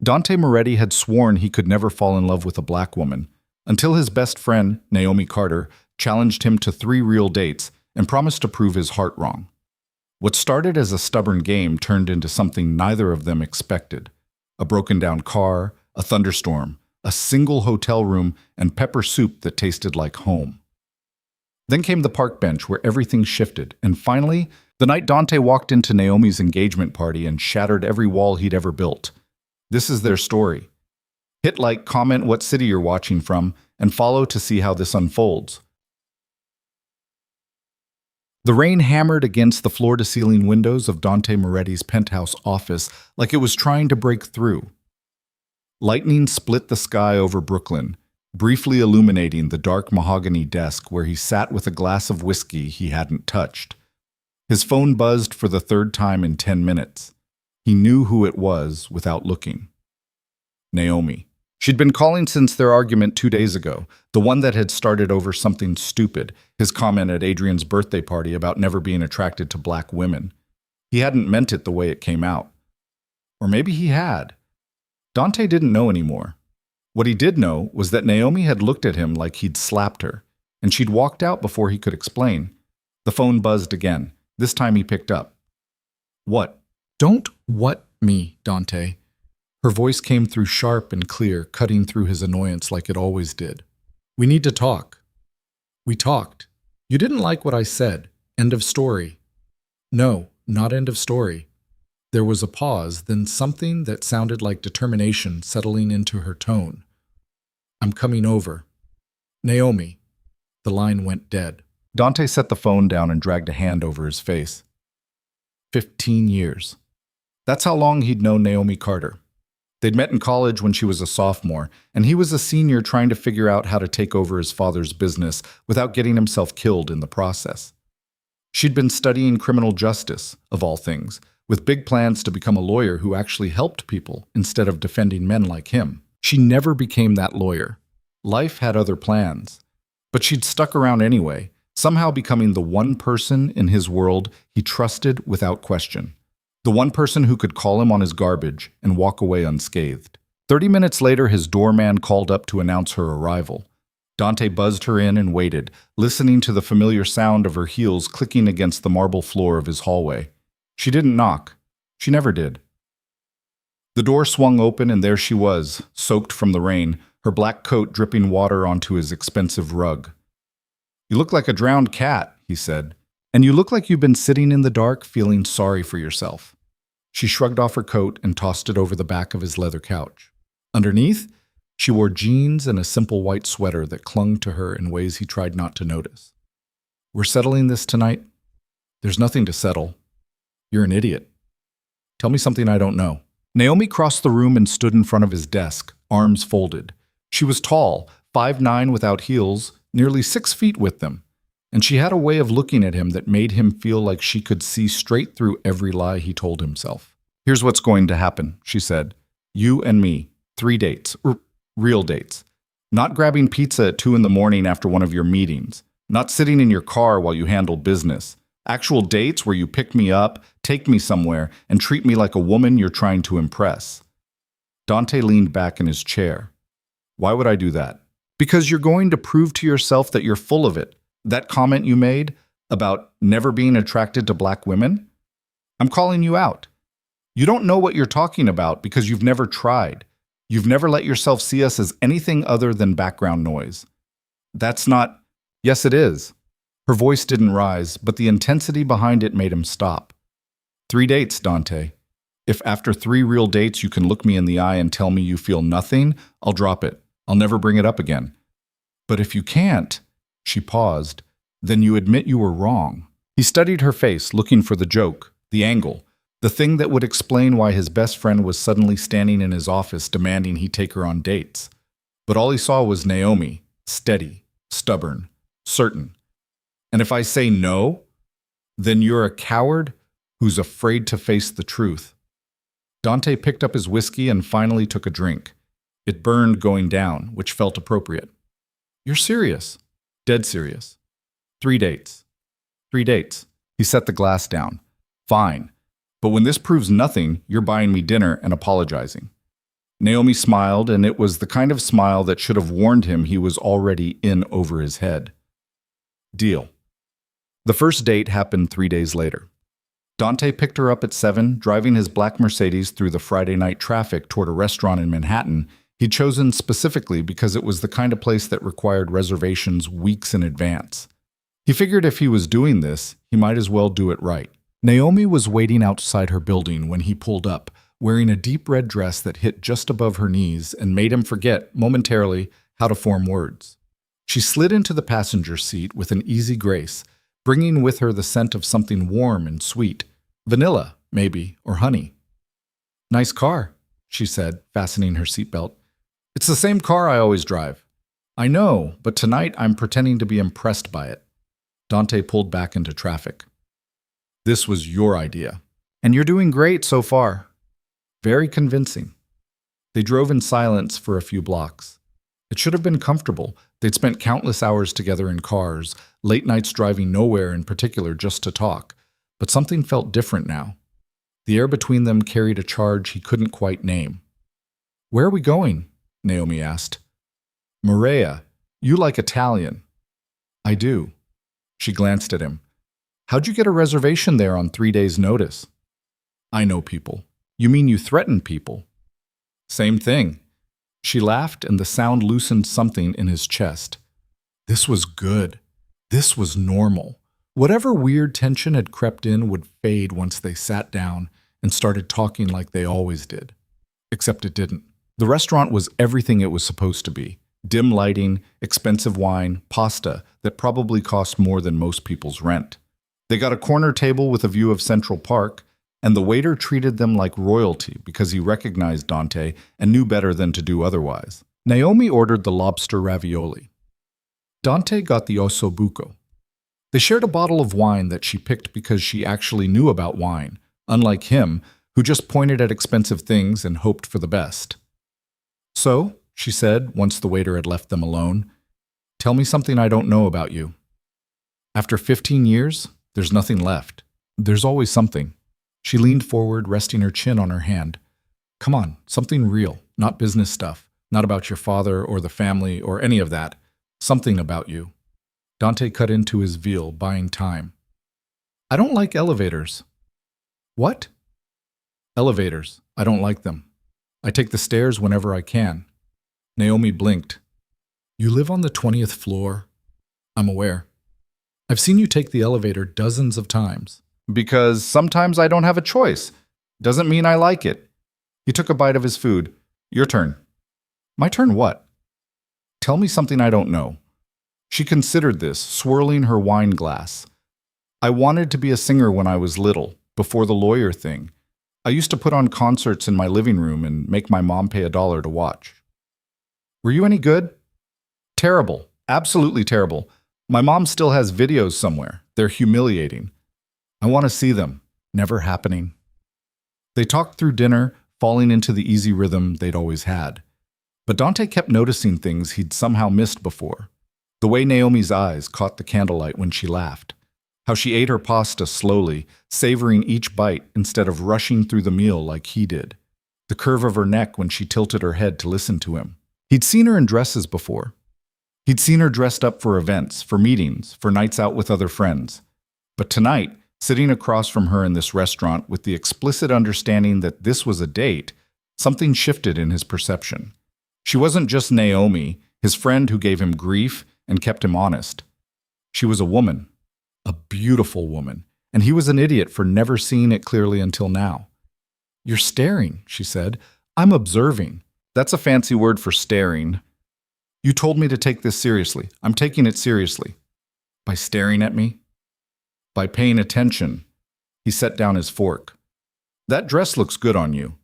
Dante Moretti had sworn he could never fall in love with a black woman, until his best friend, Naomi Carter, challenged him to 3 real dates and promised to prove his heart wrong. What started as a stubborn game turned into something neither of them expected. A broken-down car, a thunderstorm, a single hotel room, and pepper soup that tasted like home. Then came the park bench where everything shifted, and finally, the night Dante walked into Naomi's engagement party and shattered every wall he'd ever built. This is their story. Hit like, comment what city you're watching from, and follow to see how this unfolds. The rain hammered against the floor-to-ceiling windows of Dante Moretti's penthouse office like it was trying to break through. Lightning split the sky over Brooklyn, briefly illuminating the dark mahogany desk where he sat with a glass of whiskey he hadn't touched. His phone buzzed for the 3rd time in 10 minutes. He knew who it was without looking. Naomi. She'd been calling since their argument 2 days ago, the one that had started over something stupid, his comment at Adrian's birthday party about never being attracted to black women. He hadn't meant it the way it came out. Or maybe he had. Dante didn't know anymore. What he did know was that Naomi had looked at him like he'd slapped her, and she'd walked out before he could explain. The phone buzzed again. This time he picked up. What? Don't what me, Dante. Her voice came through sharp and clear, cutting through his annoyance like it always did. We need to talk. We talked. You didn't like what I said. End of story. No, not end of story. There was a pause, then something that sounded like determination settling into her tone. I'm coming over. Naomi. The line went dead. Dante set the phone down and dragged a hand over his face. 15 years. That's how long he'd known Naomi Carter. They'd met in college when she was a sophomore, and he was a senior trying to figure out how to take over his father's business without getting himself killed in the process. She'd been studying criminal justice, of all things, with big plans to become a lawyer who actually helped people instead of defending men like him. She never became that lawyer. Life had other plans. But she'd stuck around anyway, somehow becoming the one person in his world he trusted without question. The one person who could call him on his garbage and walk away unscathed. 30 minutes later, his doorman called up to announce her arrival. Dante buzzed her in and waited, listening to the familiar sound of her heels clicking against the marble floor of his hallway. She didn't knock. She never did. The door swung open and there she was, soaked from the rain, her black coat dripping water onto his expensive rug. You look like a drowned cat, he said. And you look like you've been sitting in the dark feeling sorry for yourself. She shrugged off her coat and tossed it over the back of his leather couch. Underneath, she wore jeans and a simple white sweater that clung to her in ways he tried not to notice. We're settling this tonight? There's nothing to settle. You're an idiot. Tell me something I don't know. Naomi crossed the room and stood in front of his desk, arms folded. She was tall, 5'9" without heels, nearly 6 feet with them. And she had a way of looking at him that made him feel like she could see straight through every lie he told himself. Here's what's going to happen, she said. You and me, 3 dates, real dates. Not grabbing pizza at 2 in the morning after one of your meetings. Not sitting in your car while you handle business. Actual dates where you pick me up, take me somewhere, and treat me like a woman you're trying to impress. Dante leaned back in his chair. Why would I do that? Because you're going to prove to yourself that you're full of it. That comment you made about never being attracted to black women? I'm calling you out. You don't know what you're talking about because you've never tried. You've never let yourself see us as anything other than background noise. That's not... Yes, it is. Her voice didn't rise, but the intensity behind it made him stop. 3 dates, Dante. If after 3 real dates you can look me in the eye and tell me you feel nothing, I'll drop it. I'll never bring it up again. But if you can't... She paused. Then you admit you were wrong. He studied her face, looking for the joke, the angle, the thing that would explain why his best friend was suddenly standing in his office demanding he take her on dates. But all he saw was Naomi, steady, stubborn, certain. And if I say no, then you're a coward who's afraid to face the truth. Dante picked up his whiskey and finally took a drink. It burned going down, which felt appropriate. You're serious. Dead serious. 3 dates. 3 dates. He set the glass down. Fine. But when this proves nothing, you're buying me dinner and apologizing. Naomi smiled, and it was the kind of smile that should have warned him he was already in over his head. Deal. The first date happened 3 days later. Dante picked her up at 7, driving his black Mercedes through the Friday night traffic toward a restaurant in Manhattan he'd chosen specifically because it was the kind of place that required reservations weeks in advance. He figured if he was doing this, he might as well do it right. Naomi was waiting outside her building when he pulled up, wearing a deep red dress that hit just above her knees and made him forget, momentarily, how to form words. She slid into the passenger seat with an easy grace, bringing with her the scent of something warm and sweet. Vanilla, maybe, or honey. "Nice car," she said, fastening her seatbelt. "It's the same car I always drive." "I know, but tonight I'm pretending to be impressed by it." Dante pulled back into traffic. "This was your idea. And you're doing great so far." Very convincing. They drove in silence for a few blocks. It should have been comfortable. They'd spent countless hours together in cars, late nights driving nowhere in particular just to talk. But something felt different now. The air between them carried a charge he couldn't quite name. "Where are we going?" Naomi asked. "Maria, you like Italian." "I do." She glanced at him. "How'd you get a reservation there on 3 days' notice?" "I know people." "You mean you threaten people?" "Same thing." She laughed, and the sound loosened something in his chest. This was good. This was normal. Whatever weird tension had crept in would fade once they sat down and started talking like they always did. Except it didn't. The restaurant was everything it was supposed to be. Dim lighting, expensive wine, pasta that probably cost more than most people's rent. They got a corner table with a view of Central Park, and the waiter treated them like royalty because he recognized Dante and knew better than to do otherwise. Naomi ordered the lobster ravioli. Dante got the ossobuco. They shared a bottle of wine that she picked because she actually knew about wine, unlike him, who just pointed at expensive things and hoped for the best. "So," she said, once the waiter had left them alone, "tell me something I don't know about you." "After 15 years, there's nothing left. There's always something." She leaned forward, resting her chin on her hand. "Come on, something real, not business stuff, not about your father or the family or any of that. Something about you." Dante cut into his veal, buying time. "I don't like elevators." "What?" "Elevators. I don't like them. I take the stairs whenever I can." Naomi blinked. "You live on the 20th floor?" "I'm aware. I've seen you take the elevator dozens of times." "Because sometimes I don't have a choice. Doesn't mean I like it." He took a bite of his food. "Your turn." "My turn what?" "Tell me something I don't know." She considered this, swirling her wine glass. "I wanted to be a singer when I was little, before the lawyer thing. I used to put on concerts in my living room and make my mom pay $1 to watch." "Were you any good?" "Terrible. Absolutely terrible. My mom still has videos somewhere. They're humiliating. I want to see them. Never happening." They talked through dinner, falling into the easy rhythm they'd always had. But Dante kept noticing things he'd somehow missed before. The way Naomi's eyes caught the candlelight when she laughed. How she ate her pasta slowly, savoring each bite instead of rushing through the meal like he did. The curve of her neck when she tilted her head to listen to him. He'd seen her in dresses before. He'd seen her dressed up for events, for meetings, for nights out with other friends. But tonight, sitting across from her in this restaurant with the explicit understanding that this was a date, something shifted in his perception. She wasn't just Naomi, his friend who gave him grief and kept him honest. She was a woman, a beautiful woman, and he was an idiot for never seeing it clearly until now. "You're staring," she said. "I'm observing." "That's a fancy word for staring." "You told me to take this seriously. I'm taking it seriously." "By staring at me?" "By paying attention." He set down his fork. "That dress looks good on you."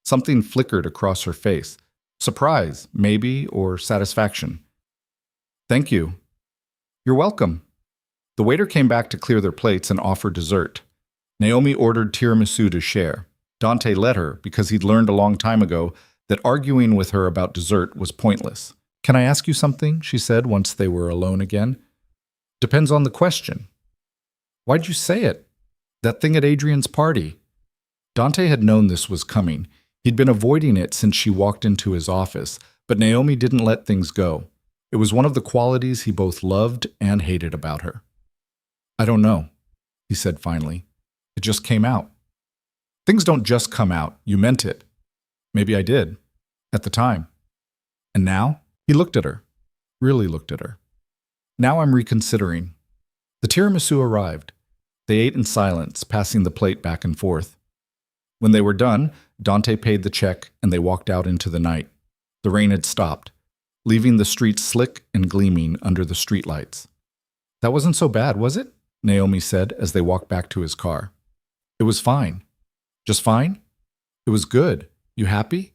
Something flickered across her face. Surprise, maybe, or satisfaction. "Thank you." "You're welcome." The waiter came back to clear their plates and offer dessert. Naomi ordered tiramisu to share. Dante let her because he'd learned a long time ago that arguing with her about dessert was pointless. "Can I ask you something?" she said once they were alone again. "Depends on the question." "Why'd you say it?" "That thing at Adrian's party." Dante had known this was coming. He'd been avoiding it since she walked into his office, but Naomi didn't let things go. It was one of the qualities he both loved and hated about her. "I don't know," he said finally. "It just came out." "Things don't just come out. You meant it." "Maybe I did. At the time." "And now?" He looked at her. Really looked at her. "Now I'm reconsidering." The tiramisu arrived. They ate in silence, passing the plate back and forth. When they were done, Dante paid the check and they walked out into the night. The rain had stopped, leaving the streets slick and gleaming under the streetlights. "That wasn't so bad, was it?" Naomi said as they walked back to his car. "It was fine." "Just fine?" "It was good. You happy?"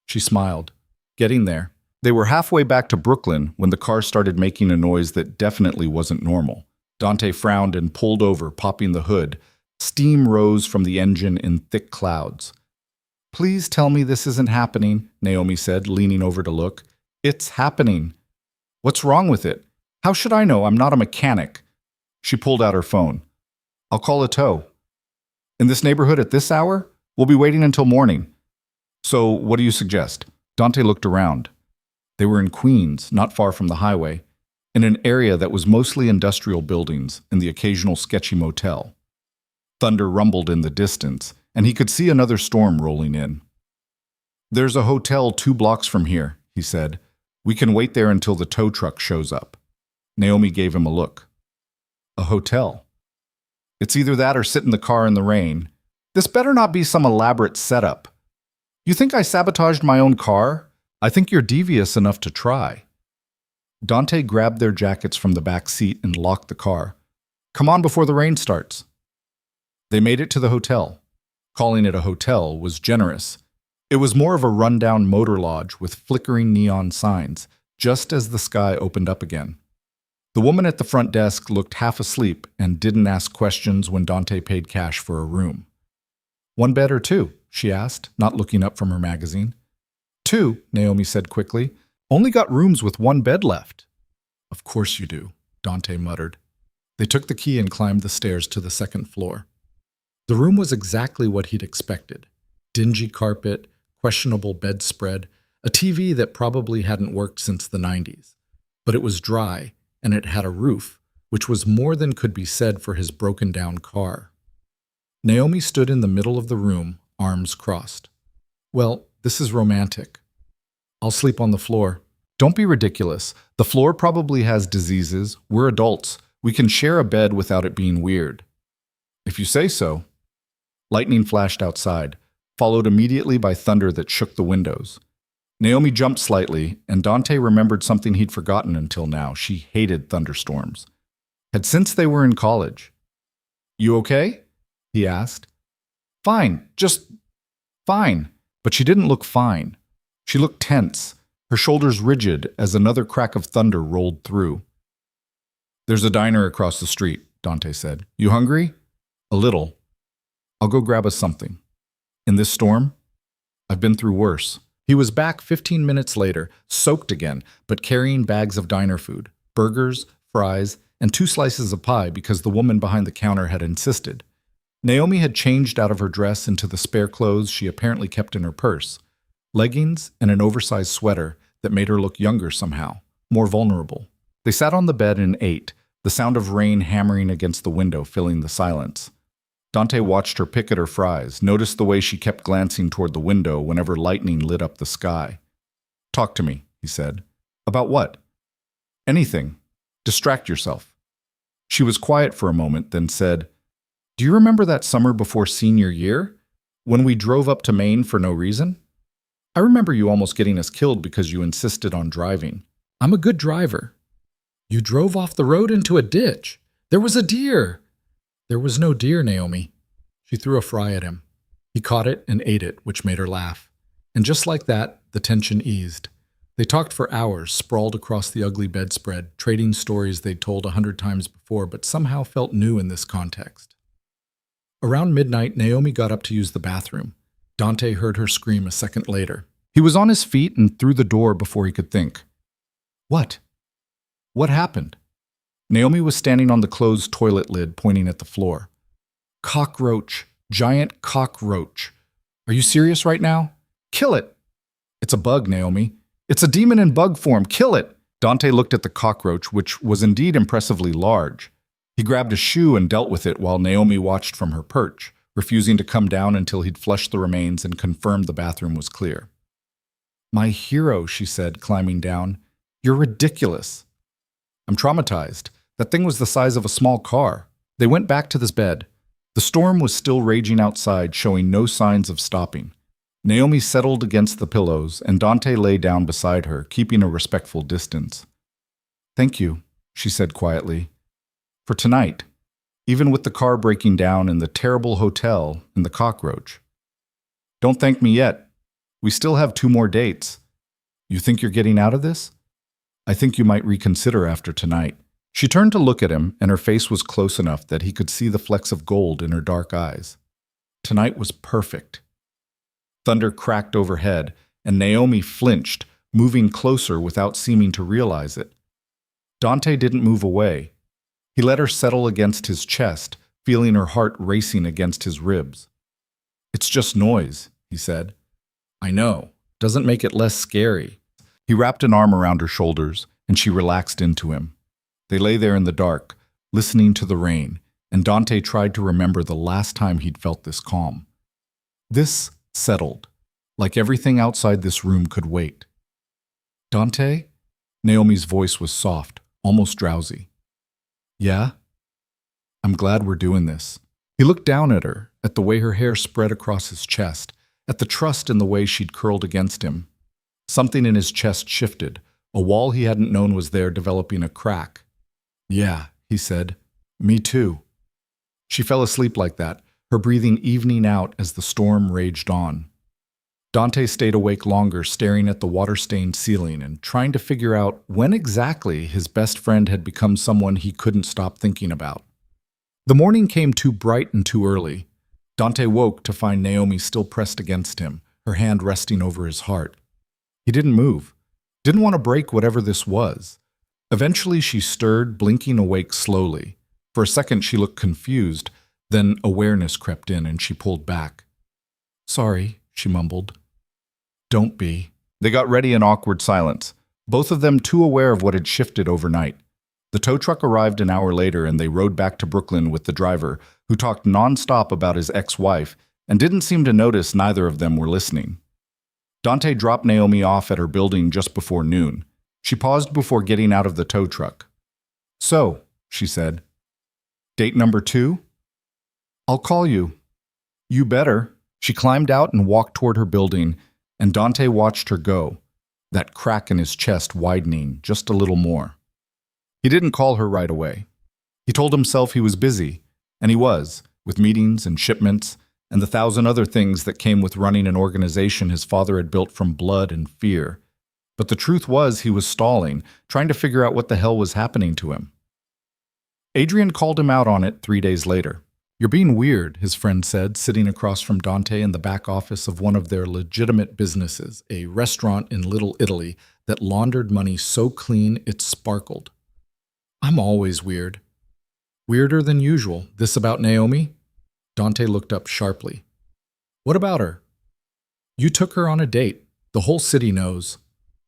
She smiled. Getting there. They were halfway back to Brooklyn when the car started making a noise that definitely wasn't normal. Dante frowned and pulled over, popping the hood. Steam rose from the engine in thick clouds. "Please tell me this isn't happening," Naomi said, leaning over to look. "It's happening." "What's wrong with it?" "How should I know? I'm not a mechanic." She pulled out her phone. "I'll call a tow." "In this neighborhood at this hour? We'll be waiting until morning." "So what do you suggest?" Dante looked around. They were in Queens, not far from the highway, in an area that was mostly industrial buildings and the occasional sketchy motel. Thunder rumbled in the distance, and he could see another storm rolling in. "There's a hotel 2 blocks from here," he said. "We can wait there until the tow truck shows up." Naomi gave him a look. "A hotel?" "It's either that or sit in the car in the rain. This better not be some elaborate setup." "You think I sabotaged my own car?" "I think you're devious enough to try." Dante grabbed their jackets from the back seat and locked the car. "Come on before the rain starts." They made it to the hotel. Calling it a hotel was generous. It was more of a rundown motor lodge with flickering neon signs, just as the sky opened up again. The woman at the front desk looked half asleep and didn't ask questions when Dante paid cash for a room. "1 bed or 2?" she asked, not looking up from her magazine. "2," Naomi said quickly. "Only got rooms with 1 bed left." "Of course you do," Dante muttered. They took the key and climbed the stairs to the 2nd floor. The room was exactly what he'd expected. Dingy carpet, questionable bedspread, a TV that probably hadn't worked since the 90s. But it was dry, and it had a roof, which was more than could be said for his broken-down car. Naomi stood in the middle of the room, arms crossed. "Well, this is romantic. I'll sleep on the floor." "Don't be ridiculous. The floor probably has diseases. We're adults. We can share a bed without it being weird." "If you say so." Lightning flashed outside, followed immediately by thunder that shook the windows. Naomi jumped slightly, and Dante remembered something he'd forgotten until now. She hated thunderstorms. Had since they were in college. "You okay?" he asked. "Fine, just fine." But she didn't look fine. She looked tense, her shoulders rigid as another crack of thunder rolled through. "There's a diner across the street," Dante said. "You hungry?" "A little." "I'll go grab us something." "In this storm?" "I've been through worse." He was back 15 minutes later, soaked again, but carrying bags of diner food, burgers, fries, and 2 slices of pie because the woman behind the counter had insisted. Naomi had changed out of her dress into the spare clothes she apparently kept in her purse, leggings and an oversized sweater that made her look younger somehow, more vulnerable. They sat on the bed and ate, the sound of rain hammering against the window filling the silence. Dante watched her pick at her fries, noticed the way she kept glancing toward the window whenever lightning lit up the sky. "Talk to me," he said. "About what?" "Anything. Distract yourself." She was quiet for a moment, then said, "Do you remember that summer before senior year, when we drove up to Maine for no reason? I remember you almost getting us killed because you insisted on driving. I'm a good driver." "You drove off the road into a ditch. There was a deer." "There was no deer, Naomi." She threw a fry at him. He caught it and ate it, which made her laugh. And just like that, the tension eased. They talked for hours, sprawled across the ugly bedspread, trading stories they'd told 100 times before, but somehow felt new in this context. Around midnight, Naomi got up to use the bathroom. Dante heard her scream a second later. He was on his feet and through the door before he could think. "What? What happened?" Naomi was standing on the closed toilet lid, pointing at the floor. "Cockroach. Giant cockroach. Are you serious right now?" Kill it! It's a bug, Naomi. It's a demon in bug form. Kill it! Dante looked at the cockroach, which was indeed impressively large. He grabbed a shoe and dealt with it while Naomi watched from her perch, refusing to come down until he'd flushed the remains and confirmed the bathroom was clear. My hero, she said, climbing down. You're ridiculous. I'm traumatized. That thing was the size of a small car. They went back to this bed. The storm was still raging outside, showing no signs of stopping. Naomi settled against the pillows, and Dante lay down beside her, keeping a respectful distance. Thank you, she said quietly. For tonight, even with the car breaking down and the terrible hotel and the cockroach. Don't thank me yet. We still have 2 more dates. You think you're getting out of this? I think you might reconsider after tonight. She turned to look at him, and her face was close enough that he could see the flecks of gold in her dark eyes. Tonight was perfect. Thunder cracked overhead, and Naomi flinched, moving closer without seeming to realize it. Dante didn't move away. He let her settle against his chest, feeling her heart racing against his ribs. It's just noise, he said. I know. Doesn't make it less scary. He wrapped an arm around her shoulders, and she relaxed into him. They lay there in the dark, listening to the rain, and Dante tried to remember the last time he'd felt this calm. This settled, like everything outside this room could wait. Dante? Naomi's voice was soft, almost drowsy. Yeah? I'm glad we're doing this. He looked down at her, at the way her hair spread across his chest, at the trust in the way she'd curled against him. Something in his chest shifted, a wall he hadn't known was there developing a crack. Yeah, he said. Me too. She fell asleep like that, her breathing evening out as the storm raged on. Dante stayed awake longer, staring at the water-stained ceiling and trying to figure out when exactly his best friend had become someone he couldn't stop thinking about. The morning came too bright and too early. Dante woke to find Naomi still pressed against him, her hand resting over his heart. He didn't move, didn't want to break whatever this was. Eventually she stirred, blinking awake slowly. For a second she looked confused, then awareness crept in and she pulled back. Sorry, she mumbled. Don't be. They got ready in awkward silence, both of them too aware of what had shifted overnight. The tow truck arrived an hour later and they rode back to Brooklyn with the driver, who talked nonstop about his ex-wife and didn't seem to notice neither of them were listening. Dante dropped Naomi off at her building just before noon. She paused before getting out of the tow truck. So, she said, date number 2? I'll call you. You better. She climbed out and walked toward her building, and Dante watched her go, that crack in his chest widening just a little more. He didn't call her right away. He told himself he was busy, and he was, with meetings and shipments and the 1,000 other things that came with running an organization his father had built from blood and fear. But the truth was he was stalling, trying to figure out what the hell was happening to him. Adrian called him out on it 3 days later. You're being weird, his friend said, sitting across from Dante in the back office of one of their legitimate businesses, a restaurant in Little Italy that laundered money so clean it sparkled. I'm always weird. Weirder than usual. This about Naomi? Dante looked up sharply. What about her? You took her on a date. The whole city knows.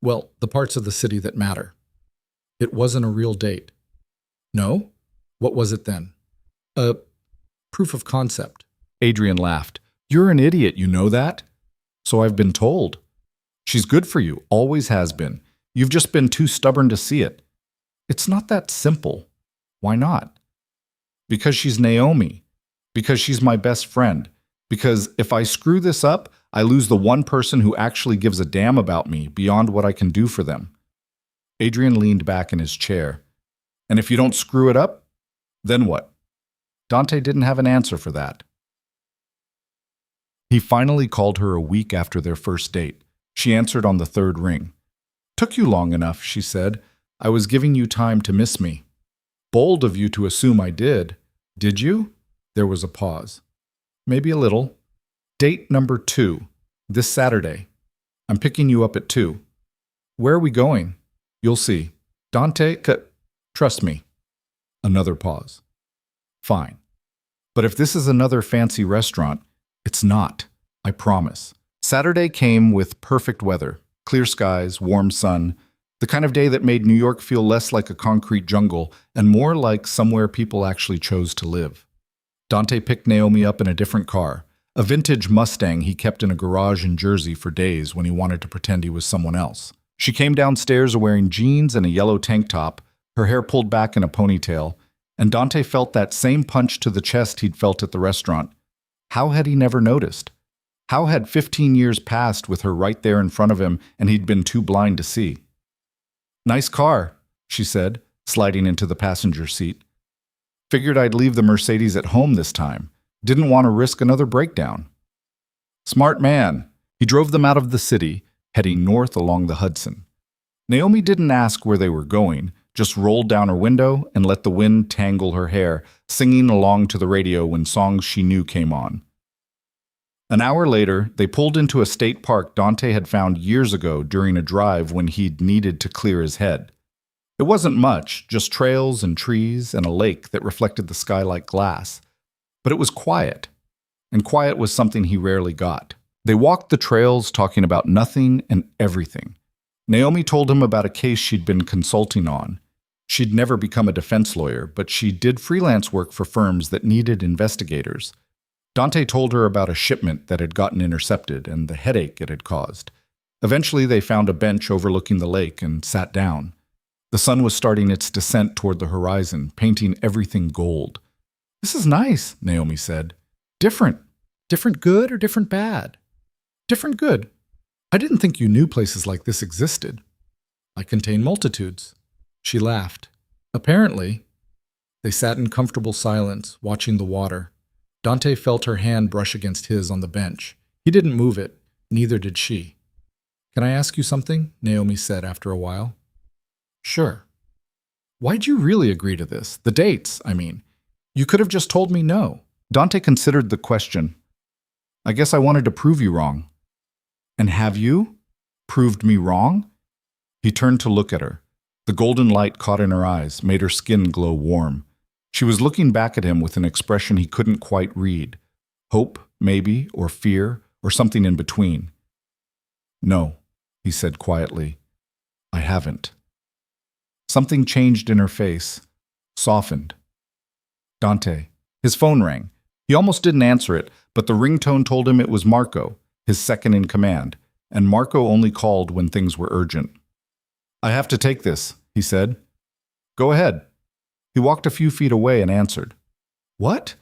Well, the parts of the city that matter. It wasn't a real date. No? What was it then? A proof of concept. Adrian laughed. You're an idiot, you know that? So I've been told. She's good for you, always has been. You've just been too stubborn to see it. It's not that simple. Why not? Because she's Naomi. Because she's my best friend. Because if I screw this up, I lose the one person who actually gives a damn about me beyond what I can do for them. Adrian leaned back in his chair. And if you don't screw it up, then what? Dante didn't have an answer for that. He finally called her a week after their first date. She answered on the 3rd ring. Took you long enough, she said. I was giving you time to miss me. Bold of you to assume I did. Did you? There was a pause. Maybe a little. Date number 2, this Saturday. I'm picking you up at 2. Where are we going? You'll see. Dante, trust me. Another pause. Fine. But if this is another fancy restaurant, it's not. I promise. Saturday came with perfect weather, clear skies, warm sun, the kind of day that made New York feel less like a concrete jungle and more like somewhere people actually chose to live. Dante picked Naomi up in a different car, a vintage Mustang he kept in a garage in Jersey for days when he wanted to pretend he was someone else. She came downstairs wearing jeans and a yellow tank top, her hair pulled back in a ponytail, and Dante felt that same punch to the chest he'd felt at the restaurant. How had he never noticed? How had 15 years passed with her right there in front of him and he'd been too blind to see? "Nice car," she said, sliding into the passenger seat. "Figured I'd leave the Mercedes at home this time. Didn't want to risk another breakdown." Smart man. He drove them out of the city, heading north along the Hudson. Naomi didn't ask where they were going, just rolled down her window and let the wind tangle her hair, singing along to the radio when songs she knew came on. An hour later, they pulled into a state park Dante had found years ago during a drive when he'd needed to clear his head. It wasn't much, just trails and trees and a lake that reflected the sky like glass. But it was quiet, and quiet was something he rarely got. They walked the trails talking about nothing and everything. Naomi told him about a case she'd been consulting on. She'd never become a defense lawyer, but she did freelance work for firms that needed investigators. Dante told her about a shipment that had gotten intercepted and the headache it had caused. Eventually, they found a bench overlooking the lake and sat down. The sun was starting its descent toward the horizon, painting everything gold. "This is nice," Naomi said. "Different. Different good or different bad?" "Different good. I didn't think you knew places like this existed." "I contain multitudes." She laughed. "Apparently." They sat in comfortable silence, watching the water. Dante felt her hand brush against his on the bench. He didn't move it, neither did she. "Can I ask you something?" Naomi said after a while. "Sure." "Why'd you really agree to this? The dates, I mean. You could have just told me no." Dante considered the question. "I guess I wanted to prove you wrong." "And have you? Proved me wrong?" He turned to look at her. The golden light caught in her eyes, made her skin glow warm. She was looking back at him with an expression he couldn't quite read. Hope, maybe, or fear, or something in between. "No," he said quietly. "I haven't." Something changed in her face, softened. "Dante." His phone rang. He almost didn't answer it, but the ringtone told him it was Marco, his second in command, and Marco only called when things were urgent. "I have to take this," he said. "Go ahead." He walked a few feet away and answered. "What?"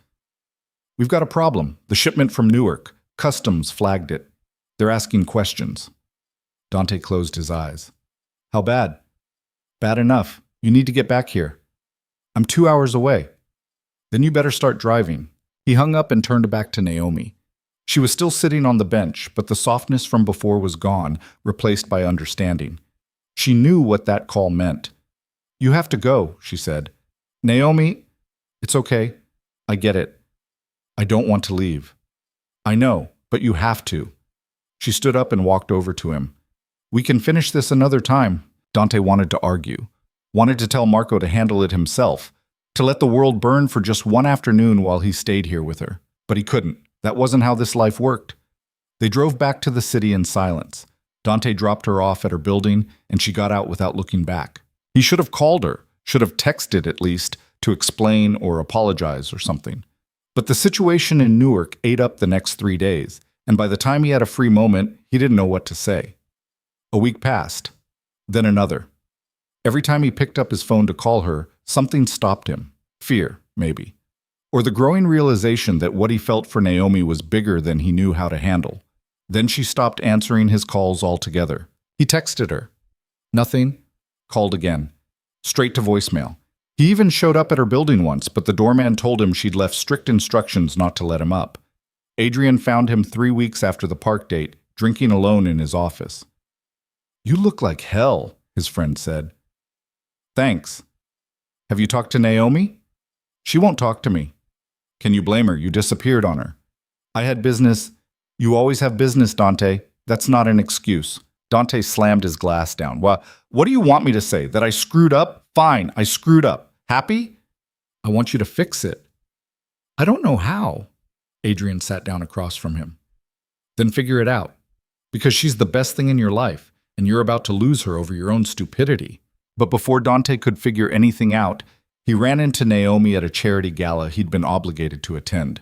"We've got a problem. The shipment from Newark. Customs flagged it. They're asking questions." Dante closed his eyes. "How bad?" "Bad enough. You need to get back here." "I'm 2 hours away." "Then you better start driving." He hung up and turned back to Naomi. She was still sitting on the bench, but the softness from before was gone, replaced by understanding. She knew what that call meant. "You have to go," she said. "Naomi, it's okay. I get it. I don't want to leave." "I know, but you have to." She stood up and walked over to him. "We can finish this another time." Dante wanted to argue, wanted to tell Marco to handle it himself, to let the world burn for just one afternoon while he stayed here with her. But he couldn't. That wasn't how this life worked. They drove back to the city in silence. Dante dropped her off at her building, and she got out without looking back. He should have called her, should have texted at least, to explain or apologize or something. But the situation in Newark ate up the next 3 days, and by the time he had a free moment, he didn't know what to say. A week passed, then another. Every time he picked up his phone to call her, something stopped him. Fear, maybe. Or the growing realization that what he felt for Naomi was bigger than he knew how to handle. Then she stopped answering his calls altogether. He texted her. Nothing. Called again. Straight to voicemail. He even showed up at her building once, but the doorman told him she'd left strict instructions not to let him up. Adrian found him 3 weeks after the park date, drinking alone in his office. "You look like hell," his friend said. "Thanks." "Have you talked to Naomi?" "She won't talk to me." "Can you blame her? You disappeared on her." "I had business." "You always have business, Dante. That's not an excuse." Dante slammed his glass down. "Well, what do you want me to say? That I screwed up? Fine, I screwed up. Happy?" "I want you to fix it." "I don't know how." Adrian sat down across from him. "Then figure it out. Because she's the best thing in your life, and you're about to lose her over your own stupidity. But before Dante could figure anything out, he ran into Naomi at a charity gala he'd been obligated to attend.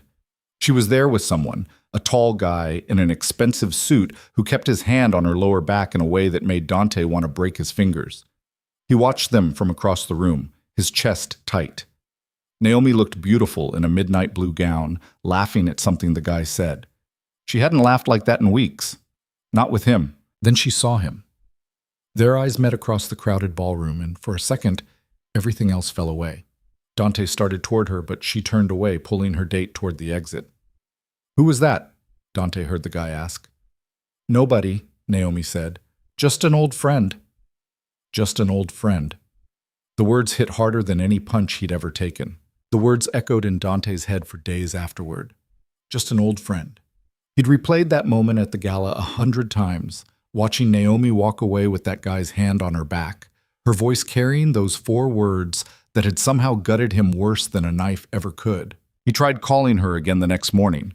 She was there with someone, a tall guy in an expensive suit who kept his hand on her lower back in a way that made Dante want to break his fingers. He watched them from across the room, his chest tight. Naomi looked beautiful in a midnight blue gown, laughing at something the guy said. She hadn't laughed like that in weeks. Not with him. Then she saw him. Their eyes met across the crowded ballroom, and for a second, everything else fell away. Dante started toward her, but she turned away, pulling her date toward the exit. "Who was that?" Dante heard the guy ask. "Nobody," Naomi said. "Just an old friend." Just an old friend. The words hit harder than any punch he'd ever taken. The words echoed in Dante's head for days afterward. Just an old friend. He'd replayed that moment at the gala 100 times, watching Naomi walk away with that guy's hand on her back, her voice carrying those 4 words that had somehow gutted him worse than a knife ever could. He tried calling her again the next morning.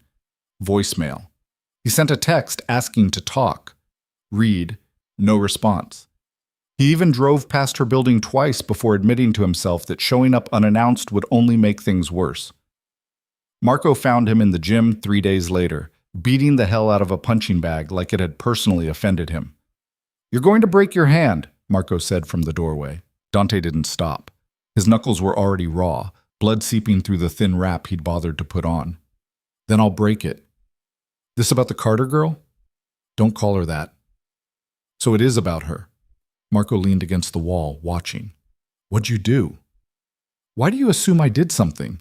Voicemail. He sent a text asking to talk. Read. No response. He even drove past her building twice before admitting to himself that showing up unannounced would only make things worse. Marco found him in the gym 3 days later, beating the hell out of a punching bag like it had personally offended him. "You're going to break your hand," Marco said from the doorway. Dante didn't stop. His knuckles were already raw, blood seeping through the thin wrap he'd bothered to put on. "Then I'll break it." "This about the Carter girl?" "Don't call her that." "So it is about her." Marco leaned against the wall, watching. "What'd you do?" "Why do you assume I did something?"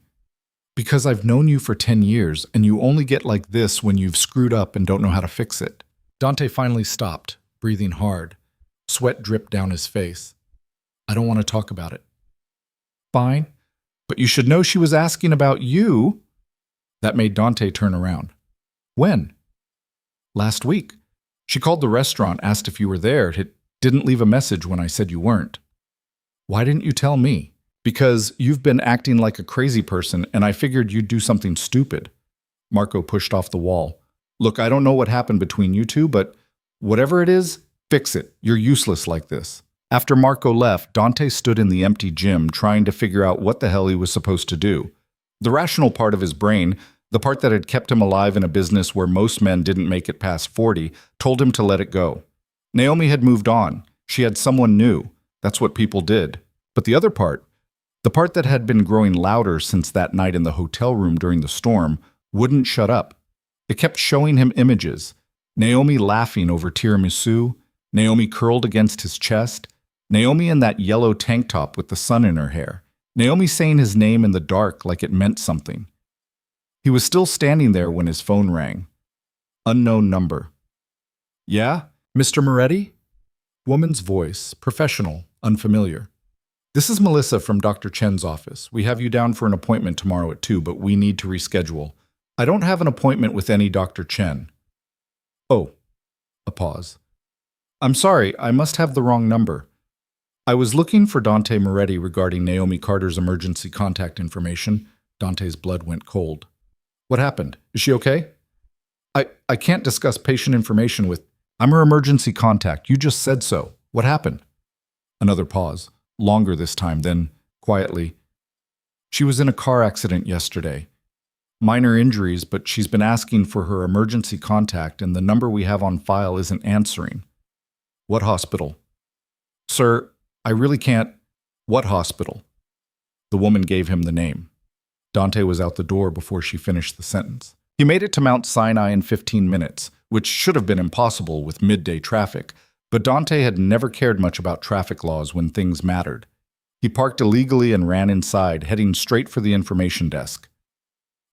"Because I've known you for 10 years, and you only get like this when you've screwed up and don't know how to fix it." Dante finally stopped, breathing hard. Sweat dripped down his face. "I don't want to talk about it." "Fine, but you should know she was asking about you." That made Dante turn around. "When?" "Last week. She called the restaurant, asked if you were there. It didn't leave a message when I said you weren't." "Why didn't you tell me?" "Because you've been acting like a crazy person, and I figured you'd do something stupid." Marco pushed off the wall. "Look, I don't know what happened between you two, but whatever it is, fix it. You're useless like this." After Marco left, Dante stood in the empty gym trying to figure out what the hell he was supposed to do. The rational part of his brain, the part that had kept him alive in a business where most men didn't make it past 40, told him to let it go. Naomi had moved on. She had someone new. That's what people did. But the other part, the part that had been growing louder since that night in the hotel room during the storm, wouldn't shut up. It kept showing him images. Naomi laughing over tiramisu, Naomi curled against his chest, Naomi in that yellow tank top with the sun in her hair, Naomi saying his name in the dark like it meant something. He was still standing there when his phone rang. Unknown number. "Yeah, Mr. Moretti?" Woman's voice, professional, unfamiliar. "This is Melissa from Dr. Chen's office. We have you down for an appointment tomorrow at 2, but we need to reschedule. I don't have an appointment with any Dr. Chen." "Oh." A pause. "I'm sorry, I must have the wrong number. I was looking for Dante Moretti regarding Naomi Carter's emergency contact information." Dante's blood went cold. "What happened? Is she okay?" I can't discuss patient information with... I'm her emergency contact. You just said so. What happened?" Another pause. Longer this time, then, quietly. "She was in a car accident yesterday. Minor injuries, but she's been asking for her emergency contact, and the number we have on file isn't answering." "What hospital?" "Sir, I really can't..." "What hospital?" The woman gave him the name. Dante was out the door before she finished the sentence. He made it to Mount Sinai in 15 minutes, which should have been impossible with midday traffic, but Dante had never cared much about traffic laws when things mattered. He parked illegally and ran inside, heading straight for the information desk.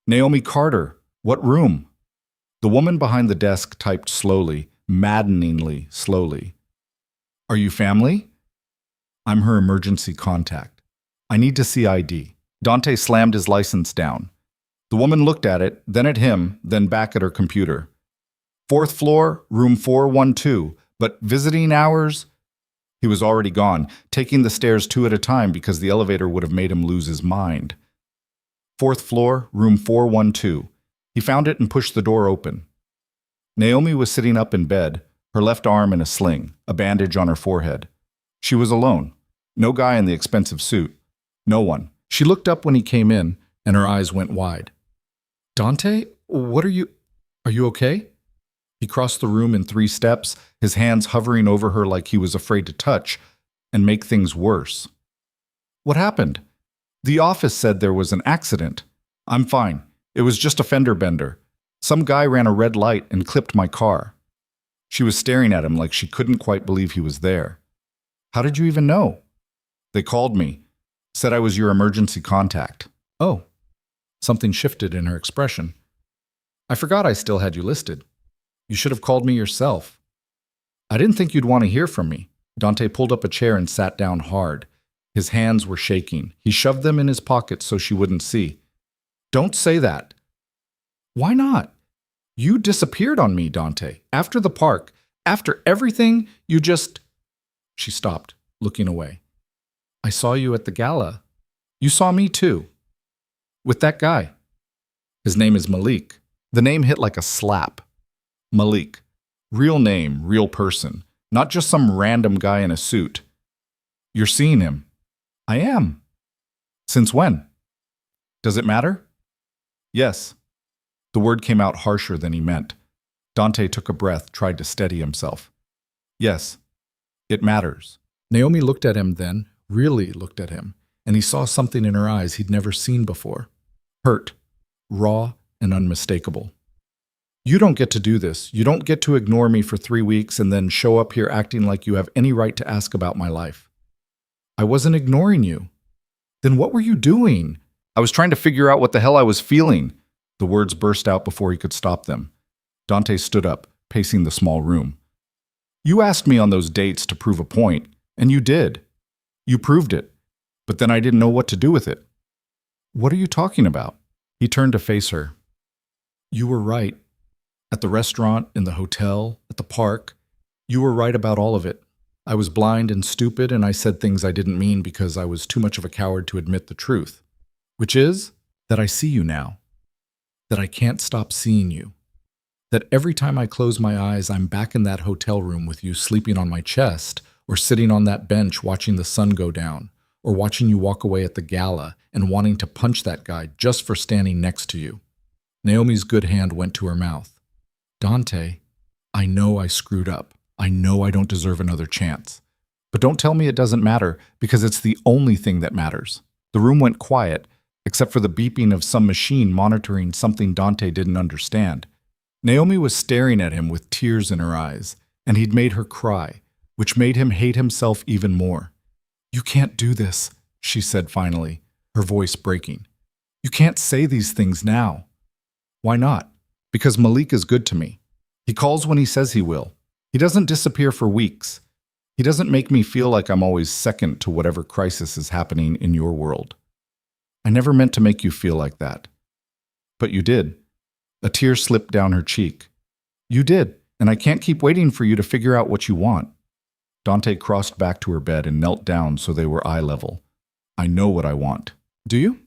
"Naomi Carter, what room?" The woman behind the desk typed slowly, maddeningly slowly. "Are you family?" "I'm her emergency contact. I need to see ID." Dante slammed his license down. The woman looked at it, then at him, then back at her computer. "4th floor, room 412, but visiting hours..." He was already gone, taking the stairs 2 at a time because the elevator would have made him lose his mind. 4th floor, room 412. He found it and pushed the door open. Naomi was sitting up in bed, her left arm in a sling, a bandage on her forehead. She was alone. No guy in the expensive suit. No one. She looked up when he came in, and her eyes went wide. Dante, what are you okay? He crossed the room in 3 steps, his hands hovering over her like he was afraid to touch and make things worse. What happened? The office said there was an accident. I'm fine. It was just a fender bender. Some guy ran a red light and clipped my car. She was staring at him like she couldn't quite believe he was there. How did you even know? They called me. Said I was your emergency contact. Oh. Something shifted in her expression. I forgot I still had you listed. You should have called me yourself. I didn't think you'd want to hear from me. Dante pulled up a chair and sat down hard. His hands were shaking. He shoved them in his pockets so she wouldn't see. Don't say that. Why not? You disappeared on me, Dante. After the park. After everything, you just... She stopped, looking away. I saw you at the gala. You saw me too. With that guy. His name is Malik. The name hit like a slap. Malik. Real name, real person. Not just some random guy in a suit. You're seeing him. I am. Since when? Does it matter? Yes. The word came out harsher than he meant. Dante took a breath, tried to steady himself. Yes, it matters. Naomi looked at him then, really looked at him, and he saw something in her eyes he'd never seen before. Hurt, raw, and unmistakable. You don't get to do this. You don't get to ignore me for 3 weeks and then show up here acting like you have any right to ask about my life. I wasn't ignoring you. Then what were you doing? I was trying to figure out what the hell I was feeling. The words burst out before he could stop them. Dante stood up, pacing the small room. You asked me on those dates to prove a point, and you did. You proved it. But then I didn't know what to do with it. What are you talking about? He turned to face her. You were right. At the restaurant, in the hotel, at the park. You were right about all of it. I was blind and stupid, and I said things I didn't mean because I was too much of a coward to admit the truth. Which is that I see you now. That I can't stop seeing you. That every time I close my eyes, I'm back in that hotel room with you sleeping on my chest, or sitting on that bench watching the sun go down, or watching you walk away at the gala and wanting to punch that guy just for standing next to you. Naomi's good hand went to her mouth. Dante, I know I screwed up. I know I don't deserve another chance. But don't tell me it doesn't matter, because it's the only thing that matters. The room went quiet, except for the beeping of some machine monitoring something Dante didn't understand. Naomi was staring at him with tears in her eyes, and he'd made her cry, which made him hate himself even more. You can't do this, she said finally, her voice breaking. You can't say these things now. Why not? Because Malik is good to me. He calls when he says he will. He doesn't disappear for weeks. He doesn't make me feel like I'm always second to whatever crisis is happening in your world. I never meant to make you feel like that. But you did. A tear slipped down her cheek. You did, and I can't keep waiting for you to figure out what you want. Dante crossed back to her bed and knelt down so they were eye level. I know what I want. Do you?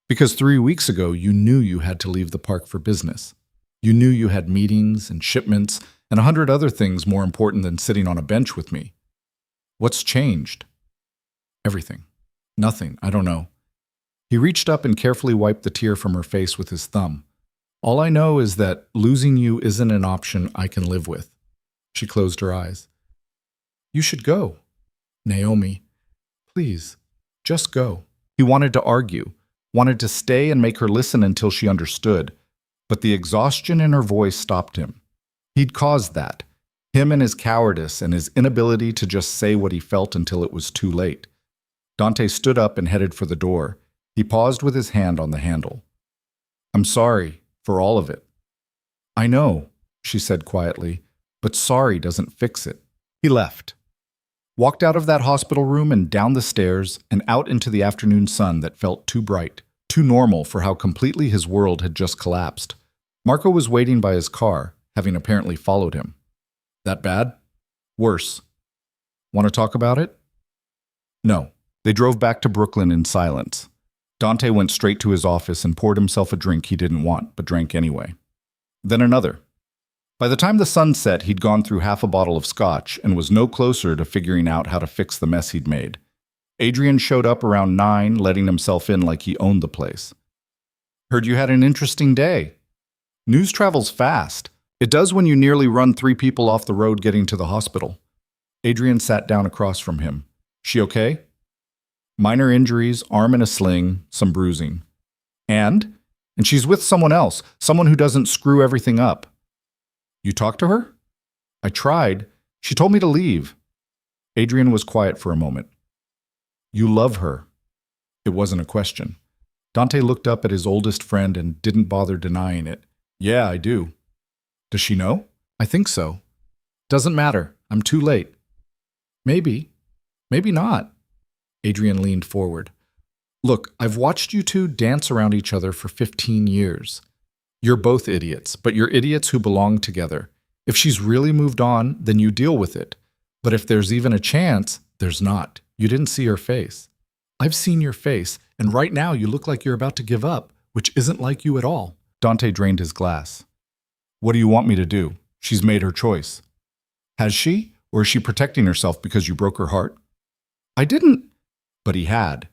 Because 3 weeks ago you knew you had to leave the park for business. You knew you had meetings and shipments and 100 other things more important than sitting on a bench with me. What's changed? Everything. Nothing. I don't know. He reached up and carefully wiped the tear from her face with his thumb. All I know is that losing you isn't an option I can live with. She closed her eyes. You should go. Naomi, please, just go. He wanted to argue, wanted to stay and make her listen until she understood, but the exhaustion in her voice stopped him. He'd caused that, him and his cowardice and his inability to just say what he felt until it was too late. Dante stood up and headed for the door. He paused with his hand on the handle. I'm sorry for all of it. I know, she said quietly, but sorry doesn't fix it. He left. Walked out of that hospital room and down the stairs and out into the afternoon sun that felt too bright, too normal for how completely his world had just collapsed. Marco was waiting by his car, having apparently followed him. That bad? Worse. Want to talk about it? No. They drove back to Brooklyn in silence. Dante went straight to his office and poured himself a drink he didn't want, but drank anyway. Then another. By the time the sun set, he'd gone through half a bottle of scotch and was no closer to figuring out how to fix the mess he'd made. Adrian showed up around 9, letting himself in like he owned the place. Heard you had an interesting day. News travels fast. It does when you nearly run 3 people off the road getting to the hospital. Adrian sat down across from him. She okay? Minor injuries, arm in a sling, some bruising. And she's with someone else, someone who doesn't screw everything up. You talked to her? I tried. She told me to leave. Adrian was quiet for a moment. You love her. It wasn't a question. Dante looked up at his oldest friend and didn't bother denying it. Yeah, I do. Does she know? I think so. Doesn't matter. I'm too late. Maybe. Maybe not. Adrian leaned forward. Look, I've watched you two dance around each other for 15 years. You're both idiots, but you're idiots who belong together. If she's really moved on, then you deal with it. But if there's even a chance, there's not. You didn't see her face. I've seen your face, and right now you look like you're about to give up, which isn't like you at all. Dante drained his glass. What do you want me to do? She's made her choice. Has she? Or is she protecting herself because you broke her heart? I didn't. But he had.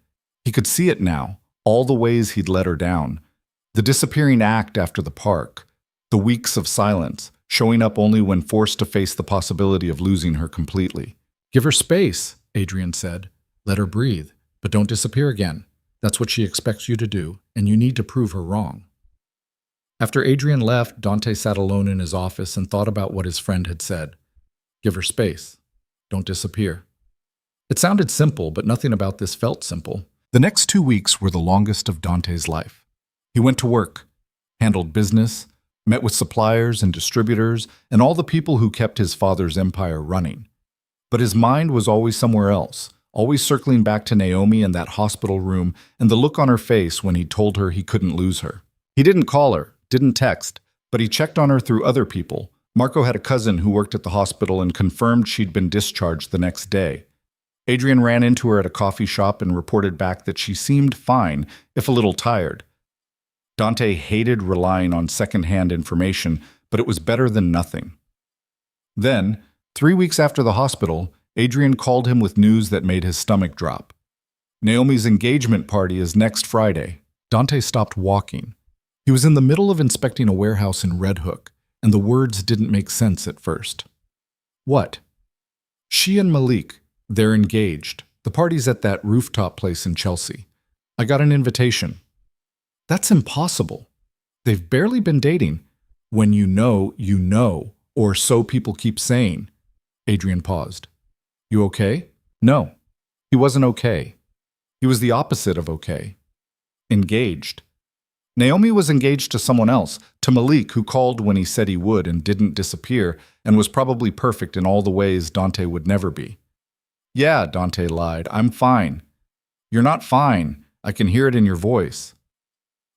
He could see it now, all the ways he'd let her down. The disappearing act after the park, the weeks of silence, showing up only when forced to face the possibility of losing her completely. Give her space, Adrian said. Let her breathe, but don't disappear again. That's what she expects you to do, and you need to prove her wrong. After Adrian left, Dante sat alone in his office and thought about what his friend had said. Give her space. Don't disappear. It sounded simple, but nothing about this felt simple. The next 2 weeks were the longest of Dante's life. He went to work, handled business, met with suppliers and distributors, and all the people who kept his father's empire running. But his mind was always somewhere else, always circling back to Naomi in that hospital room and the look on her face when he told her he couldn't lose her. He didn't call her, didn't text, but he checked on her through other people. Marco had a cousin who worked at the hospital and confirmed she'd been discharged the next day. Adrian ran into her at a coffee shop and reported back that she seemed fine, if a little tired. Dante hated relying on second-hand information, but it was better than nothing. Then, 3 weeks after the hospital, Adrian called him with news that made his stomach drop. Naomi's engagement party is next Friday. Dante stopped walking. He was in the middle of inspecting a warehouse in Red Hook, and the words didn't make sense at first. What? She and Malik, they're engaged. The party's at that rooftop place in Chelsea. I got an invitation. That's impossible. They've barely been dating. When you know, or so people keep saying. Adrian paused. You okay? No. He wasn't okay. He was the opposite of okay. Engaged. Naomi was engaged to someone else, to Malik, who called when he said he would and didn't disappear, and was probably perfect in all the ways Dante would never be. Yeah, Dante lied. I'm fine. You're not fine. I can hear it in your voice.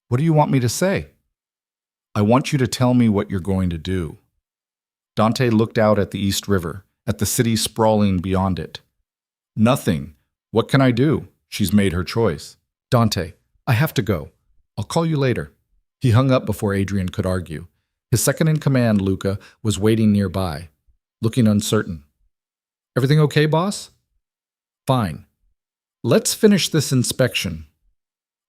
What do you want me to say? I want you to tell me what you're going to do. Dante looked out at the East River, at the city sprawling beyond it. Nothing. What can I do? She's made her choice. Dante, I have to go. I'll call you later. He hung up before Adrian could argue. His second-in-command, Luca, was waiting nearby, looking uncertain. Everything okay, boss? Fine. Let's finish this inspection.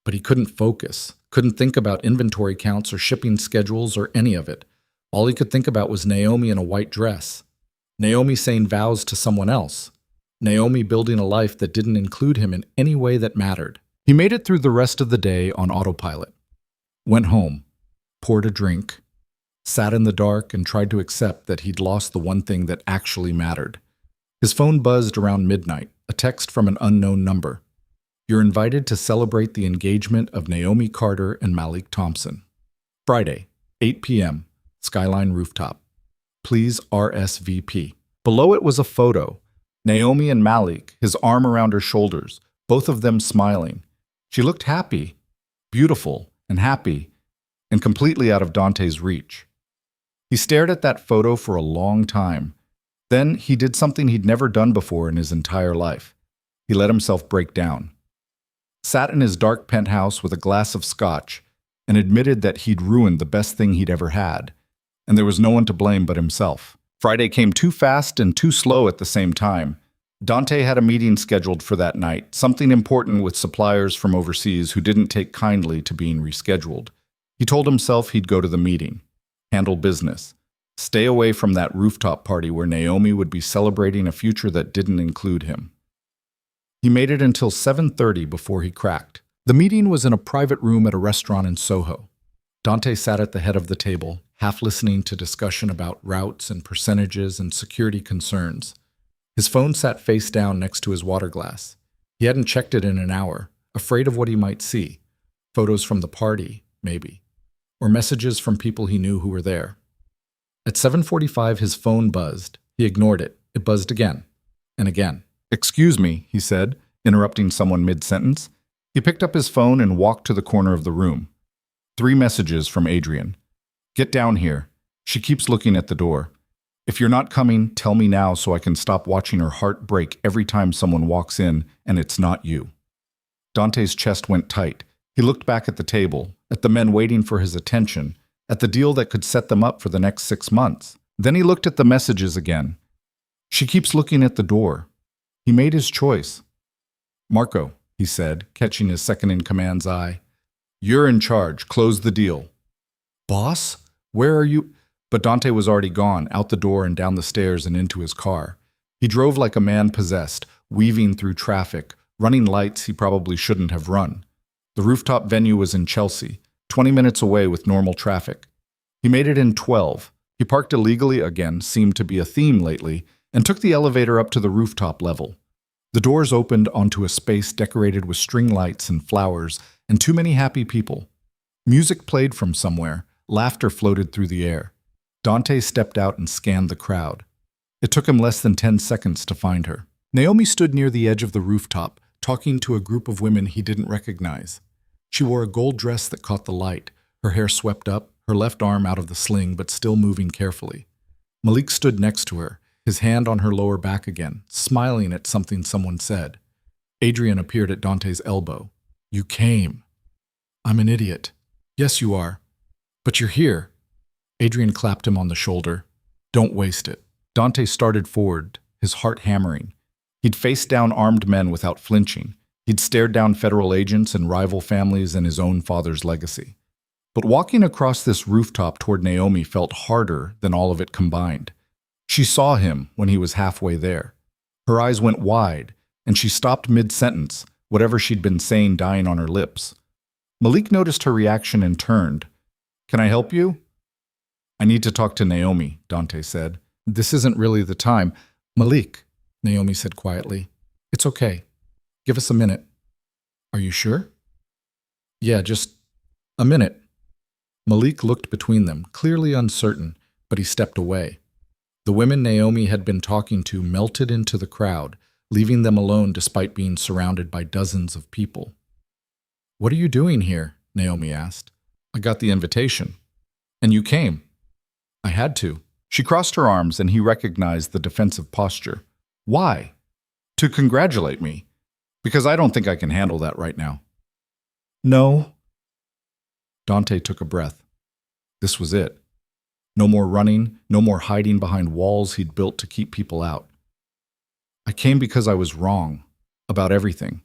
But he couldn't focus, couldn't think about inventory counts or shipping schedules or any of it. All he could think about was Naomi in a white dress. Naomi saying vows to someone else. Naomi building a life that didn't include him in any way that mattered. He made it through the rest of the day on autopilot. Went home, poured a drink, sat in the dark and tried to accept that he'd lost the one thing that actually mattered. His phone buzzed around midnight, a text from an unknown number. You're invited to celebrate the engagement of Naomi Carter and Malik Thompson. Friday, 8 p.m., Skyline Rooftop. Please RSVP. Below it was a photo. Naomi and Malik, his arm around her shoulders, both of them smiling. She looked happy, beautiful and happy, and completely out of Dante's reach. He stared at that photo for a long time. Then he did something he'd never done before in his entire life. He let himself break down. Sat in his dark penthouse with a glass of scotch and admitted that he'd ruined the best thing he'd ever had. and there was no one to blame but himself. Friday came too fast and too slow at the same time. Dante had a meeting scheduled for that night, something important with suppliers from overseas who didn't take kindly to being rescheduled. He told himself he'd go to the meeting, handle business, stay away from that rooftop party where Naomi would be celebrating a future that didn't include him. He made it until 7:30 before he cracked. The meeting was in a private room at a restaurant in Soho. Dante sat at the head of the table, half listening to discussion about routes and percentages and security concerns. His phone sat face down next to his water glass. He hadn't checked it in an hour, afraid of what he might see. Photos from the party, maybe. Or messages from people he knew who were there. At 7:45, his phone buzzed. He ignored it. It buzzed again and again. "Excuse me," he said, interrupting someone mid-sentence. He picked up his phone and walked to the corner of the room. 3 messages from Adrian. "Get down here. She keeps looking at the door. If you're not coming, tell me now so I can stop watching her heart break every time someone walks in and it's not you." Dante's chest went tight. He looked back at the table, at the men waiting for his attention, at the deal that could set them up for the next 6 months. Then he looked at the messages again. "She keeps looking at the door." He made his choice. "Marco," he said, catching his second-in-command's eye. "You're in charge. Close the deal." "Boss? Where are you?" But Dante was already gone, out the door and down the stairs and into his car. He drove like a man possessed, weaving through traffic, running lights he probably shouldn't have run. The rooftop venue was in Chelsea, 20 minutes away with normal traffic. He made it in 12. He parked illegally again, seemed to be a theme lately, and took the elevator up to the rooftop level. The doors opened onto a space decorated with string lights and flowers, and too many happy people. Music played from somewhere, laughter floated through the air. Dante stepped out and scanned the crowd. It took him less than 10 seconds to find her. Naomi stood near the edge of the rooftop, talking to a group of women he didn't recognize. She wore a gold dress that caught the light, her hair swept up, her left arm out of the sling but still moving carefully. Malik stood next to her, his hand on her lower back again, smiling at something someone said. Adrian appeared at Dante's elbow. "You came." "I'm an idiot." "Yes, you are. But you're here." Adrian clapped him on the shoulder. "Don't waste it." Dante started forward, his heart hammering. He'd faced down armed men without flinching. He'd stared down federal agents and rival families and his own father's legacy. But walking across this rooftop toward Naomi felt harder than all of it combined. She saw him when he was halfway there. Her eyes went wide, and she stopped mid-sentence, whatever she'd been saying dying on her lips. Malik noticed her reaction and turned. "Can I help you?" "I need to talk to Naomi," Dante said. "This isn't really the time." "Malik," Naomi said quietly. "It's okay. Give us a minute." "Are you sure?" "Yeah, just a minute." Malik looked between them, clearly uncertain, but he stepped away. The women Naomi had been talking to melted into the crowd, leaving them alone despite being surrounded by dozens of people. "What are you doing here?" Naomi asked. "I got the invitation." "And you came?" "I had to." She crossed her arms and he recognized the defensive posture. "Why?" "To congratulate me. Because I don't think I can handle that right now." "No." Dante took a breath. This was it. No more running, no more hiding behind walls he'd built to keep people out. "I came because I was wrong. About everything.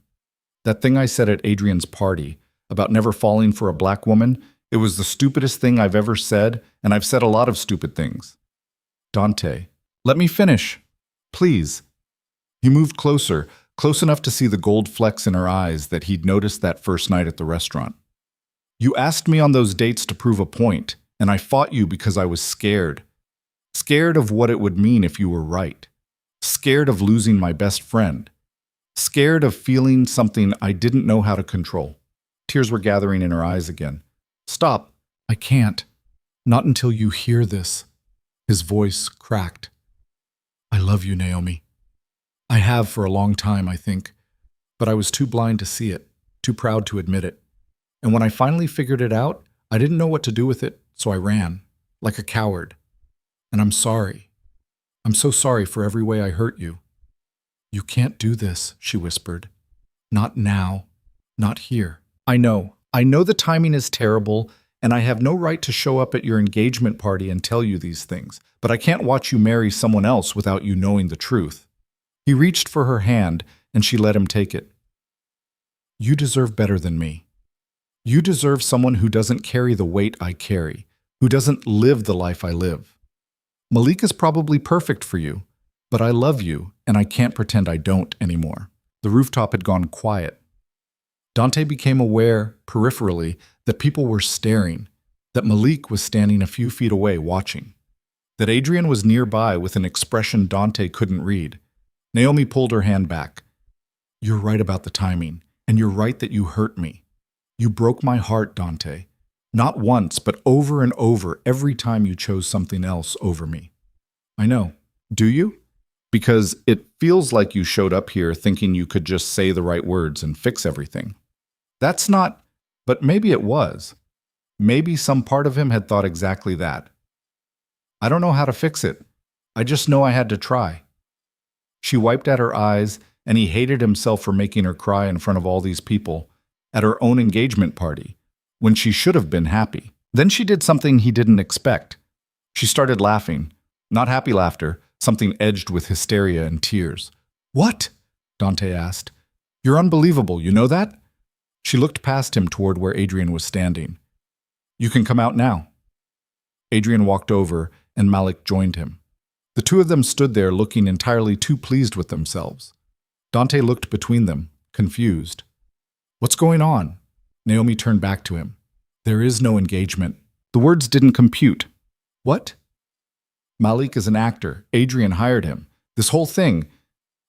That thing I said at Adrian's party, about never falling for a black woman, it was the stupidest thing I've ever said, and I've said a lot of stupid things." "Dante, let me finish. Please." He moved closer, close enough to see the gold flecks in her eyes that he'd noticed that first night at the restaurant. "You asked me on those dates to prove a point, and I fought you because I was scared. Scared of what it would mean if you were right. Scared of losing my best friend. Scared of feeling something I didn't know how to control." Tears were gathering in her eyes again. "Stop." "I can't. Not until you hear this." His voice cracked. "I love you, Naomi. I have for a long time, I think. But I was too blind to see it, too proud to admit it. And when I finally figured it out, I didn't know what to do with it, so I ran, like a coward. And I'm sorry. I'm so sorry for every way I hurt you." "You can't do this," she whispered. "Not now. Not here." I know the timing is terrible, and I have no right to show up at your engagement party and tell you these things, but I can't watch you marry someone else without you knowing the truth." He reached for her hand, and she let him take it. "You deserve better than me. You deserve someone who doesn't carry the weight I carry, who doesn't live the life I live. Malik is probably perfect for you, but I love you, and I can't pretend I don't anymore." The rooftop had gone quiet. Dante became aware, peripherally, that people were staring, that Malik was standing a few feet away watching, that Adrian was nearby with an expression Dante couldn't read. Naomi pulled her hand back. "You're right about the timing, and you're right that you hurt me. You broke my heart, Dante. Not once, but over and over every time you chose something else over me." "I know. Do you? Because it feels like you showed up here thinking you could just say the right words and fix everything." "That's not, but maybe it was. Maybe some part of him had thought exactly that. I don't know how to fix it. I just know I had to try." She wiped at her eyes, and he hated himself for making her cry in front of all these people, at her own engagement party, when she should have been happy. Then she did something he didn't expect. She started laughing, not happy laughter, something edged with hysteria and tears. "What?" Dante asked. "You're unbelievable, you know that?" She looked past him toward where Adrian was standing. "You can come out now." Adrian walked over, and Malik joined him. The two of them stood there looking entirely too pleased with themselves. Dante looked between them, confused. "What's going on?" Naomi turned back to him. "There is no engagement." The words didn't compute. "What?" "Malik is an actor. Adrian hired him. This whole thing,"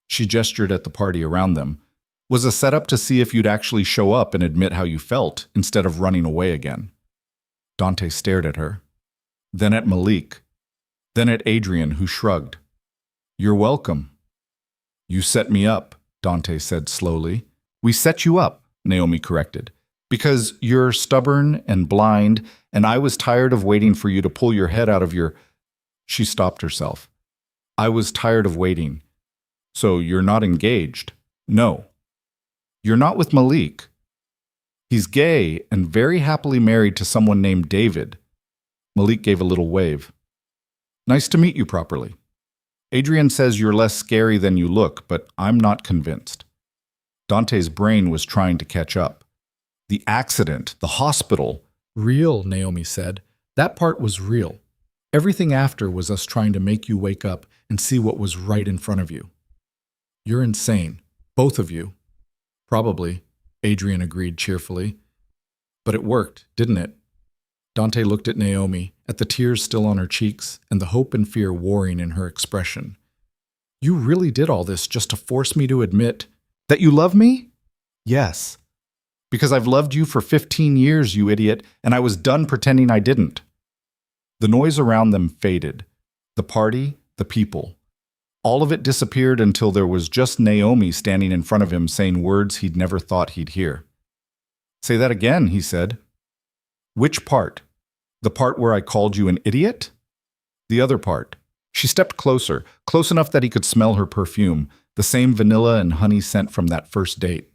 she gestured at the party around them, "was a setup to see if you'd actually show up and admit how you felt instead of running away again." Dante stared at her, then at Malik, then at Adrian, who shrugged. "You're welcome." "You set me up," Dante said slowly. "We set you up," Naomi corrected, "because you're stubborn and blind, and I was tired of waiting for you to pull your head out of your—" She stopped herself. "I was tired of waiting. So you're not engaged?" "No." "You're not with Malik?" "He's gay and very happily married to someone named David." Malik gave a little wave. "Nice to meet you properly. Adrian says you're less scary than you look, but I'm not convinced." Dante's brain was trying to catch up. "The accident, the hospital." "Real," Naomi said. "That part was real. Everything after was us trying to make you wake up and see what was right in front of you." "You're insane, both of you." "Probably," Adrian agreed cheerfully. "But it worked, didn't it?" Dante looked at Naomi, at the tears still on her cheeks and the hope and fear warring in her expression. "You really did all this just to force me to admit that you love me?" "Yes. Because I've loved you for 15 years, you idiot, and I was done pretending I didn't." The noise around them faded. The party, the people. All of it disappeared until there was just Naomi standing in front of him saying words he'd never thought he'd hear. "Say that again," he said. "Which part? The part where I called you an idiot?" "The other part." She stepped closer, close enough that he could smell her perfume, the same vanilla and honey scent from that first date.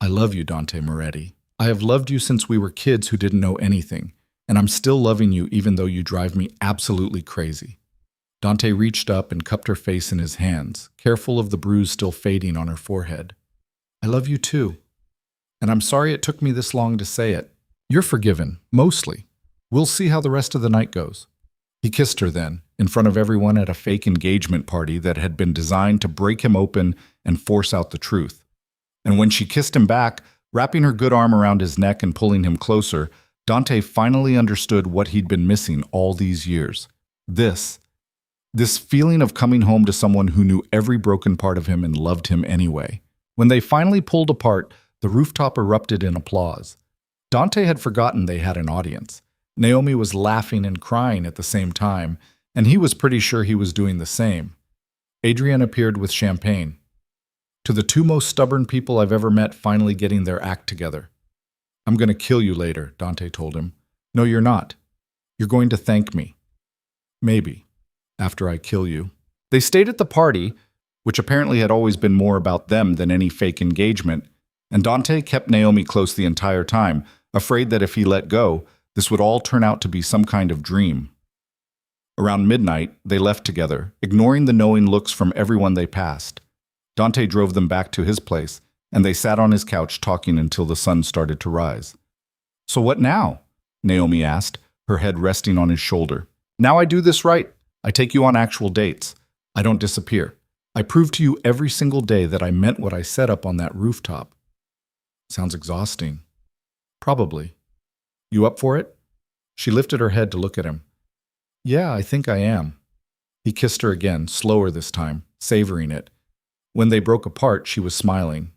"I love you, Dante Moretti. I have loved you since we were kids who didn't know anything, and I'm still loving you even though you drive me absolutely crazy." Dante reached up and cupped her face in his hands, careful of the bruise still fading on her forehead. "I love you too. And I'm sorry it took me this long to say it. You're forgiven, mostly. We'll see how the rest of the night goes." He kissed her then, in front of everyone at a fake engagement party that had been designed to break him open and force out the truth. And when she kissed him back, wrapping her good arm around his neck and pulling him closer, Dante finally understood what he'd been missing all these years. This feeling of coming home to someone who knew every broken part of him and loved him anyway. When they finally pulled apart, the rooftop erupted in applause. Dante had forgotten they had an audience. Naomi was laughing and crying at the same time, and he was pretty sure he was doing the same. Adrian appeared with champagne. "To the two most stubborn people I've ever met finally getting their act together." "I'm going to kill you later," Dante told him. "No, you're not. You're going to thank me. Maybe, after I kill you." They stayed at the party, which apparently had always been more about them than any fake engagement, and Dante kept Naomi close the entire time, afraid that if he let go, This would all turn out to be some kind of dream. Around midnight, they left together, ignoring the knowing looks from everyone they passed. Dante drove them back to his place, and they sat on his couch talking until the sun started to rise. "So what now?" Naomi asked, her head resting on his shoulder. "Now I do this right. I take you on actual dates. I don't disappear. I prove to you every single day that I meant what I said up on that rooftop." Sounds exhausting. Probably. You up for it? She lifted her head to look at him. Yeah, I think I am. He kissed her again, slower this time, savoring it. When they broke apart, she was smiling.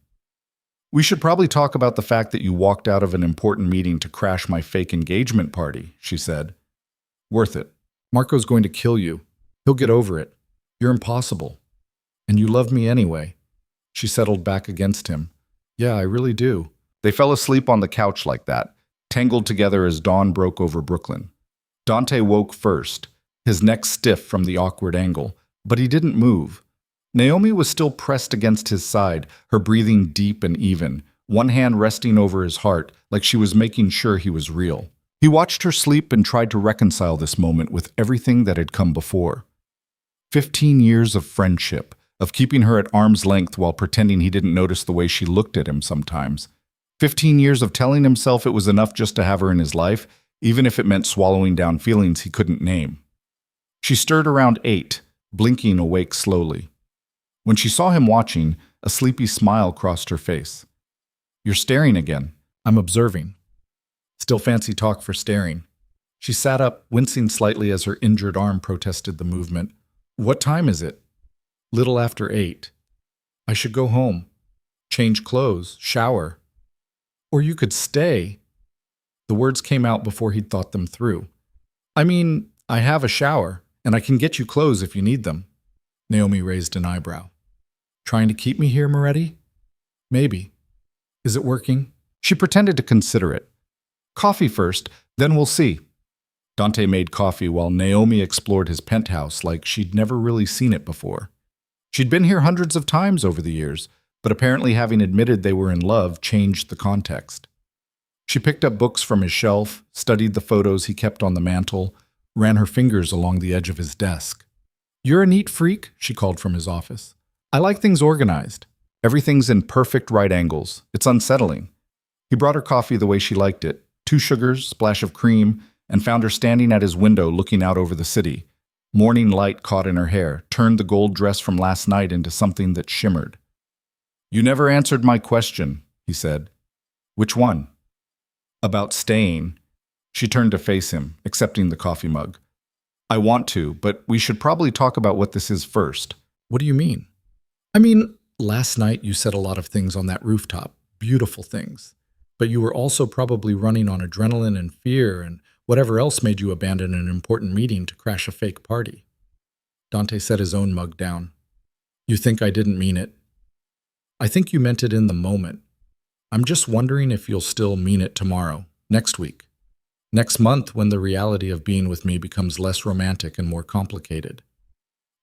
"We should probably talk about the fact that you walked out of an important meeting to crash my fake engagement party," she said. "Worth it. Marco's going to kill you. He'll get over it. You're impossible. And you love me anyway." She settled back against him. "Yeah, I really do." They fell asleep on the couch like that, tangled together as dawn broke over Brooklyn. Dante woke first, his neck stiff from the awkward angle, but he didn't move. Naomi was still pressed against his side, her breathing deep and even, one hand resting over his heart like she was making sure he was real. He watched her sleep and tried to reconcile this moment with everything that had come before. 15 years of friendship, of keeping her at arm's length while pretending he didn't notice the way she looked at him sometimes. 15 years of telling himself it was enough just to have her in his life, even if it meant swallowing down feelings he couldn't name. She stirred around 8, blinking awake slowly. When she saw him watching, a sleepy smile crossed her face. "You're staring again." "I'm observing." Still fancy talk for staring. She sat up, wincing slightly as her injured arm protested the movement. "What time is it?" "Little after 8. I should go home. Change clothes, shower. Or you could stay." The words came out before he'd thought them through. "I mean, I have a shower, and I can get you clothes if you need them." Naomi raised an eyebrow. "Trying to keep me here, Moretti?" "Maybe. Is it working?" She pretended to consider it. "Coffee first, then we'll see." Dante made coffee while Naomi explored his penthouse like she'd never really seen it before. She'd been here hundreds of times over the years, but apparently having admitted they were in love changed the context. She picked up books from his shelf, studied the photos he kept on the mantel, ran her fingers along the edge of his desk. "You're a neat freak," she called from his office. "I like things organized. Everything's in perfect right angles. It's unsettling." He brought her coffee the way she liked it, 2 sugars, splash of cream, and found her standing at his window looking out over the city. Morning light caught in her hair, turned the gold dress from last night into something that shimmered. "You never answered my question," he said. "Which one?" "About staying." She turned to face him, accepting the coffee mug. "I want to, but we should probably talk about what this is first." "What do you mean?" "I mean, last night you said a lot of things on that rooftop, beautiful things. But you were also probably running on adrenaline and fear and whatever else made you abandon an important meeting to crash a fake party." Dante set his own mug down. "You think I didn't mean it?" "I think you meant it in the moment. I'm just wondering if you'll still mean it tomorrow, next week, next month when the reality of being with me becomes less romantic and more complicated."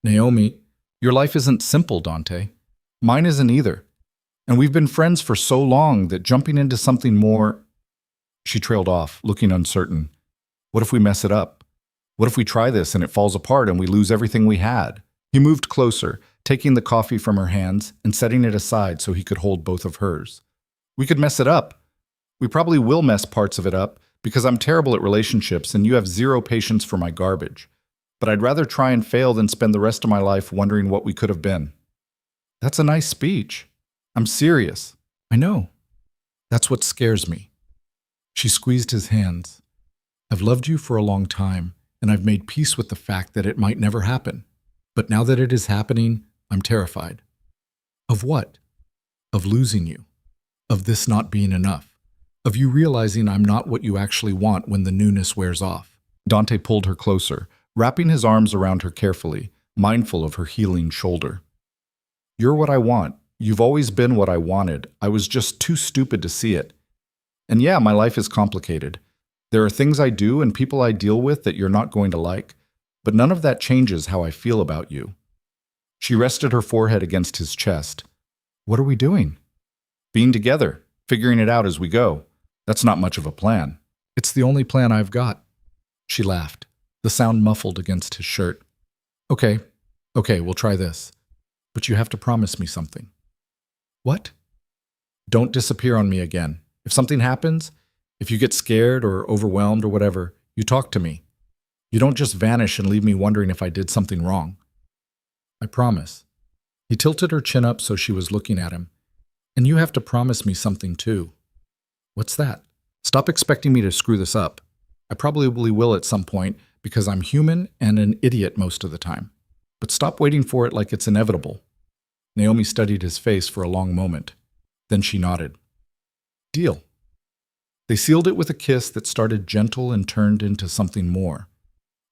"Naomi, your life isn't simple, Dante. Mine isn't either. And we've been friends for so long that jumping into something more—" She trailed off, looking uncertain. "What if we mess it up? What if we try this and it falls apart and we lose everything we had?" He moved closer, taking the coffee from her hands and setting it aside so he could hold both of hers. "We could mess it up. We probably will mess parts of it up because I'm terrible at relationships and you have 0 patience for my garbage. But I'd rather try and fail than spend the rest of my life wondering what we could have been." "That's a nice speech." "I'm serious." "I know. That's what scares me." She squeezed his hands. "I've loved you for a long time, and I've made peace with the fact that it might never happen. But now that it is happening, I'm terrified." "Of what?" "Of losing you. Of this not being enough. Of you realizing I'm not what you actually want when the newness wears off." Dante pulled her closer, wrapping his arms around her carefully, mindful of her healing shoulder. "You're what I want. You've always been what I wanted. I was just too stupid to see it. And yeah, my life is complicated. There are things I do and people I deal with that you're not going to like, but none of that changes how I feel about you." She rested her forehead against his chest. "What are we doing?" "Being together, figuring it out as we go. That's not much of a plan." It's the only plan I've got. She laughed, the sound muffled against his shirt. Okay, we'll try this. But you have to promise me something. What? Don't disappear on me again. If something happens, if you get scared or overwhelmed or whatever, you talk to me. You don't just vanish and leave me wondering if I did something wrong. I promise. He tilted her chin up so she was looking at him. And you have to promise me something too. What's that? Stop expecting me to screw this up. I probably will at some point because I'm human and an idiot most of the time. But stop waiting for it like it's inevitable. Naomi studied his face for a long moment. Then she nodded. Deal. They sealed it with a kiss that started gentle and turned into something more.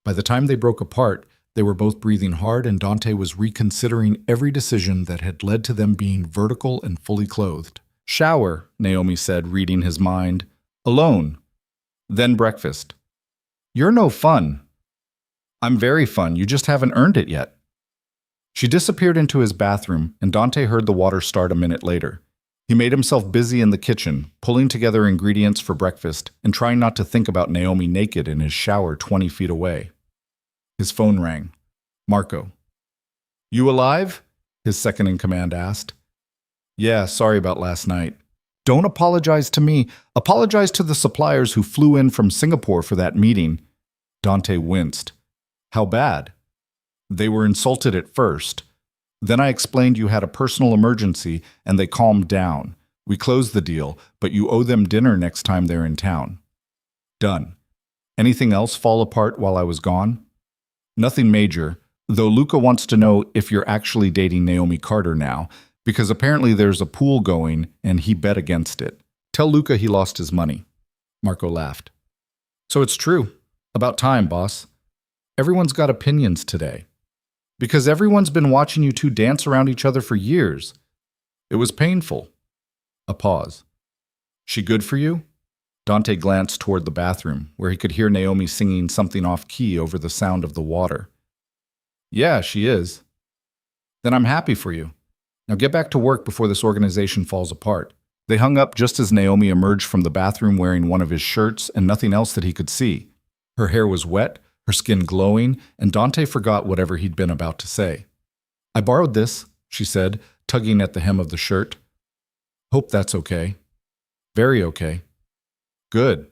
By the time they broke apart, they were both breathing hard and Dante was reconsidering every decision that had led to them being vertical and fully clothed. Shower, Naomi said, reading his mind. Alone. Then breakfast. You're no fun. I'm very fun, you just haven't earned it yet. She disappeared into his bathroom, and Dante heard the water start a minute later. He made himself busy in the kitchen, pulling together ingredients for breakfast and trying not to think about Naomi naked in his shower 20 feet away. His phone rang. Marco. You alive? His second-in-command asked. Yeah, sorry about last night. Don't apologize to me. Apologize to the suppliers who flew in from Singapore for that meeting. Dante winced. How bad? They were insulted at first. Then I explained you had a personal emergency, and they calmed down. We closed the deal, but you owe them dinner next time they're in town. Done. Anything else fall apart while I was gone? Nothing major, though Luca wants to know if you're actually dating Naomi Carter now, because apparently there's a pool going, and he bet against it. Tell Luca he lost his money. Marco laughed. So it's true. About time, boss. Everyone's got opinions today. Because everyone's been watching you two dance around each other for years. It was painful. A pause. She good for you? Dante glanced toward the bathroom, where he could hear Naomi singing something off-key over the sound of the water. Yeah, she is. Then I'm happy for you. Now get back to work before this organization falls apart. They hung up just as Naomi emerged from the bathroom wearing one of his shirts and nothing else that he could see. Her hair was wet, her skin glowing, and Dante forgot whatever he'd been about to say. I borrowed this, she said, tugging at the hem of the shirt. Hope that's okay. Very okay. Good.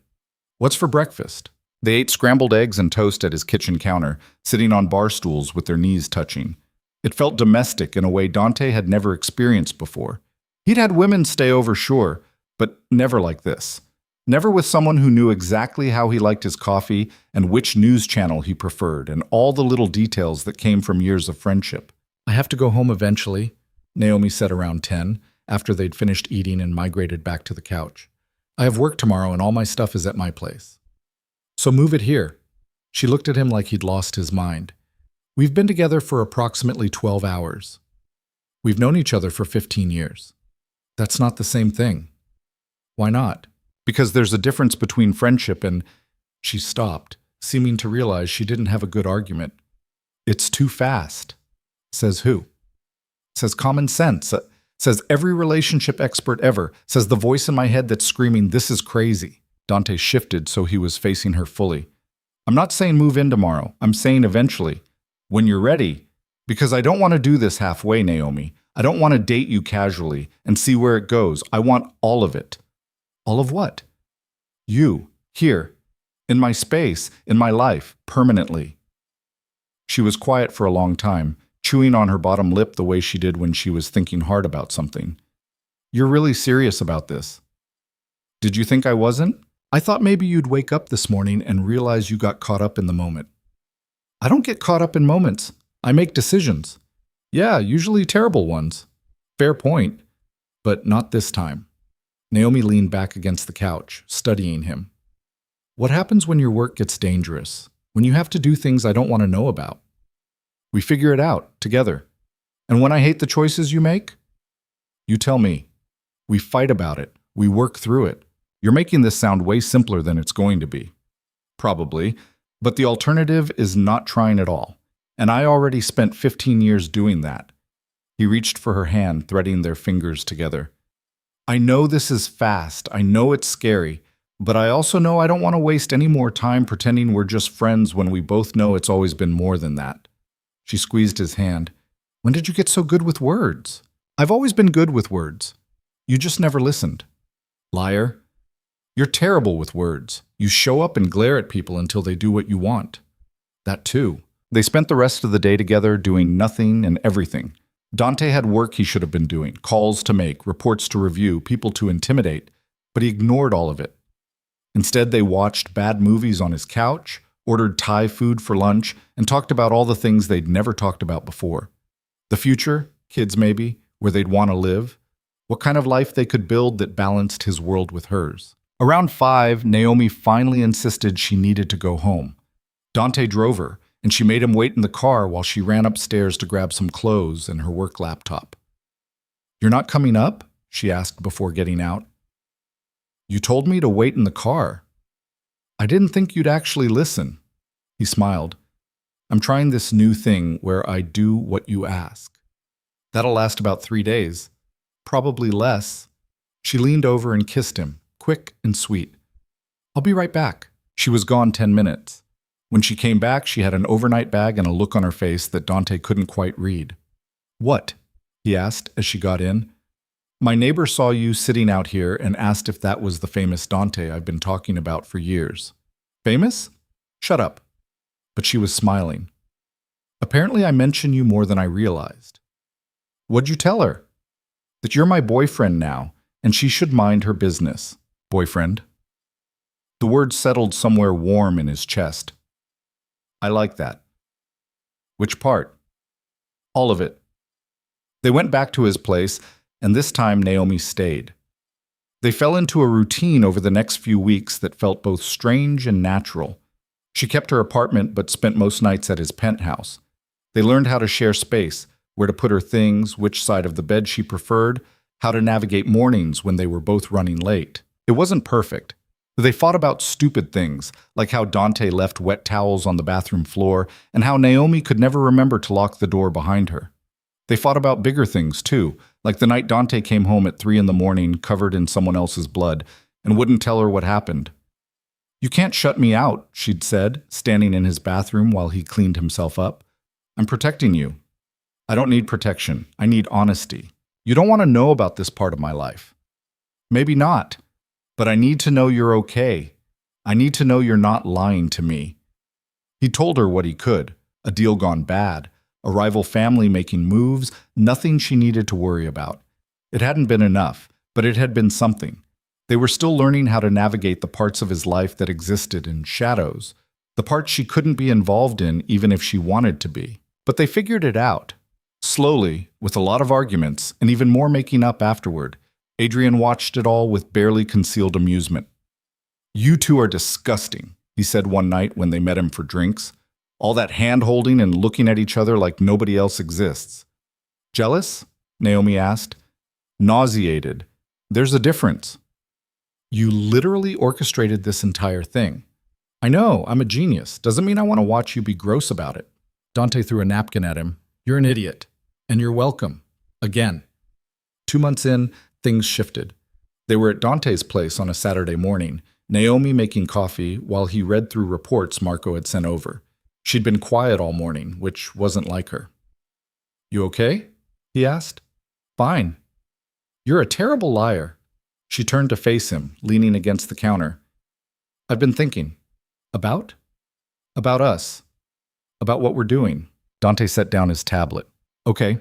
What's for breakfast? They ate scrambled eggs and toast at his kitchen counter, sitting on bar stools with their knees touching. It felt domestic in a way Dante had never experienced before. He'd had women stay over, sure, but never like this. Never with someone who knew exactly how he liked his coffee and which news channel he preferred and all the little details that came from years of friendship. I have to go home eventually, Naomi said around 10, after they'd finished eating and migrated back to the couch. I have work tomorrow and all my stuff is at my place. So move it here. She looked at him like he'd lost his mind. We've been together for approximately 12 hours. We've known each other for 15 years. That's not the same thing. Why not? Because there's a difference between friendship and... She stopped, seeming to realize she didn't have a good argument. It's too fast. Says who? Says common sense. Says every relationship expert ever. Says the voice in my head that's screaming, this is crazy. Dante shifted so he was facing her fully. I'm not saying move in tomorrow. I'm saying eventually. When you're ready. Because I don't want to do this halfway, Naomi. I don't want to date you casually and see where it goes. I want all of it. All of what? You, here, in my space, in my life, permanently. She was quiet for a long time, chewing on her bottom lip the way she did when she was thinking hard about something. You're really serious about this. Did you think I wasn't? I thought maybe you'd wake up this morning and realize you got caught up in the moment. I don't get caught up in moments. I make decisions. Yeah, usually terrible ones. Fair point, but not this time. Naomi leaned back against the couch, studying him. What happens when your work gets dangerous? When you have to do things I don't want to know about? We figure it out, together. And when I hate the choices you make? You tell me. We fight about it. We work through it. You're making this sound way simpler than it's going to be. Probably. But the alternative is not trying at all. And I already spent 15 years doing that. He reached for her hand, threading their fingers together. I know this is fast. I know it's scary. But I also know I don't want to waste any more time pretending we're just friends when we both know it's always been more than that. She squeezed his hand. When did you get so good with words? I've always been good with words. You just never listened. Liar. You're terrible with words. You show up and glare at people until they do what you want. That too. They spent the rest of the day together doing nothing and everything. Dante had work he should have been doing, calls to make, reports to review, people to intimidate, but he ignored all of it. Instead, they watched bad movies on his couch, ordered Thai food for lunch, and talked about all the things they'd never talked about before. The future, kids maybe, where they'd want to live, what kind of life they could build that balanced his world with hers. Around 5, Naomi finally insisted she needed to go home. Dante drove her, and she made him wait in the car while she ran upstairs to grab some clothes and her work laptop. You're not coming up? She asked before getting out. You told me to wait in the car. I didn't think you'd actually listen. He smiled. I'm trying this new thing where I do what you ask. That'll last about 3 days. Probably less. She leaned over and kissed him, quick and sweet. I'll be right back. She was gone 10 minutes. When she came back, she had an overnight bag and a look on her face that Dante couldn't quite read. What? He asked as she got in. My neighbor saw you sitting out here and asked if that was the famous Dante I've been talking about for years. Famous? Shut up. But she was smiling. Apparently I mention you more than I realized. What'd you tell her? That you're my boyfriend now, and she should mind her business. Boyfriend? The word settled somewhere warm in his chest. I like that. Which part? All of it. They went back to his place, and this time Naomi stayed. They fell into a routine over the next few weeks that felt both strange and natural. She kept her apartment but spent most nights at his penthouse. They learned how to share space, where to put her things, which side of the bed she preferred, how to navigate mornings when they were both running late. It wasn't perfect. They fought about stupid things, like how Dante left wet towels on the bathroom floor and how Naomi could never remember to lock the door behind her. They fought about bigger things, too, like the night Dante came home at 3 a.m. covered in someone else's blood and wouldn't tell her what happened. You can't shut me out, she'd said, standing in his bathroom while he cleaned himself up. I'm protecting you. I don't need protection. I need honesty. You don't want to know about this part of my life. Maybe not. But I need to know you're okay. I need to know you're not lying to me. He told her what he could. A deal gone bad. A rival family making moves. Nothing she needed to worry about. It hadn't been enough, but it had been something. They were still learning how to navigate the parts of his life that existed in shadows. The parts she couldn't be involved in even if she wanted to be. But they figured it out. Slowly, with a lot of arguments, and even more making up afterward. Adrian watched it all with barely concealed amusement. You two are disgusting, he said one night when they met him for drinks. All that hand-holding and looking at each other like nobody else exists. Jealous? Naomi asked. Nauseated. There's a difference. You literally orchestrated this entire thing. I know, I'm a genius. Doesn't mean I want to watch you be gross about it. Dante threw a napkin at him. You're an idiot. And you're welcome. Again. 2 months in, things shifted. They were at Dante's place on a Saturday morning, Naomi making coffee while he read through reports Marco had sent over. She'd been quiet all morning, which wasn't like her. You okay? He asked. Fine. You're a terrible liar. She turned to face him, leaning against the counter. I've been thinking. About? About us. About what we're doing. Dante set down his tablet. Okay.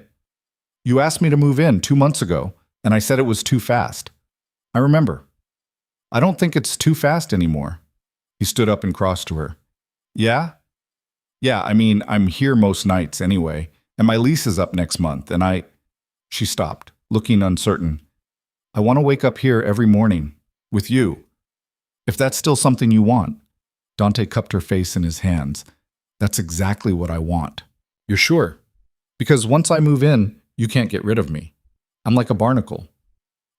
You asked me to move in 2 months ago, and I said it was too fast. I remember. I don't think it's too fast anymore. He stood up and crossed to her. Yeah? Yeah, I mean, I'm here most nights anyway, and my lease is up next month, and I... She stopped, looking uncertain. I want to wake up here every morning, with you. If that's still something you want. Dante cupped her face in his hands. That's exactly what I want. You're sure? Because once I move in, you can't get rid of me. I'm like a barnacle.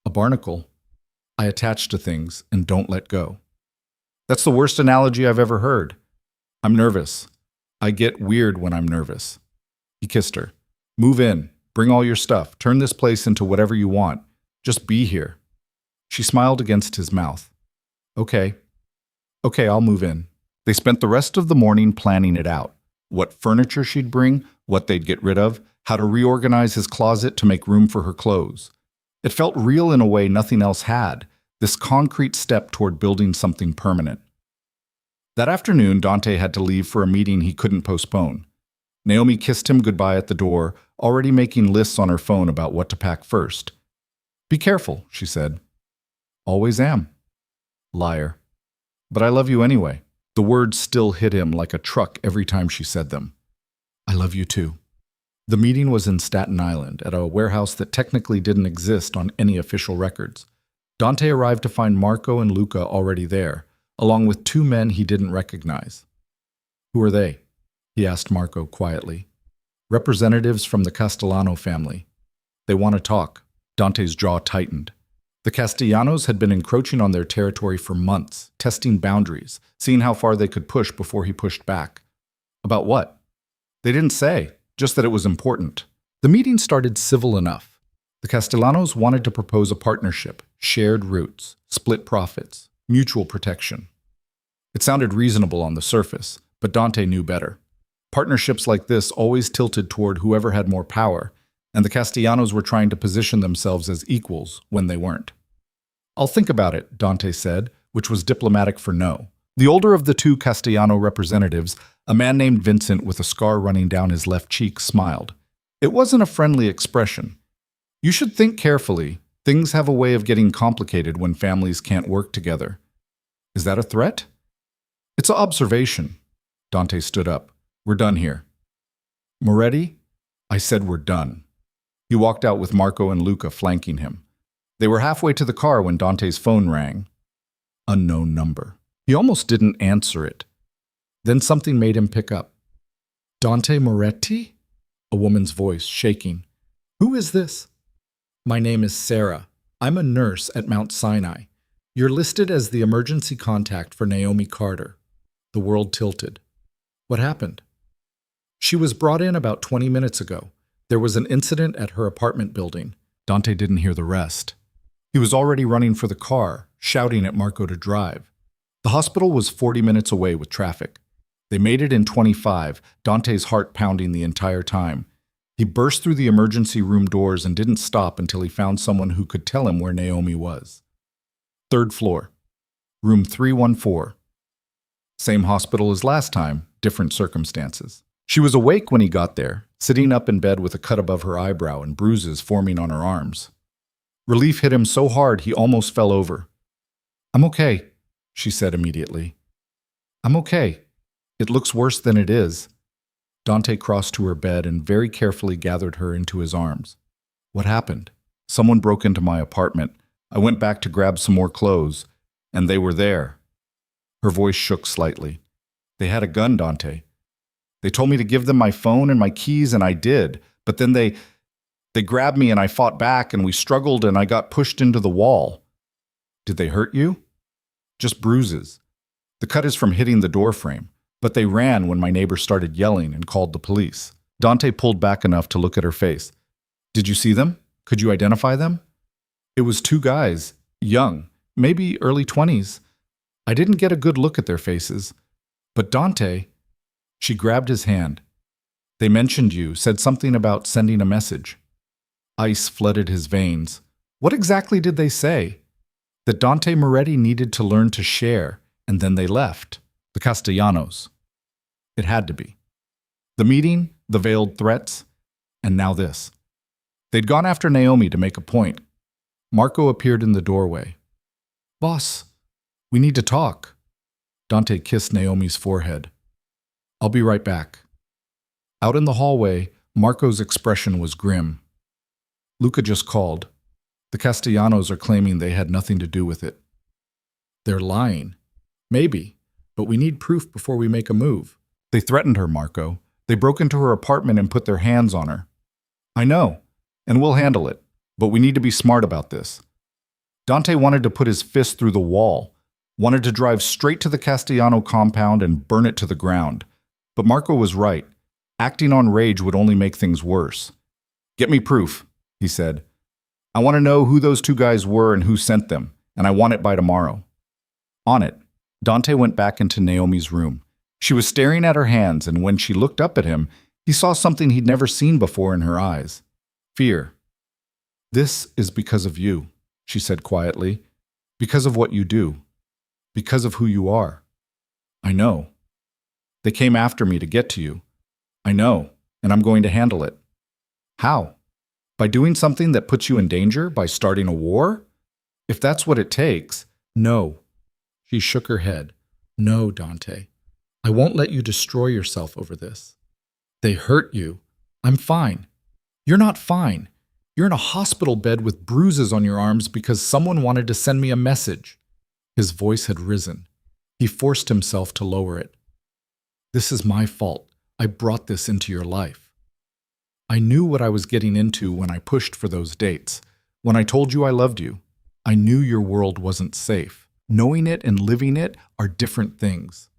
A barnacle? I attach to things and don't let go. That's the worst analogy I've ever heard. I'm nervous. I get weird when I'm nervous. He kissed her. Move in. Bring all your stuff. Turn this place into whatever you want. Just be here. She smiled against his mouth. Okay. Okay, I'll move in. They spent the rest of the morning planning it out. What furniture she'd bring, what they'd get rid of, how to reorganize his closet to make room for her clothes. It felt real in a way nothing else had, this concrete step toward building something permanent. That afternoon, Dante had to leave for a meeting he couldn't postpone. Naomi kissed him goodbye at the door, already making lists on her phone about what to pack first. Be careful, she said. Always am. Liar. But I love you anyway. The words still hit him like a truck every time she said them. I love you too. The meeting was in Staten Island, at a warehouse that technically didn't exist on any official records. Dante arrived to find Marco and Luca already there, along with two men he didn't recognize. Who are they? He asked Marco quietly. Representatives from the Castellano family. They want to talk. Dante's jaw tightened. The Castellanos had been encroaching on their territory for months, testing boundaries, seeing how far they could push before he pushed back. About what? They didn't say, just that it was important. The meeting started civil enough. The Castellanos wanted to propose a partnership, shared routes, split profits, mutual protection. It sounded reasonable on the surface, but Dante knew better. Partnerships like this always tilted toward whoever had more power, and the Castellanos were trying to position themselves as equals when they weren't. I'll think about it, Dante said, which was diplomatic for no. The older of the two Castellano representatives, a man named Vincent with a scar running down his left cheek, smiled. It wasn't a friendly expression. You should think carefully. Things have a way of getting complicated when families can't work together. Is that a threat? It's an observation. Dante stood up. We're done here. Moretti? I said we're done. He walked out with Marco and Luca flanking him. They were halfway to the car when Dante's phone rang. Unknown number. He almost didn't answer it. Then something made him pick up. Dante Moretti? A woman's voice, shaking. Who is this? My name is Sarah. I'm a nurse at Mount Sinai. You're listed as the emergency contact for Naomi Carter. The world tilted. What happened? She was brought in about 20 minutes ago. There was an incident at her apartment building. Dante didn't hear the rest. He was already running for the car, shouting at Marco to drive. The hospital was 40 minutes away with traffic. They made it in 25, Dante's heart pounding the entire time. He burst through the emergency room doors and didn't stop until he found someone who could tell him where Naomi was. Third floor. Room 314. Same hospital as last time, different circumstances. She was awake when he got there, sitting up in bed with a cut above her eyebrow and bruises forming on her arms. Relief hit him so hard he almost fell over. I'm okay, she said immediately. I'm okay. It looks worse than it is. Dante crossed to her bed and very carefully gathered her into his arms. What happened? Someone broke into my apartment. I went back to grab some more clothes, and they were there. Her voice shook slightly. They had a gun, Dante. They told me to give them my phone and my keys, and I did. But then they grabbed me and I fought back and we struggled and I got pushed into the wall. Did they hurt you? Just bruises. The cut is from hitting the door frame, but they ran when my neighbor started yelling and called the police. Dante pulled back enough to look at her face. Did you see them? Could you identify them? It was two guys, young, maybe early 20s. I didn't get a good look at their faces. But Dante, she grabbed his hand. They mentioned you, said something about sending a message. Ice flooded his veins. What exactly did they say? That Dante Moretti needed to learn to share, and then they left. The Castellanos. It had to be. The meeting, the veiled threats, and now this. They'd gone after Naomi to make a point. Marco appeared in the doorway. Boss, we need to talk. Dante kissed Naomi's forehead. I'll be right back. Out in the hallway, Marco's expression was grim. Luca just called. The Castellanos are claiming they had nothing to do with it. They're lying. Maybe, but we need proof before we make a move. They threatened her, Marco. They broke into her apartment and put their hands on her. I know, and we'll handle it, but we need to be smart about this. Dante wanted to put his fist through the wall, wanted to drive straight to the Castellano compound and burn it to the ground. But Marco was right. Acting on rage would only make things worse. Get me proof, he said. I want to know who those two guys were and who sent them, and I want it by tomorrow. On it, Dante went back into Naomi's room. She was staring at her hands, and when she looked up at him, he saw something he'd never seen before in her eyes. Fear. "This is because of you," she said quietly. "Because of what you do. Because of who you are. I know. They came after me to get to you. I know, and I'm going to handle it." "How? By doing something that puts you in danger? By starting a war? If that's what it takes." "No." She shook her head. "No, Dante. I won't let you destroy yourself over this. They hurt you. I'm fine. You're not fine. You're in a hospital bed with bruises on your arms because someone wanted to send me a message." His voice had risen. He forced himself to lower it. "This is my fault. I brought this into your life. I knew what I was getting into when I pushed for those dates. When I told you I loved you, I knew your world wasn't safe. Knowing it and living it are different things."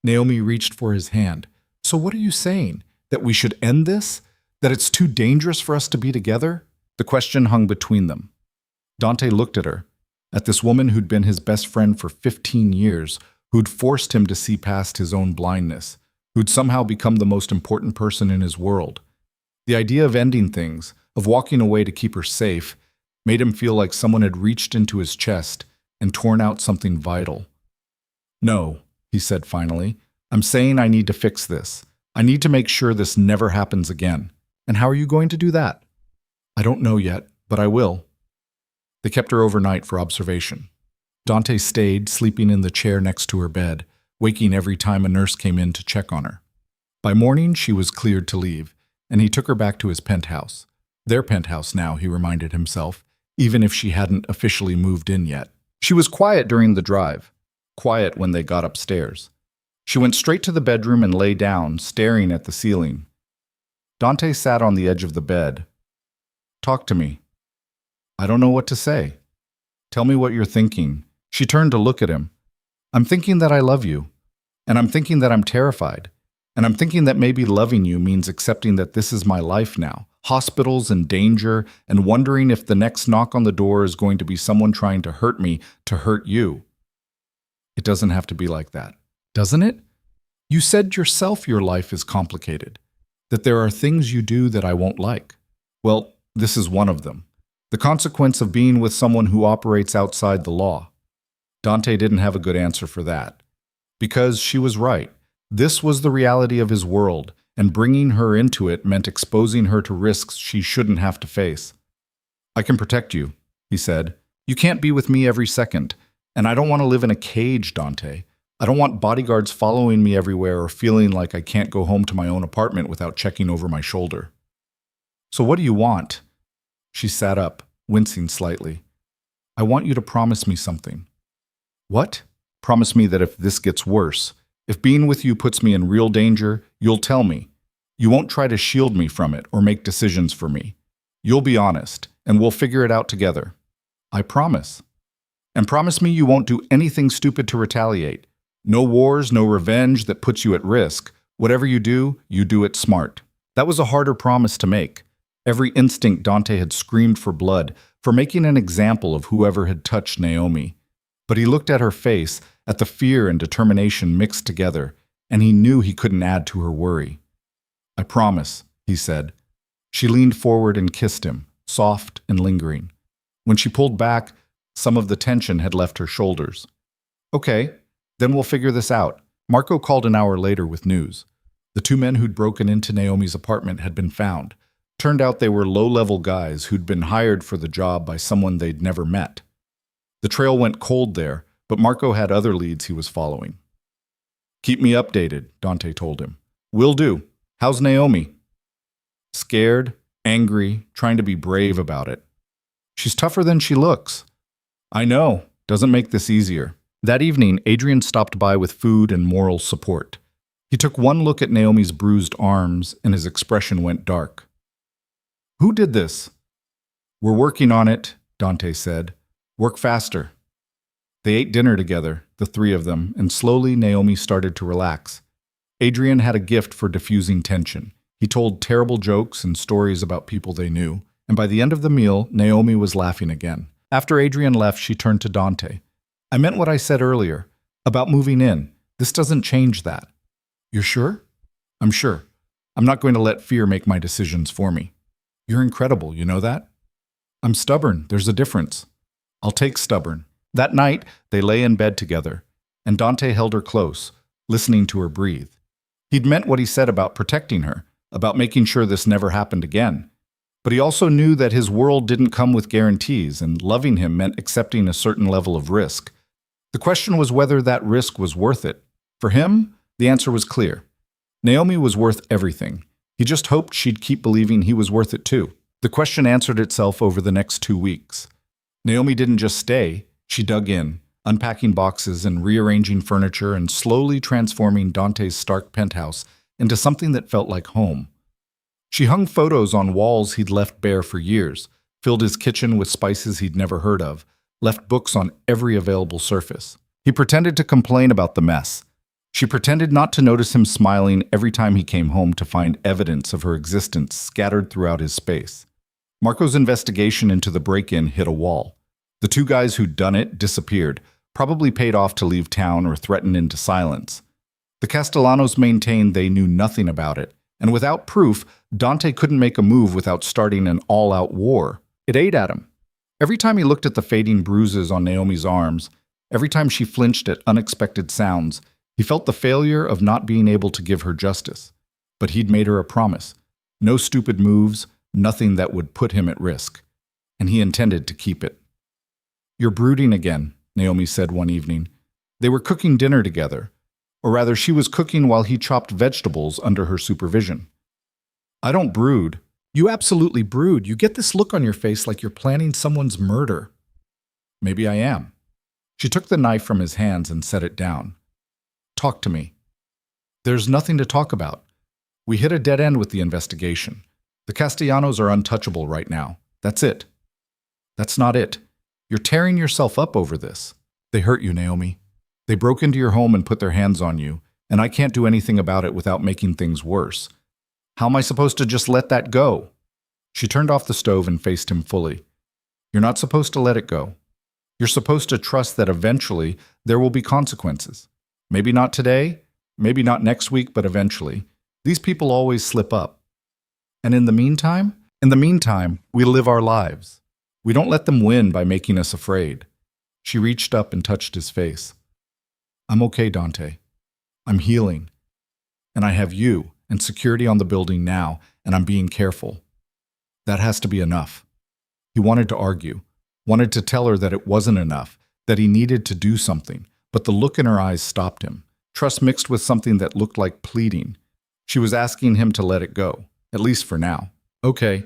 Naomi reached for his hand. "So what are you saying? That we should end this? That it's too dangerous for us to be together?" The question hung between them. Dante looked at her, at this woman who'd been his best friend for 15 years, who'd forced him to see past his own blindness, who'd somehow become the most important person in his world. The idea of ending things, of walking away to keep her safe, made him feel like someone had reached into his chest and torn out something vital. "No," he said finally. "I'm saying I need to fix this. I need to make sure this never happens again." "And how are you going to do that?" "I don't know yet, but I will." They kept her overnight for observation. Dante stayed, sleeping in the chair next to her bed, waking every time a nurse came in to check on her. By morning, she was cleared to leave, and he took her back to his penthouse. Their penthouse now, he reminded himself, even if she hadn't officially moved in yet. She was quiet during the drive, quiet when they got upstairs. She went straight to the bedroom and lay down, staring at the ceiling. Dante sat on the edge of the bed. "Talk to me." "I don't know what to say." "Tell me what you're thinking." She turned to look at him. "I'm thinking that I love you, and I'm thinking that I'm terrified, and I'm thinking that maybe loving you means accepting that this is my life now, hospitals and danger, and wondering if the next knock on the door is going to be someone trying to hurt me to hurt you." "It doesn't have to be like that, doesn't it? You said yourself your life is complicated, that there are things you do that I won't like. Well, this is one of them. The consequence of being with someone who operates outside the law." Dante didn't have a good answer for that. Because she was right. This was the reality of his world, and bringing her into it meant exposing her to risks she shouldn't have to face. "I can protect you," he said. "You can't be with me every second, and I don't want to live in a cage, Dante. I don't want bodyguards following me everywhere or feeling like I can't go home to my own apartment without checking over my shoulder." "So what do you want?" She sat up, wincing slightly. "I want you to promise me something." "What?" "Promise me that if this gets worse, if being with you puts me in real danger, you'll tell me. You won't try to shield me from it or make decisions for me. You'll be honest, and we'll figure it out together." "I promise." "And promise me you won't do anything stupid to retaliate. No wars, no revenge that puts you at risk. Whatever you do it smart." That was a harder promise to make. Every instinct Dante had screamed for blood, for making an example of whoever had touched Naomi. But he looked at her face, at the fear and determination mixed together, and he knew he couldn't add to her worry. "I promise," he said. She leaned forward and kissed him, soft and lingering. When she pulled back, some of the tension had left her shoulders. "Okay, then we'll figure this out." Marco called an hour later with news. The two men who'd broken into Naomi's apartment had been found. Turned out they were low-level guys who'd been hired for the job by someone they'd never met. The trail went cold there, but Marco had other leads he was following. "Keep me updated," Dante told him. "Will do. How's Naomi?" "Scared, angry, trying to be brave about it." "She's tougher than she looks." "I know. Doesn't make this easier." That evening, Adrian stopped by with food and moral support. He took one look at Naomi's bruised arms, and his expression went dark. "Who did this?" "We're working on it," Dante said. "Work faster." They ate dinner together, the three of them, and slowly Naomi started to relax. Adrian had a gift for diffusing tension. He told terrible jokes and stories about people they knew, and by the end of the meal, Naomi was laughing again. After Adrian left, she turned to Dante. I meant what I said earlier about moving in. This doesn't change that. You're sure? I'm sure. I'm not going to let fear make my decisions for me. You're incredible, you know that? I'm stubborn. There's a difference. I'll take stubborn. That night, they lay in bed together, and Dante held her close, listening to her breathe. He'd meant what he said about protecting her, about making sure this never happened again. But he also knew that his world didn't come with guarantees, and loving him meant accepting a certain level of risk. The question was whether that risk was worth it. For him, the answer was clear. Naomi was worth everything. He just hoped she'd keep believing he was worth it too. The question answered itself over the next 2 weeks. Naomi didn't just stay, she dug in, unpacking boxes and rearranging furniture and slowly transforming Dante's stark penthouse into something that felt like home. She hung photos on walls he'd left bare for years, filled his kitchen with spices he'd never heard of, left books on every available surface. He pretended to complain about the mess. She pretended not to notice him smiling every time he came home to find evidence of her existence scattered throughout his space. Marco's investigation into the break-in hit a wall. The 2 guys who'd done it disappeared, probably paid off to leave town or threatened into silence. The Castellanos maintained they knew nothing about it, and without proof, Dante couldn't make a move without starting an all-out war. It ate at him. Every time he looked at the fading bruises on Naomi's arms, every time she flinched at unexpected sounds, he felt the failure of not being able to give her justice. But he'd made her a promise. No stupid moves, nothing that would put him at risk. And he intended to keep it. "You're brooding again," Naomi said one evening. They were cooking dinner together. Or rather, she was cooking while he chopped vegetables under her supervision. "I don't brood." "You absolutely brood. You get this look on your face like you're planning someone's murder." "Maybe I am." She took the knife from his hands and set it down. "Talk to me." "There's nothing to talk about. We hit a dead end with the investigation. The Castellanos are untouchable right now. That's it." "That's not it. You're tearing yourself up over this. They hurt you, Naomi. They broke into your home and put their hands on you, and I can't do anything about it without making things worse. How am I supposed to just let that go?" She turned off the stove and faced him fully. "You're not supposed to let it go. You're supposed to trust that eventually there will be consequences. Maybe not today, maybe not next week, but eventually. These people always slip up. And in the meantime, we live our lives. We don't let them win by making us afraid." She reached up and touched his face. "I'm okay, Dante. I'm healing. And I have you and security on the building now, and I'm being careful. That has to be enough." He wanted to argue, wanted to tell her that it wasn't enough, that he needed to do something, but the look in her eyes stopped him, trust mixed with something that looked like pleading. She was asking him to let it go, at least for now. "Okay,"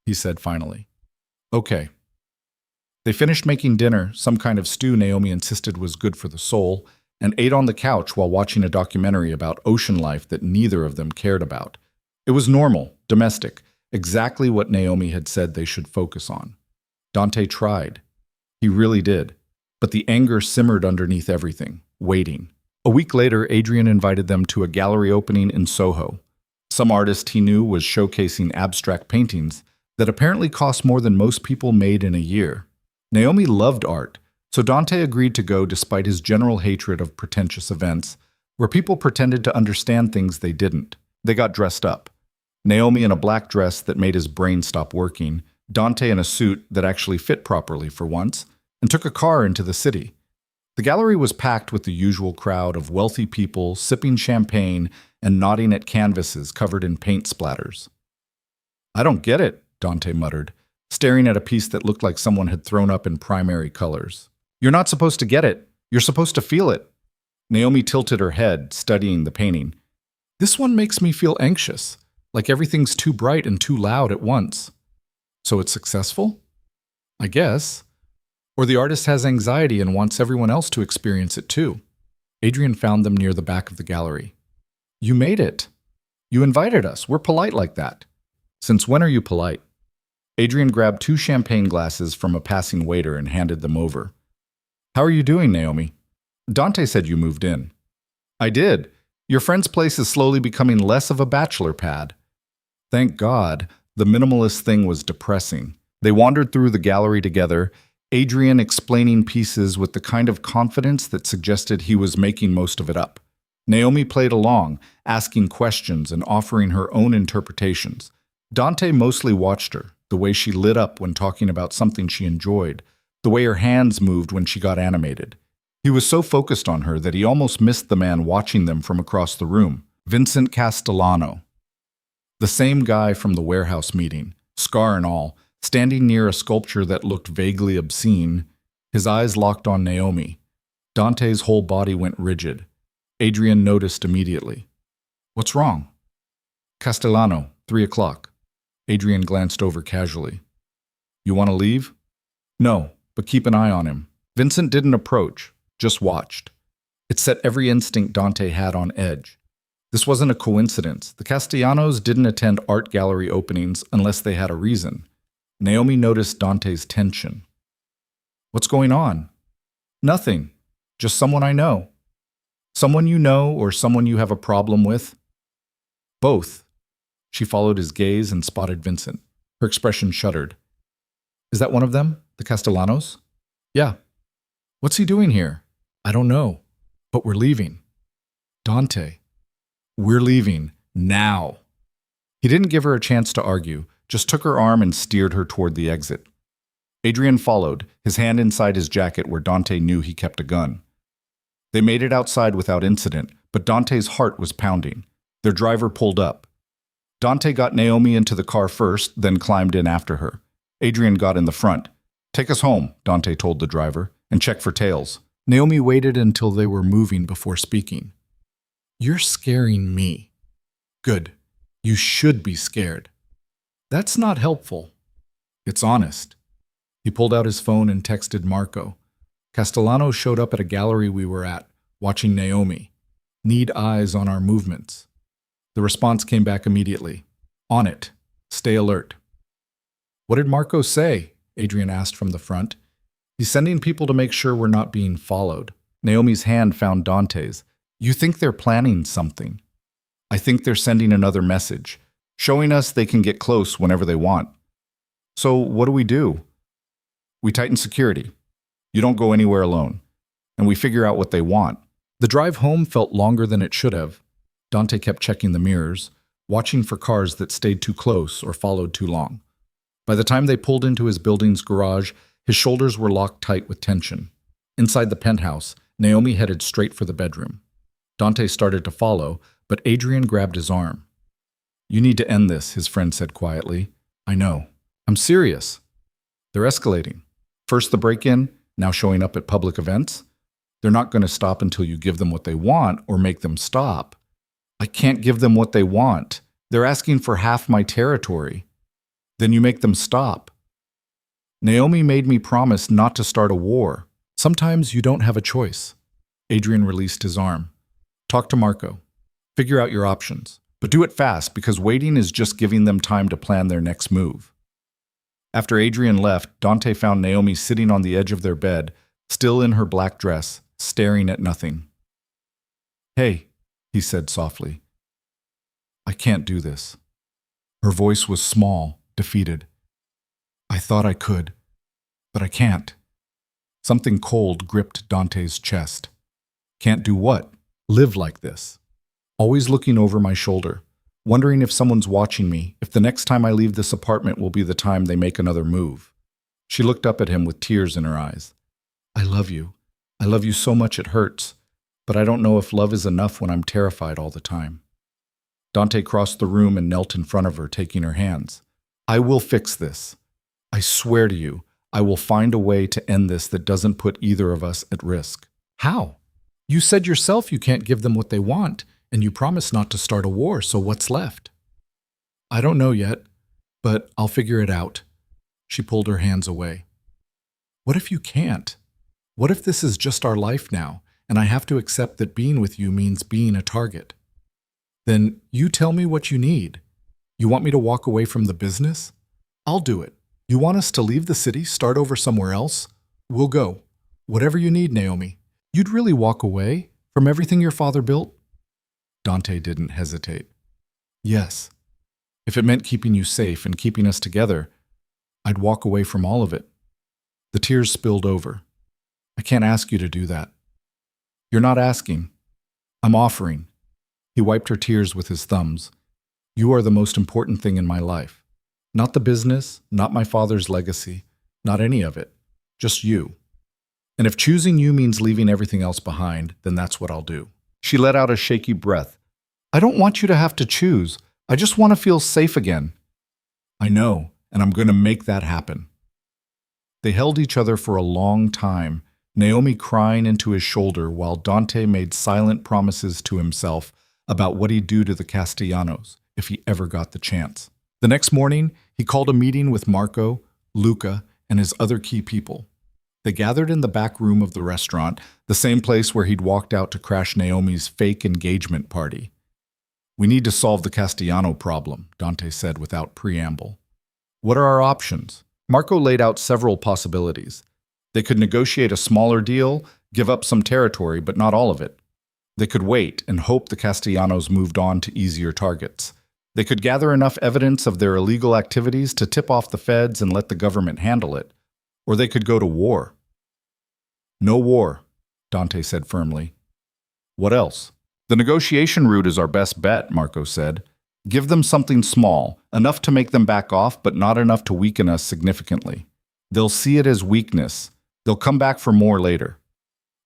he said finally. "Okay." They finished making dinner, some kind of stew Naomi insisted was good for the soul, and ate on the couch while watching a documentary about ocean life that neither of them cared about. It was normal, domestic, exactly what Naomi had said they should focus on. Dante tried. He really did. But the anger simmered underneath everything, waiting. A week later, Adrian invited them to a gallery opening in Soho. Some artist he knew was showcasing abstract paintings that apparently cost more than most people made in a year. Naomi loved art, so Dante agreed to go despite his general hatred of pretentious events, where people pretended to understand things they didn't. They got dressed up. Naomi in a black dress that made his brain stop working, Dante in a suit that actually fit properly for once, and took a car into the city. The gallery was packed with the usual crowd of wealthy people sipping champagne and nodding at canvases covered in paint splatters. "I don't get it," Dante muttered, staring at a piece that looked like someone had thrown up in primary colors. "You're not supposed to get it. You're supposed to feel it." Naomi tilted her head, studying the painting. "This one makes me feel anxious, like everything's too bright and too loud at once." "So it's successful?" "I guess. Or the artist has anxiety and wants everyone else to experience it too." Adrian found them near the back of the gallery. "You made it. You invited us. We're polite like that." "Since when are you polite?" Adrian grabbed 2 champagne glasses from a passing waiter and handed them over. "How are you doing, Naomi?" "Dante said you moved in." "I did. Your friend's place is slowly becoming less of a bachelor pad." Thank God, the minimalist thing was depressing. They wandered through the gallery together, Adrian explaining pieces with the kind of confidence that suggested he was making most of it up. Naomi played along, asking questions and offering her own interpretations. Dante mostly watched her, the way she lit up when talking about something she enjoyed, the way her hands moved when she got animated. He was so focused on her that he almost missed the man watching them from across the room, Vincent Castellano. The same guy from the warehouse meeting, scar and all, standing near a sculpture that looked vaguely obscene, his eyes locked on Naomi. Dante's whole body went rigid. Adrian noticed immediately. "What's wrong?" "Castellano, 3 o'clock. Adrian glanced over casually. "You want to leave?" "No, but keep an eye on him." Vincent didn't approach, just watched. It set every instinct Dante had on edge. This wasn't a coincidence. The Castellanos didn't attend art gallery openings unless they had a reason. Naomi noticed Dante's tension. "What's going on?" "Nothing. Just someone I know." "Someone you know or someone you have a problem with?" "Both." She followed his gaze and spotted Vincent. Her expression shuddered. "Is that one of them? The Castellanos?" "Yeah." "What's he doing here?" "I don't know. But we're leaving." "Dante." "We're leaving. Now." He didn't give her a chance to argue, just took her arm and steered her toward the exit. Adrian followed, his hand inside his jacket where Dante knew he kept a gun. They made it outside without incident, but Dante's heart was pounding. Their driver pulled up. Dante got Naomi into the car first, then climbed in after her. Adrian got in the front. "Take us home," Dante told the driver, "and check for tails." Naomi waited until they were moving before speaking. "You're scaring me." "Good. You should be scared." "That's not helpful." "It's honest." He pulled out his phone and texted Marco. "Castellano showed up at a gallery we were at, watching Naomi. Need eyes on our movements." The response came back immediately. "On it. Stay alert." "What did Marco say?" Adrian asked from the front. "He's sending people to make sure we're not being followed." Naomi's hand found Dante's. "You think they're planning something?" "I think they're sending another message, showing us they can get close whenever they want." "So what do? We tighten security. You don't go anywhere alone. And we figure out what they want." The drive home felt longer than it should have. Dante kept checking the mirrors, watching for cars that stayed too close or followed too long. By the time they pulled into his building's garage, his shoulders were locked tight with tension. Inside the penthouse, Naomi headed straight for the bedroom. Dante started to follow, but Adrian grabbed his arm. "You need to end this," his friend said quietly. "I know. I'm serious." "They're escalating. First the break-in, now showing up at public events. They're not going to stop until you give them what they want or make them stop." "I can't give them what they want. They're asking for half my territory." "Then you make them stop." "Naomi made me promise not to start a war. Sometimes you don't have a choice." Adrian released his arm. "Talk to Marco. Figure out your options. But do it fast, because waiting is just giving them time to plan their next move." After Adrian left, Dante found Naomi sitting on the edge of their bed, still in her black dress, staring at nothing. "Hey," he said softly. "I can't do this." Her voice was small, defeated. "I thought I could, but I can't." Something cold gripped Dante's chest. "Can't do what?" "Live like this. Always looking over my shoulder, wondering if someone's watching me, if the next time I leave this apartment will be the time they make another move." She looked up at him with tears in her eyes. "I love you. I love you so much it hurts, but I don't know if love is enough when I'm terrified all the time." Dante crossed the room and knelt in front of her, taking her hands. "I will fix this. I swear to you, I will find a way to end this that doesn't put either of us at risk." "How? You said yourself you can't give them what they want, and you promised not to start a war, so what's left?" "I don't know yet, but I'll figure it out." She pulled her hands away. "What if you can't? What if this is just our life now, and I have to accept that being with you means being a target?" "Then you tell me what you need. You want me to walk away from the business? I'll do it. You want us to leave the city, start over somewhere else? We'll go. Whatever you need, Naomi. You'd really walk away from everything your father built?" Dante didn't hesitate. "Yes. If it meant keeping you safe and keeping us together, I'd walk away from all of it." The tears spilled over. I can't ask you to do that. You're not asking. I'm offering. He wiped her tears with his thumbs. You are the most important thing in my life. Not the business, not my father's legacy, not any of it. Just you. And if choosing you means leaving everything else behind, then that's what I'll do. She let out a shaky breath. I don't want you to have to choose. I just want to feel safe again. I know, and I'm going to make that happen. They held each other for a long time, Naomi crying into his shoulder while Dante made silent promises to himself about what he'd do to the Castellanos if he ever got the chance. The next morning, he called a meeting with Marco, Luca, and his other key people. They gathered in the back room of the restaurant, the same place where he'd walked out to crash Naomi's fake engagement party. We need to solve the Castellano problem, Dante said without preamble. What are our options? Marco laid out several possibilities. They could negotiate a smaller deal, give up some territory, but not all of it. They could wait and hope the Castellanos moved on to easier targets. They could gather enough evidence of their illegal activities to tip off the feds and let the government handle it. Or they could go to war. No war, Dante said firmly. What else? The negotiation route is our best bet, Marco said. Give them something small, enough to make them back off, but not enough to weaken us significantly. They'll see it as weakness. They'll come back for more later.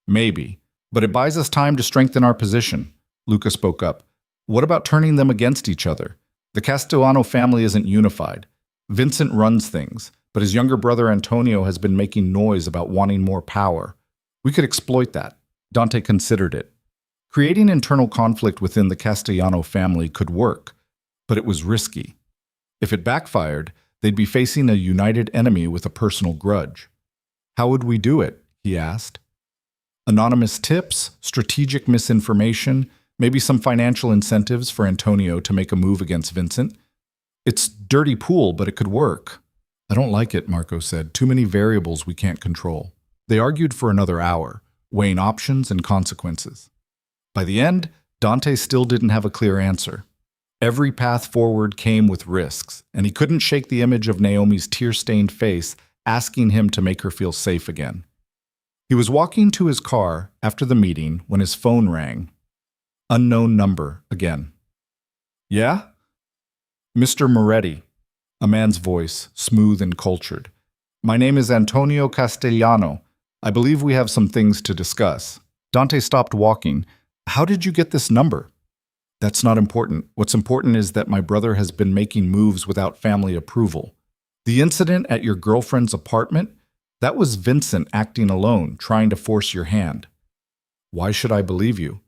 Maybe, but it buys us time to strengthen our position. Luca spoke up. What about turning them against each other? The Castellano family isn't unified. Vincent runs things, but his younger brother Antonio has been making noise about wanting more power. We could exploit that. Dante considered it. Creating internal conflict within the Castellano family could work, but it was risky. If it backfired, they'd be facing a united enemy with a personal grudge. How would we do it? He asked. Anonymous tips, strategic misinformation, maybe some financial incentives for Antonio to make a move against Vincent. It's dirty pool, but it could work. I don't like it, Marco said. Too many variables we can't control. They argued for another hour, weighing options and consequences. By the end, Dante still didn't have a clear answer. Every path forward came with risks, and he couldn't shake the image of Naomi's tear-stained face asking him to make her feel safe again. He was walking to his car after the meeting when his phone rang. Unknown number again. Yeah? Mr. Moretti, a man's voice, smooth and cultured. My name is Antonio Castellano. I believe we have some things to discuss. Dante stopped walking. How did you get this number? That's not important. What's important is that my brother has been making moves without family approval. The incident at your girlfriend's apartment? That was Vincent acting alone, trying to force your hand. Why should I believe you?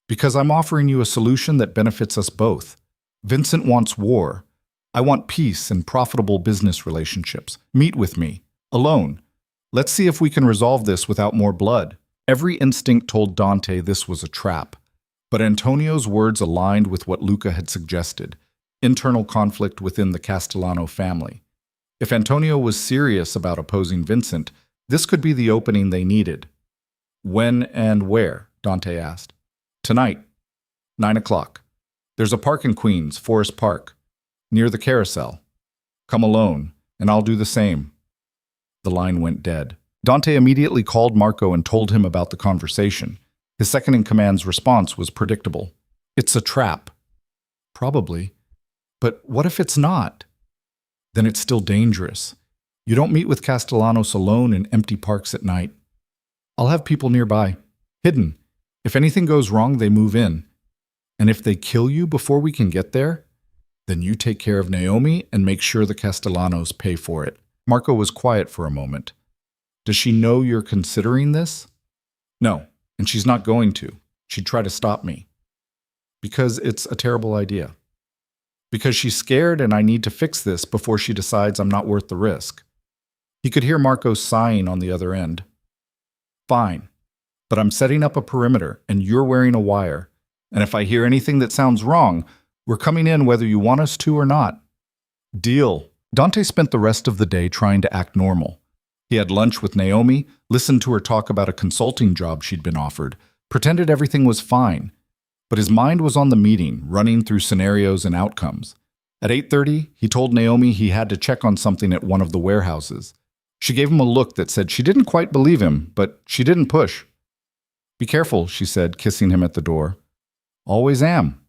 Because I'm offering you a solution that benefits us both. Vincent wants war. I want peace and profitable business relationships. Meet with me. Alone. Let's see if we can resolve this without more blood. Every instinct told Dante this was a trap. But Antonio's words aligned with what Luca had suggested. Internal conflict within the Castellano family. If Antonio was serious about opposing Vincent, this could be the opening they needed. When and where? Dante asked. Tonight, 9 o'clock. There's a park in Queens, Forest Park, near the carousel. Come alone, and I'll do the same. The line went dead. Dante immediately called Marco and told him about the conversation. His second-in-command's response was predictable. It's a trap. Probably. But what if it's not? Then it's still dangerous. You don't meet with Castellanos alone in empty parks at night. I'll have people nearby, hidden. If anything goes wrong, they move in. And if they kill you before we can get there, then you take care of Naomi and make sure the Castellanos pay for it. Marco was quiet for a moment. Does she know you're considering this? No, and she's not going to. She'd try to stop me. Because it's a terrible idea. Because she's scared and I need to fix this before she decides I'm not worth the risk. He could hear Marco sighing on the other end. Fine, but I'm setting up a perimeter and you're wearing a wire. And if I hear anything that sounds wrong, we're coming in whether you want us to or not. Deal. Dante spent the rest of the day trying to act normal. He had lunch with Naomi, listened to her talk about a consulting job she'd been offered, pretended everything was fine. But his mind was on the meeting, running through scenarios and outcomes. At 8:30, he told Naomi he had to check on something at one of the warehouses. She gave him a look that said she didn't quite believe him, but she didn't push. "Be careful," she said, kissing him at the door. "Always am."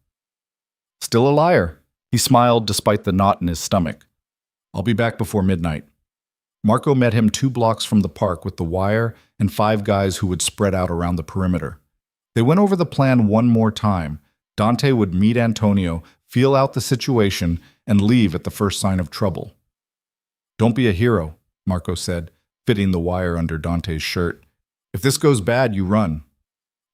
"Still a liar." He smiled despite the knot in his stomach. "I'll be back before midnight." Marco met him 2 blocks from the park with the wire and 5 guys who would spread out around the perimeter. They went over the plan one more time. Dante would meet Antonio, feel out the situation, and leave at the first sign of trouble. "Don't be a hero," Marco said, fitting the wire under Dante's shirt. "If this goes bad, you run."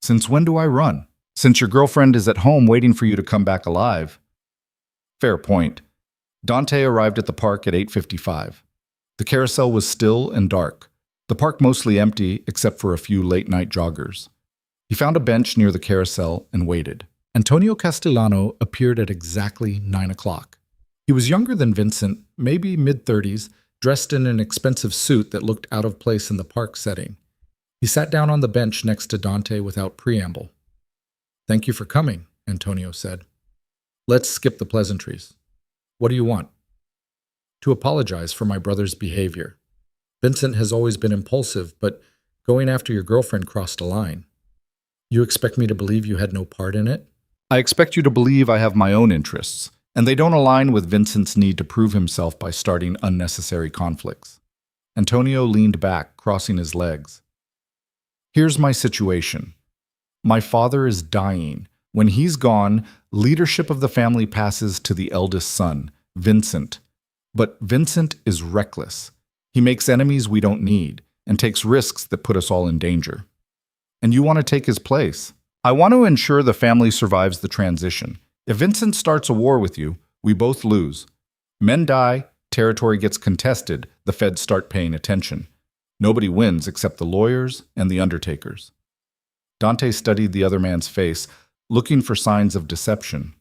"Since when do I run?" "Since your girlfriend is at home waiting for you to come back alive." Fair point. Dante arrived at the park at 8:55. The carousel was still and dark, the park mostly empty except for a few late-night joggers. He found a bench near the carousel and waited. Antonio Castellano appeared at exactly 9 o'clock. He was younger than Vincent, maybe mid-30s, dressed in an expensive suit that looked out of place in the park setting. He sat down on the bench next to Dante without preamble. "Thank you for coming," Antonio said. "Let's skip the pleasantries. What do you want?" "To apologize for my brother's behavior. Vincent has always been impulsive, but going after your girlfriend crossed a line. You expect me to believe you had no part in it?" "I expect you to believe I have my own interests, and they don't align with Vincent's need to prove himself by starting unnecessary conflicts." Antonio leaned back, crossing his legs. "Here's my situation. My father is dying. When he's gone, leadership of the family passes to the eldest son, Vincent. But Vincent is reckless. He makes enemies we don't need and takes risks that put us all in danger. And you want to take his place. I want to ensure the family survives the transition. If Vincent starts a war with you, we both lose. Men die, territory gets contested, the feds start paying attention. Nobody wins except the lawyers and the undertakers." Dante studied the other man's face, looking for signs of deception.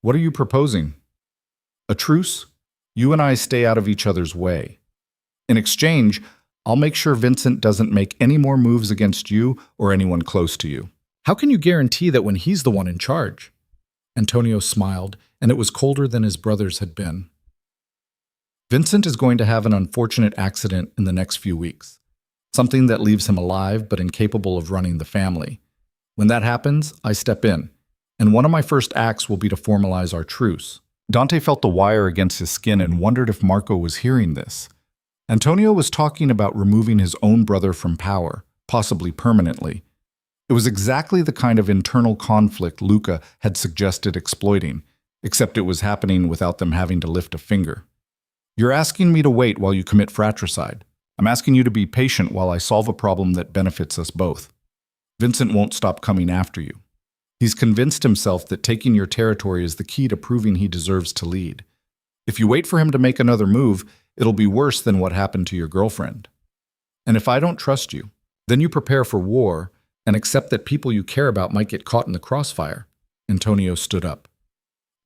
"What are you proposing?" "A truce? You and I stay out of each other's way. In exchange, I'll make sure Vincent doesn't make any more moves against you or anyone close to you." "How can you guarantee that when he's the one in charge?" Antonio smiled, and it was colder than his brothers had been. "Vincent is going to have an unfortunate accident in the next few weeks. Something that leaves him alive but incapable of running the family. When that happens, I step in, and one of my first acts will be to formalize our truce." Dante felt the wire against his skin and wondered if Marco was hearing this. Antonio was talking about removing his own brother from power, possibly permanently. It was exactly the kind of internal conflict Luca had suggested exploiting, except it was happening without them having to lift a finger. "You're asking me to wait while you commit fratricide. I'm asking you to be patient while I solve a problem that benefits us both. Vincent won't stop coming after you. He's convinced himself that taking your territory is the key to proving he deserves to lead. If you wait for him to make another move, it'll be worse than what happened to your girlfriend. And if I don't trust you, then you prepare for war and accept that people you care about might get caught in the crossfire." Antonio stood up.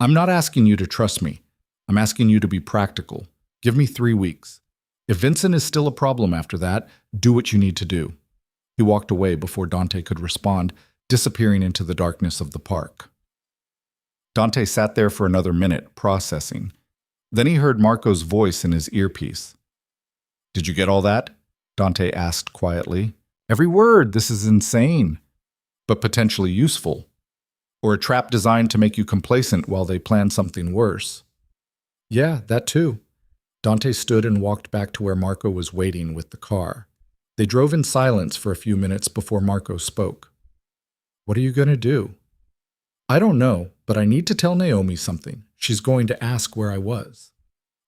"I'm not asking you to trust me. I'm asking you to be practical. Give me 3 weeks. If Vincent is still a problem after that, do what you need to do." He walked away before Dante could respond, disappearing into the darkness of the park. Dante sat there for another minute, processing. Then he heard Marco's voice in his earpiece. "Did you get all that?" Dante asked quietly. "Every word. This is insane, but potentially useful. Or a trap designed to make you complacent while they plan something worse." "Yeah, that too." Dante stood and walked back to where Marco was waiting with the car. They drove in silence for a few minutes before Marco spoke. "What are you going to do?" "I don't know, but I need to tell Naomi something. She's going to ask where I was."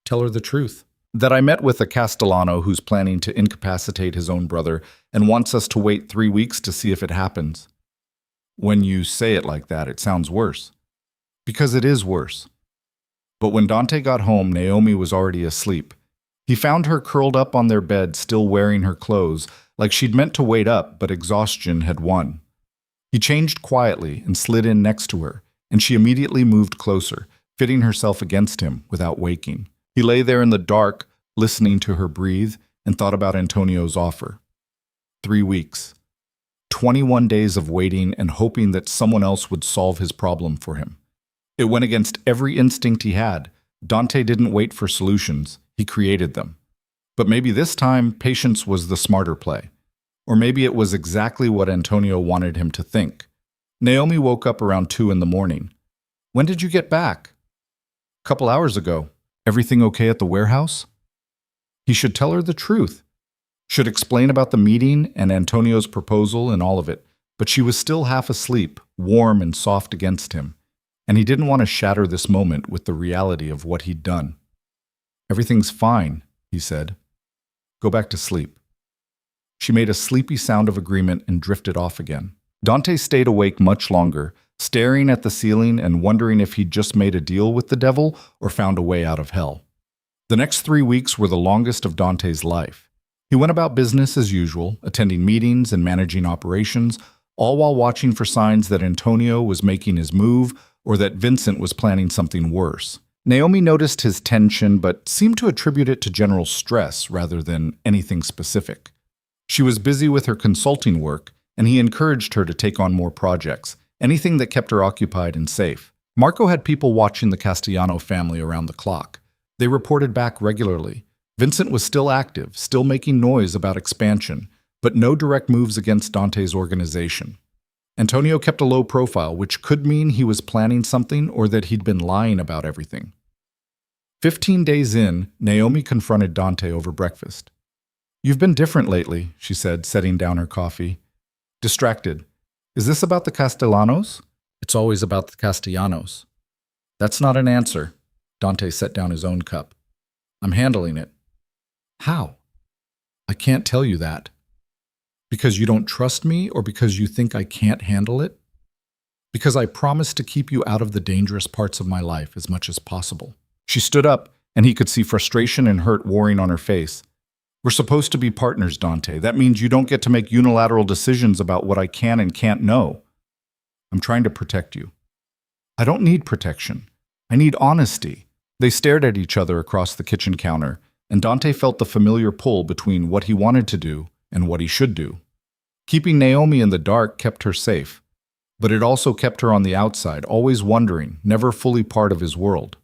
"Tell her the truth." "That I met with a Castellano who's planning to incapacitate his own brother and wants us to wait 3 weeks to see if it happens." "When you say it like that, it sounds worse." "Because it is worse." But when Dante got home, Naomi was already asleep. He found her curled up on their bed, still wearing her clothes, like she'd meant to wait up, but exhaustion had won. He changed quietly and slid in next to her, and she immediately moved closer, fitting herself against him without waking. He lay there in the dark, listening to her breathe, and thought about Antonio's offer. 3 weeks. 21 days of waiting and hoping that someone else would solve his problem for him. It went against every instinct he had. Dante didn't wait for solutions, he created them. But maybe this time, patience was the smarter play. Or maybe it was exactly what Antonio wanted him to think. Naomi woke up around 2 in the morning. When did you get back? A couple hours ago. Everything okay at the warehouse? He should tell her the truth. Should explain about the meeting and Antonio's proposal and all of it. But she was still half asleep, warm and soft against him. And he didn't want to shatter this moment with the reality of what he'd done. Everything's fine, he said. Go back to sleep. She made a sleepy sound of agreement and drifted off again. Dante stayed awake much longer, staring at the ceiling and wondering if he'd just made a deal with the devil or found a way out of hell. The next 3 weeks were the longest of Dante's life. He went about business as usual, attending meetings and managing operations, all while watching for signs that Antonio was making his move or that Vincent was planning something worse. Naomi noticed his tension but seemed to attribute it to general stress rather than anything specific. She was busy with her consulting work, and he encouraged her to take on more projects, anything that kept her occupied and safe. Marco had people watching the Castellano family around the clock. They reported back regularly. Vincent was still active, still making noise about expansion, but no direct moves against Dante's organization. Antonio kept a low profile, which could mean he was planning something or that he'd been lying about everything. 15 days in, Naomi confronted Dante over breakfast. You've been different lately, she said, setting down her coffee. Distracted. Is this about the Castellanos? It's always about the Castellanos. That's not an answer. Dante set down his own cup. I'm handling it. How? I can't tell you that. Because you don't trust me or because you think I can't handle it? Because I promise to keep you out of the dangerous parts of my life as much as possible. She stood up, and he could see frustration and hurt warring on her face. We're supposed to be partners, Dante. That means you don't get to make unilateral decisions about what I can and can't know. I'm trying to protect you. I don't need protection. I need honesty. They stared at each other across the kitchen counter, and Dante felt the familiar pull between what he wanted to do and what he should do. Keeping Naomi in the dark kept her safe, but it also kept her on the outside, always wondering, never fully part of his world.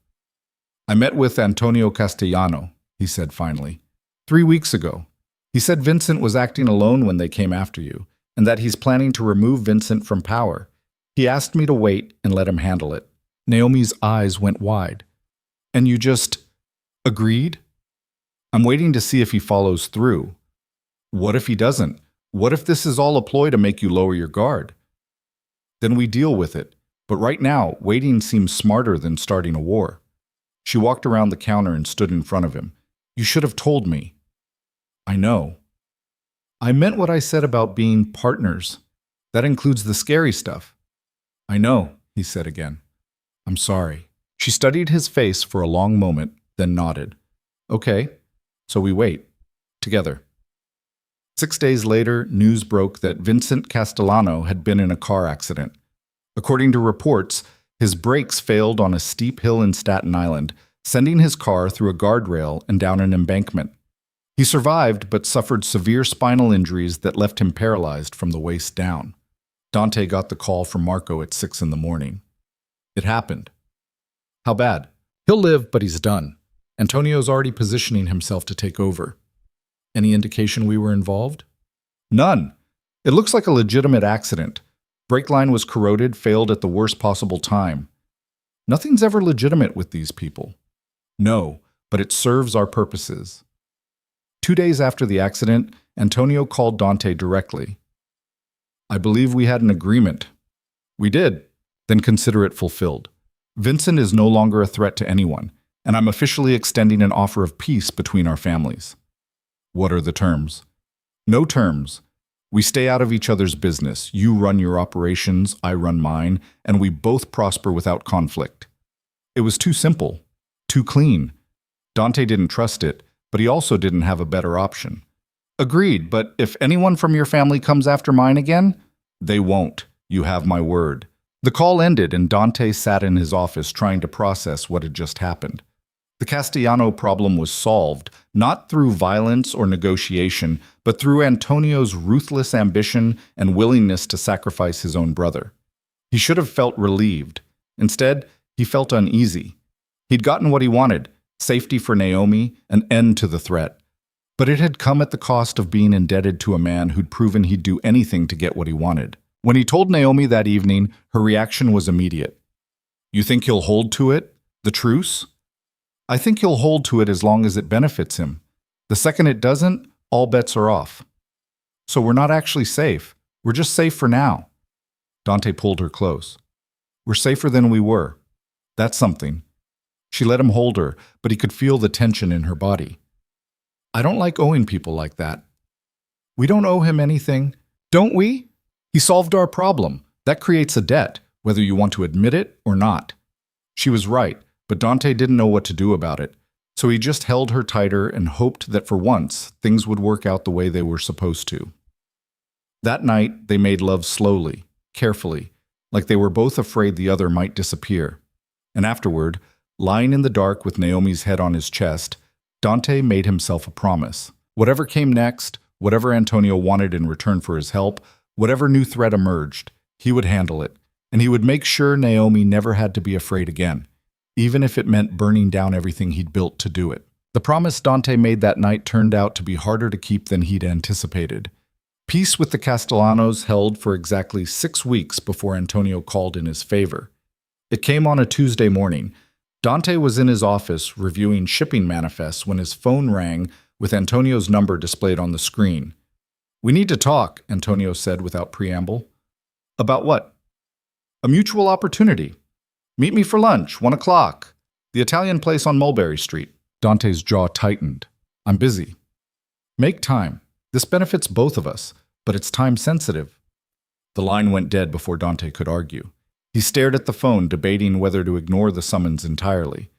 I met with Antonio Castellano, he said finally. 3 weeks ago. He said Vincent was acting alone when they came after you, and that he's planning to remove Vincent from power. He asked me to wait and let him handle it. Naomi's eyes went wide. And you just agreed? I'm waiting to see if he follows through. What if he doesn't? What if this is all a ploy to make you lower your guard? Then we deal with it. But right now, waiting seems smarter than starting a war. She walked around the counter and stood in front of him. You should have told me. I know. I meant what I said about being partners. That includes the scary stuff. I know, he said again. I'm sorry. She studied his face for a long moment, then nodded. Okay, so we wait. Together. 6 days later, news broke that Vincent Castellano had been in a car accident. According to reports, his brakes failed on a steep hill in Staten Island, sending his car through a guardrail and down an embankment. He survived but suffered severe spinal injuries that left him paralyzed from the waist down. Dante got the call from Marco at 6 in the morning. It happened. How bad? He'll live, but he's done. Antonio's already positioning himself to take over. Any indication we were involved? None. It looks like a legitimate accident. Brake line was corroded, failed at the worst possible time. Nothing's ever legitimate with these people. No, but it serves our purposes. 2 days after the accident, Antonio called Dante directly. I believe we had an agreement. We did. Then consider it fulfilled. Vincent is no longer a threat to anyone, and I'm officially extending an offer of peace between our families. What are the terms? No terms. We stay out of each other's business. You run your operations, I run mine, and we both prosper without conflict. It was too simple, too clean. Dante didn't trust it, but he also didn't have a better option. Agreed, but if anyone from your family comes after mine again, they won't. You have my word. The call ended and Dante sat in his office trying to process what had just happened. The Castellano problem was solved, not through violence or negotiation, but through Antonio's ruthless ambition and willingness to sacrifice his own brother. He should have felt relieved. Instead, he felt uneasy. He'd gotten what he wanted, safety for Naomi, an end to the threat. But it had come at the cost of being indebted to a man who'd proven he'd do anything to get what he wanted. When he told Naomi that evening, her reaction was immediate. "You think he'll hold to it? The truce?" "I think he'll hold to it as long as it benefits him. The second it doesn't, all bets are off." "So we're not actually safe. We're just safe for now." Dante pulled her close. "We're safer than we were. That's something." She let him hold her, but he could feel the tension in her body. "I don't like owing people like that." "We don't owe him anything, don't we? He solved our problem. That creates a debt, whether you want to admit it or not." She was right, but Dante didn't know what to do about it, so he just held her tighter and hoped that for once things would work out the way they were supposed to. That night, they made love slowly, carefully, like they were both afraid the other might disappear. And afterward, lying in the dark with Naomi's head on his chest, Dante made himself a promise. Whatever came next, whatever Antonio wanted in return for his help, whatever new threat emerged, he would handle it, and he would make sure Naomi never had to be afraid again, even if it meant burning down everything he'd built to do it. The promise Dante made that night turned out to be harder to keep than he'd anticipated. Peace with the Castellanos held for exactly 6 weeks before Antonio called in his favor. It came on a Tuesday morning. Dante was in his office reviewing shipping manifests when his phone rang with Antonio's number displayed on the screen. "We need to talk," Antonio said without preamble. "About what?" "A mutual opportunity. Meet me for lunch, 1 o'clock. The Italian place on Mulberry Street." Dante's jaw tightened. "I'm busy." "Make time. This benefits both of us, but it's time sensitive." The line went dead before Dante could argue. He stared at the phone, debating whether to ignore the summons entirely.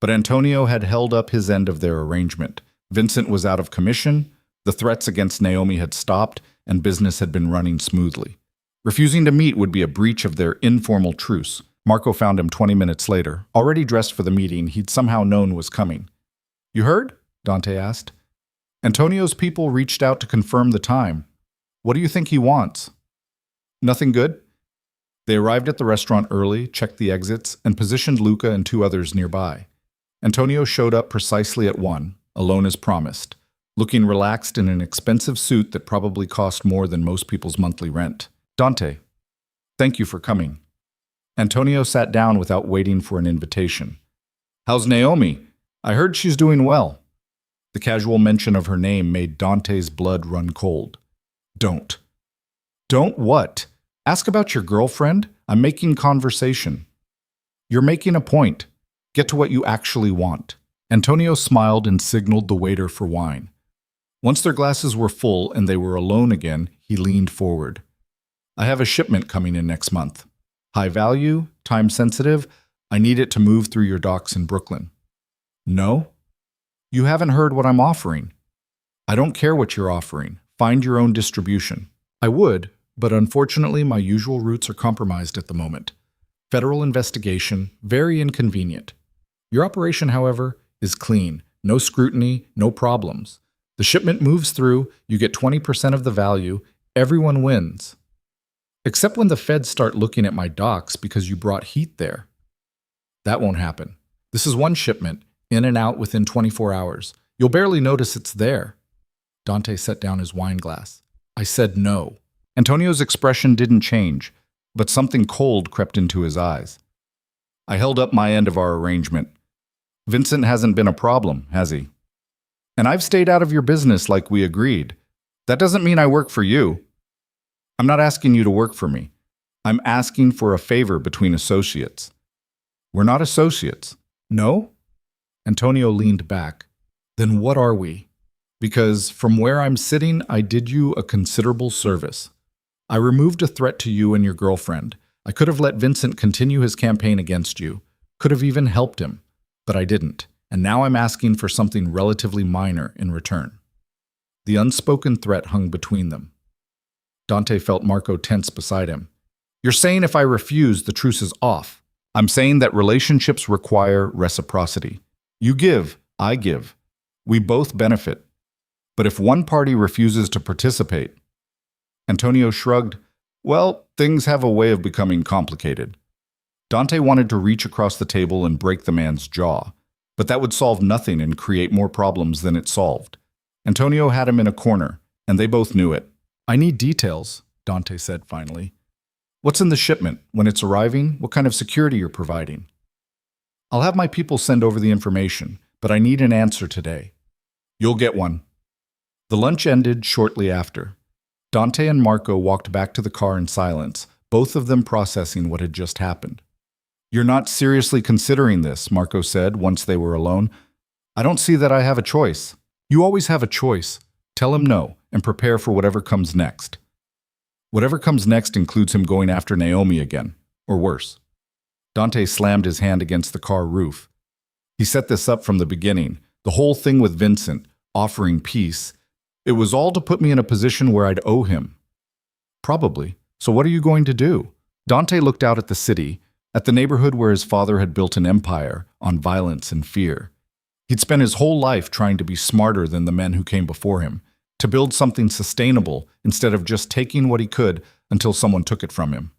But Antonio had held up his end of their arrangement. Vincent was out of commission, the threats against Naomi had stopped, and business had been running smoothly. Refusing to meet would be a breach of their informal truce. Marco found him 20 minutes later, already dressed for the meeting he'd somehow known was coming. "You heard?" Dante asked. "Antonio's people reached out to confirm the time. What do you think he wants?" "Nothing good." They arrived at the restaurant early, checked the exits, and positioned Luca and 2 others nearby. Antonio showed up precisely at 1, alone as promised, looking relaxed in an expensive suit that probably cost more than most people's monthly rent. "Dante, thank you for coming." Antonio sat down without waiting for an invitation. "How's Naomi? I heard she's doing well." The casual mention of her name made Dante's blood run cold. "Don't." "Don't what? Ask about your girlfriend? I'm making conversation." "You're making a point. Get to what you actually want." Antonio smiled and signaled the waiter for wine. Once their glasses were full and they were alone again, he leaned forward. "I have a shipment coming in next month. High value, time sensitive. I need it to move through your docks in Brooklyn." "No? You haven't heard what I'm offering." "I don't care what you're offering. Find your own distribution." "I would, but unfortunately my usual routes are compromised at the moment. Federal investigation, very inconvenient. Your operation, however, is clean. No scrutiny, no problems. The shipment moves through, you get 20% of the value, everyone wins. Except when the feds start looking at my docks because you brought heat there." "That won't happen. This is one shipment, in and out within 24 hours. You'll barely notice it's there." Dante set down his wine glass. "I said no." Antonio's expression didn't change, but something cold crept into his eyes. "I held up my end of our arrangement. Vincent hasn't been a problem, has he? And I've stayed out of your business like we agreed. That doesn't mean I work for you. I'm not asking you to work for me. I'm asking for a favor between associates." "We're not associates." "No?" Antonio leaned back. "Then what are we?" "Because from where I'm sitting, I did you a considerable service. I removed a threat to you and your girlfriend. I could have let Vincent continue his campaign against you, could have even helped him, but I didn't, and now I'm asking for something relatively minor in return." The unspoken threat hung between them. Dante felt Marco tense beside him. "You're saying if I refuse, the truce is off." "I'm saying that relationships require reciprocity. You give, I give. We both benefit. But if one party refuses to participate..." Antonio shrugged. "Well, things have a way of becoming complicated." Dante wanted to reach across the table and break the man's jaw, but that would solve nothing and create more problems than it solved. Antonio had him in a corner, and they both knew it. "I need details," Dante said finally. "What's in the shipment? When it's arriving? What kind of security you're providing?" "I'll have my people send over the information, but I need an answer today." "You'll get one." The lunch ended shortly after. Dante and Marco walked back to the car in silence, both of them processing what had just happened. "You're not seriously considering this," Marco said once they were alone. "I don't see that I have a choice." "You always have a choice. Tell him no, and prepare for whatever comes next." "Whatever comes next includes him going after Naomi again, or worse." Dante slammed his hand against the car roof. "He set this up from the beginning, the whole thing with Vincent, offering peace. It was all to put me in a position where I'd owe him." "Probably. So what are you going to do?" Dante looked out at the city, at the neighborhood where his father had built an empire on violence and fear. He'd spent his whole life trying to be smarter than the men who came before him, to build something sustainable instead of just taking what he could until someone took it from him.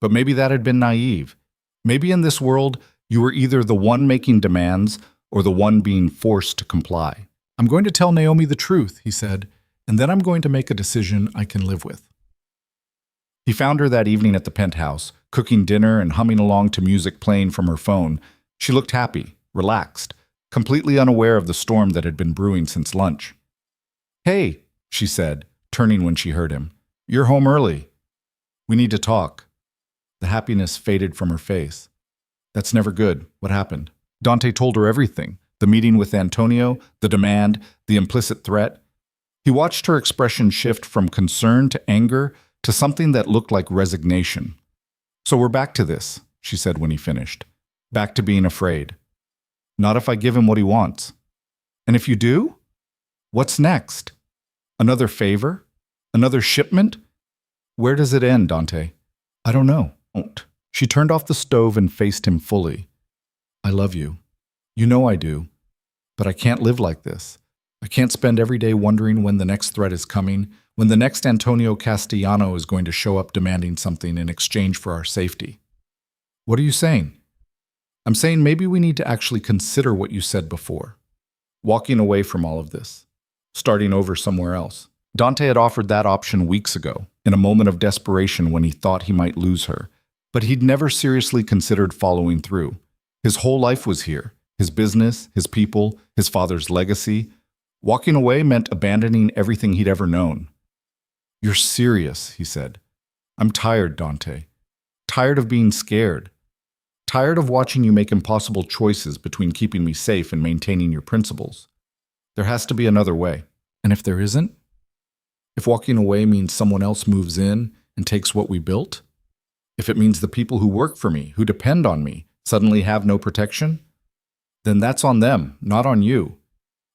But maybe that had been naive. Maybe in this world, you were either the one making demands or the one being forced to comply. "I'm going to tell Naomi the truth," he said, "and then I'm going to make a decision I can live with." He found her that evening at the penthouse, cooking dinner and humming along to music playing from her phone. She looked happy, relaxed, completely unaware of the storm that had been brewing since lunch. "Hey," she said, turning when she heard him. "You're home early. We need to talk." The happiness faded from her face. "That's never good. What happened?" Dante told her everything. The meeting with Antonio, the demand, the implicit threat. He watched her expression shift from concern to anger to something that looked like resignation. "So we're back to this," she said when he finished. "Back to being afraid." "Not if I give him what he wants." "And if you do? What's next? Another favor? Another shipment? Where does it end, Dante?" "I don't know." She turned off the stove and faced him fully. "I love you. You know I do. But I can't live like this. I can't spend every day wondering when the next threat is coming, when the next Antonio Castellano is going to show up demanding something in exchange for our safety." "What are you saying?" "I'm saying maybe we need to actually consider what you said before. Walking away from all of this. Starting over somewhere else." Dante had offered that option weeks ago, in a moment of desperation when he thought he might lose her. But he'd never seriously considered following through. His whole life was here. His business, his people, his father's legacy. Walking away meant abandoning everything he'd ever known. "You're serious," he said. "I'm tired, Dante. Tired of being scared. Tired of watching you make impossible choices between keeping me safe and maintaining your principles. There has to be another way." "And if there isn't? If walking away means someone else moves in and takes what we built? If it means the people who work for me, who depend on me, suddenly have no protection? Then that's on them, not on you.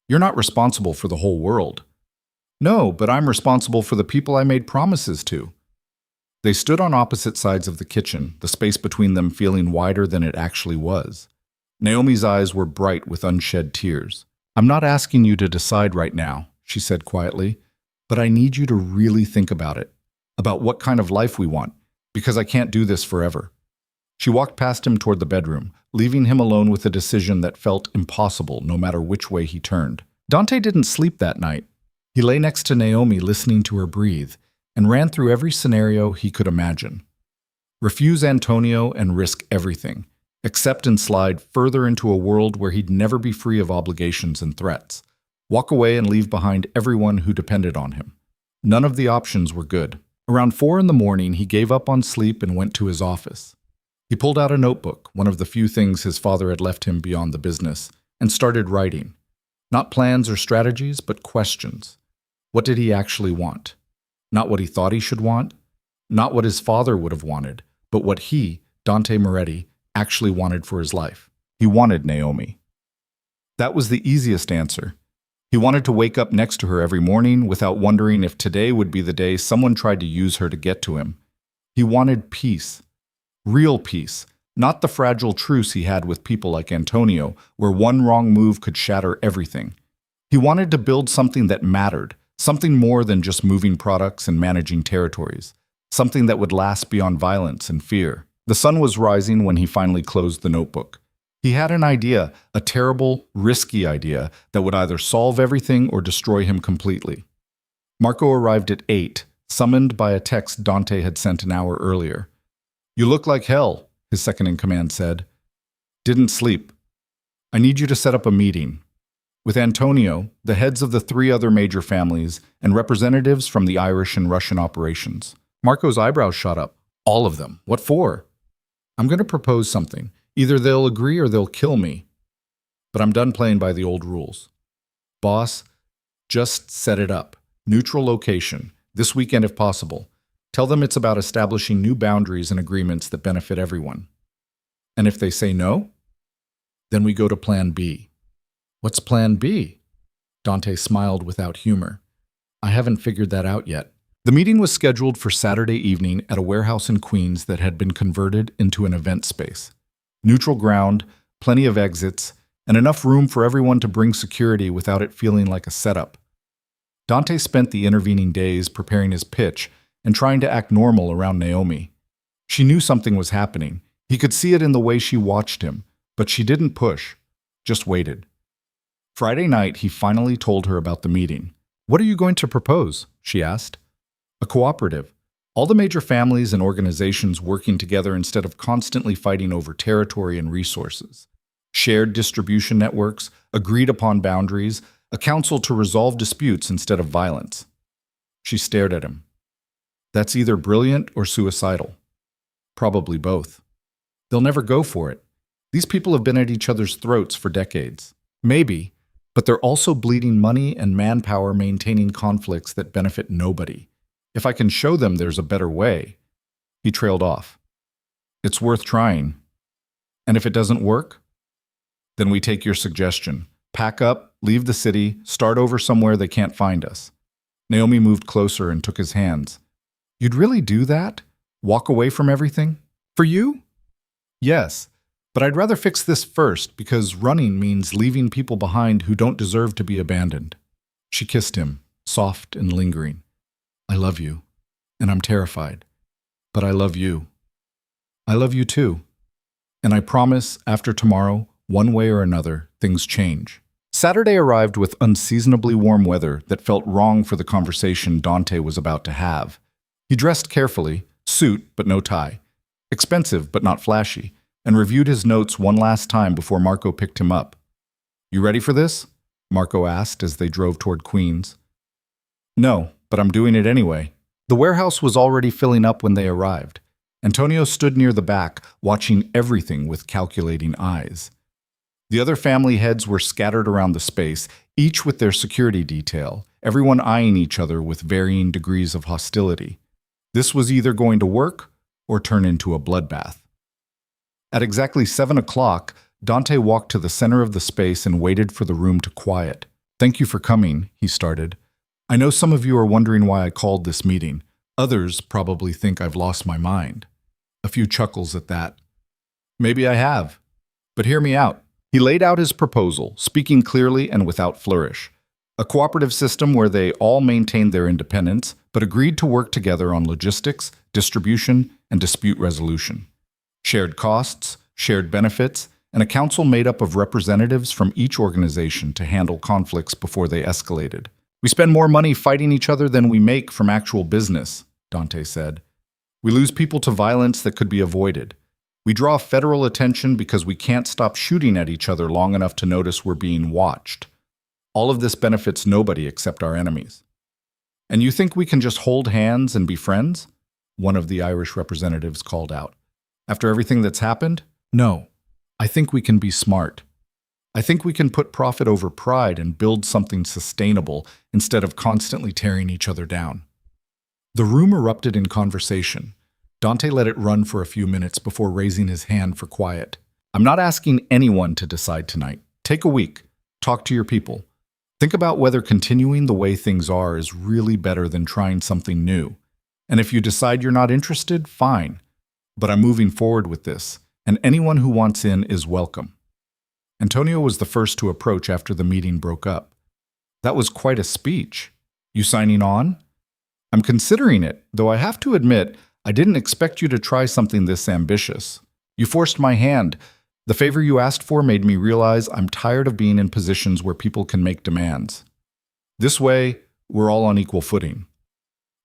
You're not responsible for the whole world." "No, but I'm responsible for the people I made promises to." They stood on opposite sides of the kitchen, the space between them feeling wider than it actually was. Naomi's eyes were bright with unshed tears. "I'm not asking you to decide right now," she said quietly, "but I need you to really think about it, about what kind of life we want, because I can't do this forever." She walked past him toward the bedroom, leaving him alone with a decision that felt impossible no matter which way he turned. Dante didn't sleep that night. He lay next to Naomi listening to her breathe, and ran through every scenario he could imagine. Refuse Antonio and risk everything, accept and slide further into a world where he'd never be free of obligations and threats. Walk away and leave behind everyone who depended on him. None of the options were good. Around 4 in the morning, he gave up on sleep and went to his office. He pulled out a notebook, one of the few things his father had left him beyond the business, and started writing. Not plans or strategies, but questions. What did he actually want? Not what he thought he should want, not what his father would have wanted, but what he, Dante Moretti, actually wanted for his life. He wanted Naomi. That was the easiest answer. He wanted to wake up next to her every morning without wondering if today would be the day someone tried to use her to get to him. He wanted peace. Real peace, not the fragile truce he had with people like Antonio, where one wrong move could shatter everything. He wanted to build something that mattered, something more than just moving products and managing territories, something that would last beyond violence and fear. The sun was rising when he finally closed the notebook. He had an idea, a terrible, risky idea, that would either solve everything or destroy him completely. Marco arrived at 8, summoned by a text Dante had sent an hour earlier. "You look like hell," his second-in-command said. "Didn't sleep. I need you to set up a meeting with Antonio, the heads of the 3 other major families, and representatives from the Irish and Russian operations." Marco's eyebrows shot up. "All of them? What for?" "I'm going to propose something. Either they'll agree or they'll kill me. But I'm done playing by the old rules. Boss, just set it up. Neutral location. This weekend if possible. Tell them it's about establishing new boundaries and agreements that benefit everyone. And if they say no, then we go to Plan B." "What's Plan B?" Dante smiled without humor. "I haven't figured that out yet." The meeting was scheduled for Saturday evening at a warehouse in Queens that had been converted into an event space. Neutral ground, plenty of exits, and enough room for everyone to bring security without it feeling like a setup. Dante spent the intervening days preparing his pitch and trying to act normal around Naomi. She knew something was happening. He could see it in the way she watched him, but she didn't push, just waited. Friday night, he finally told her about the meeting. "What are you going to propose?" she asked. "A cooperative. All the major families and organizations working together instead of constantly fighting over territory and resources. Shared distribution networks, agreed upon boundaries, a council to resolve disputes instead of violence." She stared at him. "That's either brilliant or suicidal. Probably both. They'll never go for it. These people have been at each other's throats for decades. Maybe, but they're also bleeding money and manpower maintaining conflicts that benefit nobody. If I can show them there's a better way." He trailed off. "It's worth trying. And if it doesn't work, then we take your suggestion. Pack up, leave the city, start over somewhere they can't find us." Naomi moved closer and took his hands. "You'd really do that? Walk away from everything? For you?" "Yes, but I'd rather fix this first because running means leaving people behind who don't deserve to be abandoned." She kissed him, soft and lingering. "I love you, and I'm terrified, but I love you. I love you too. And I promise after tomorrow, one way or another, things change." Saturday arrived with unseasonably warm weather that felt wrong for the conversation Dante was about to have. He dressed carefully, suit but no tie, expensive but not flashy, and reviewed his notes one last time before Marco picked him up. "You ready for this?" Marco asked as they drove toward Queens. "No, but I'm doing it anyway." The warehouse was already filling up when they arrived. Antonio stood near the back, watching everything with calculating eyes. The other family heads were scattered around the space, each with their security detail, everyone eyeing each other with varying degrees of hostility. This was either going to work or turn into a bloodbath. At exactly 7 o'clock, Dante walked to the center of the space and waited for the room to quiet. "Thank you for coming," he started. "I know some of you are wondering why I called this meeting. Others probably think I've lost my mind." A few chuckles at that. "Maybe I have, but hear me out." He laid out his proposal, speaking clearly and without flourish. A cooperative system where they all maintained their independence, but agreed to work together on logistics, distribution, and dispute resolution. Shared costs, shared benefits, and a council made up of representatives from each organization to handle conflicts before they escalated. "We spend more money fighting each other than we make from actual business," Dante said. "We lose people to violence that could be avoided. We draw federal attention because we can't stop shooting at each other long enough to notice we're being watched. All of this benefits nobody except our enemies." "And you think we can just hold hands and be friends?" one of the Irish representatives called out. "After everything that's happened? No. I think we can be smart. I think we can put profit over pride and build something sustainable instead of constantly tearing each other down." The room erupted in conversation. Dante let it run for a few minutes before raising his hand for quiet. "I'm not asking anyone to decide tonight. Take a week. Talk to your people. Think about whether continuing the way things are is really better than trying something new. And if you decide you're not interested, fine. But I'm moving forward with this, and anyone who wants in is welcome." Antonio was the first to approach after the meeting broke up. "That was quite a speech. You signing on?" "I'm considering it, though I have to admit, I didn't expect you to try something this ambitious. You forced my hand, The favor you asked for made me realize I'm tired of being in positions where people can make demands. This way, we're all on equal footing.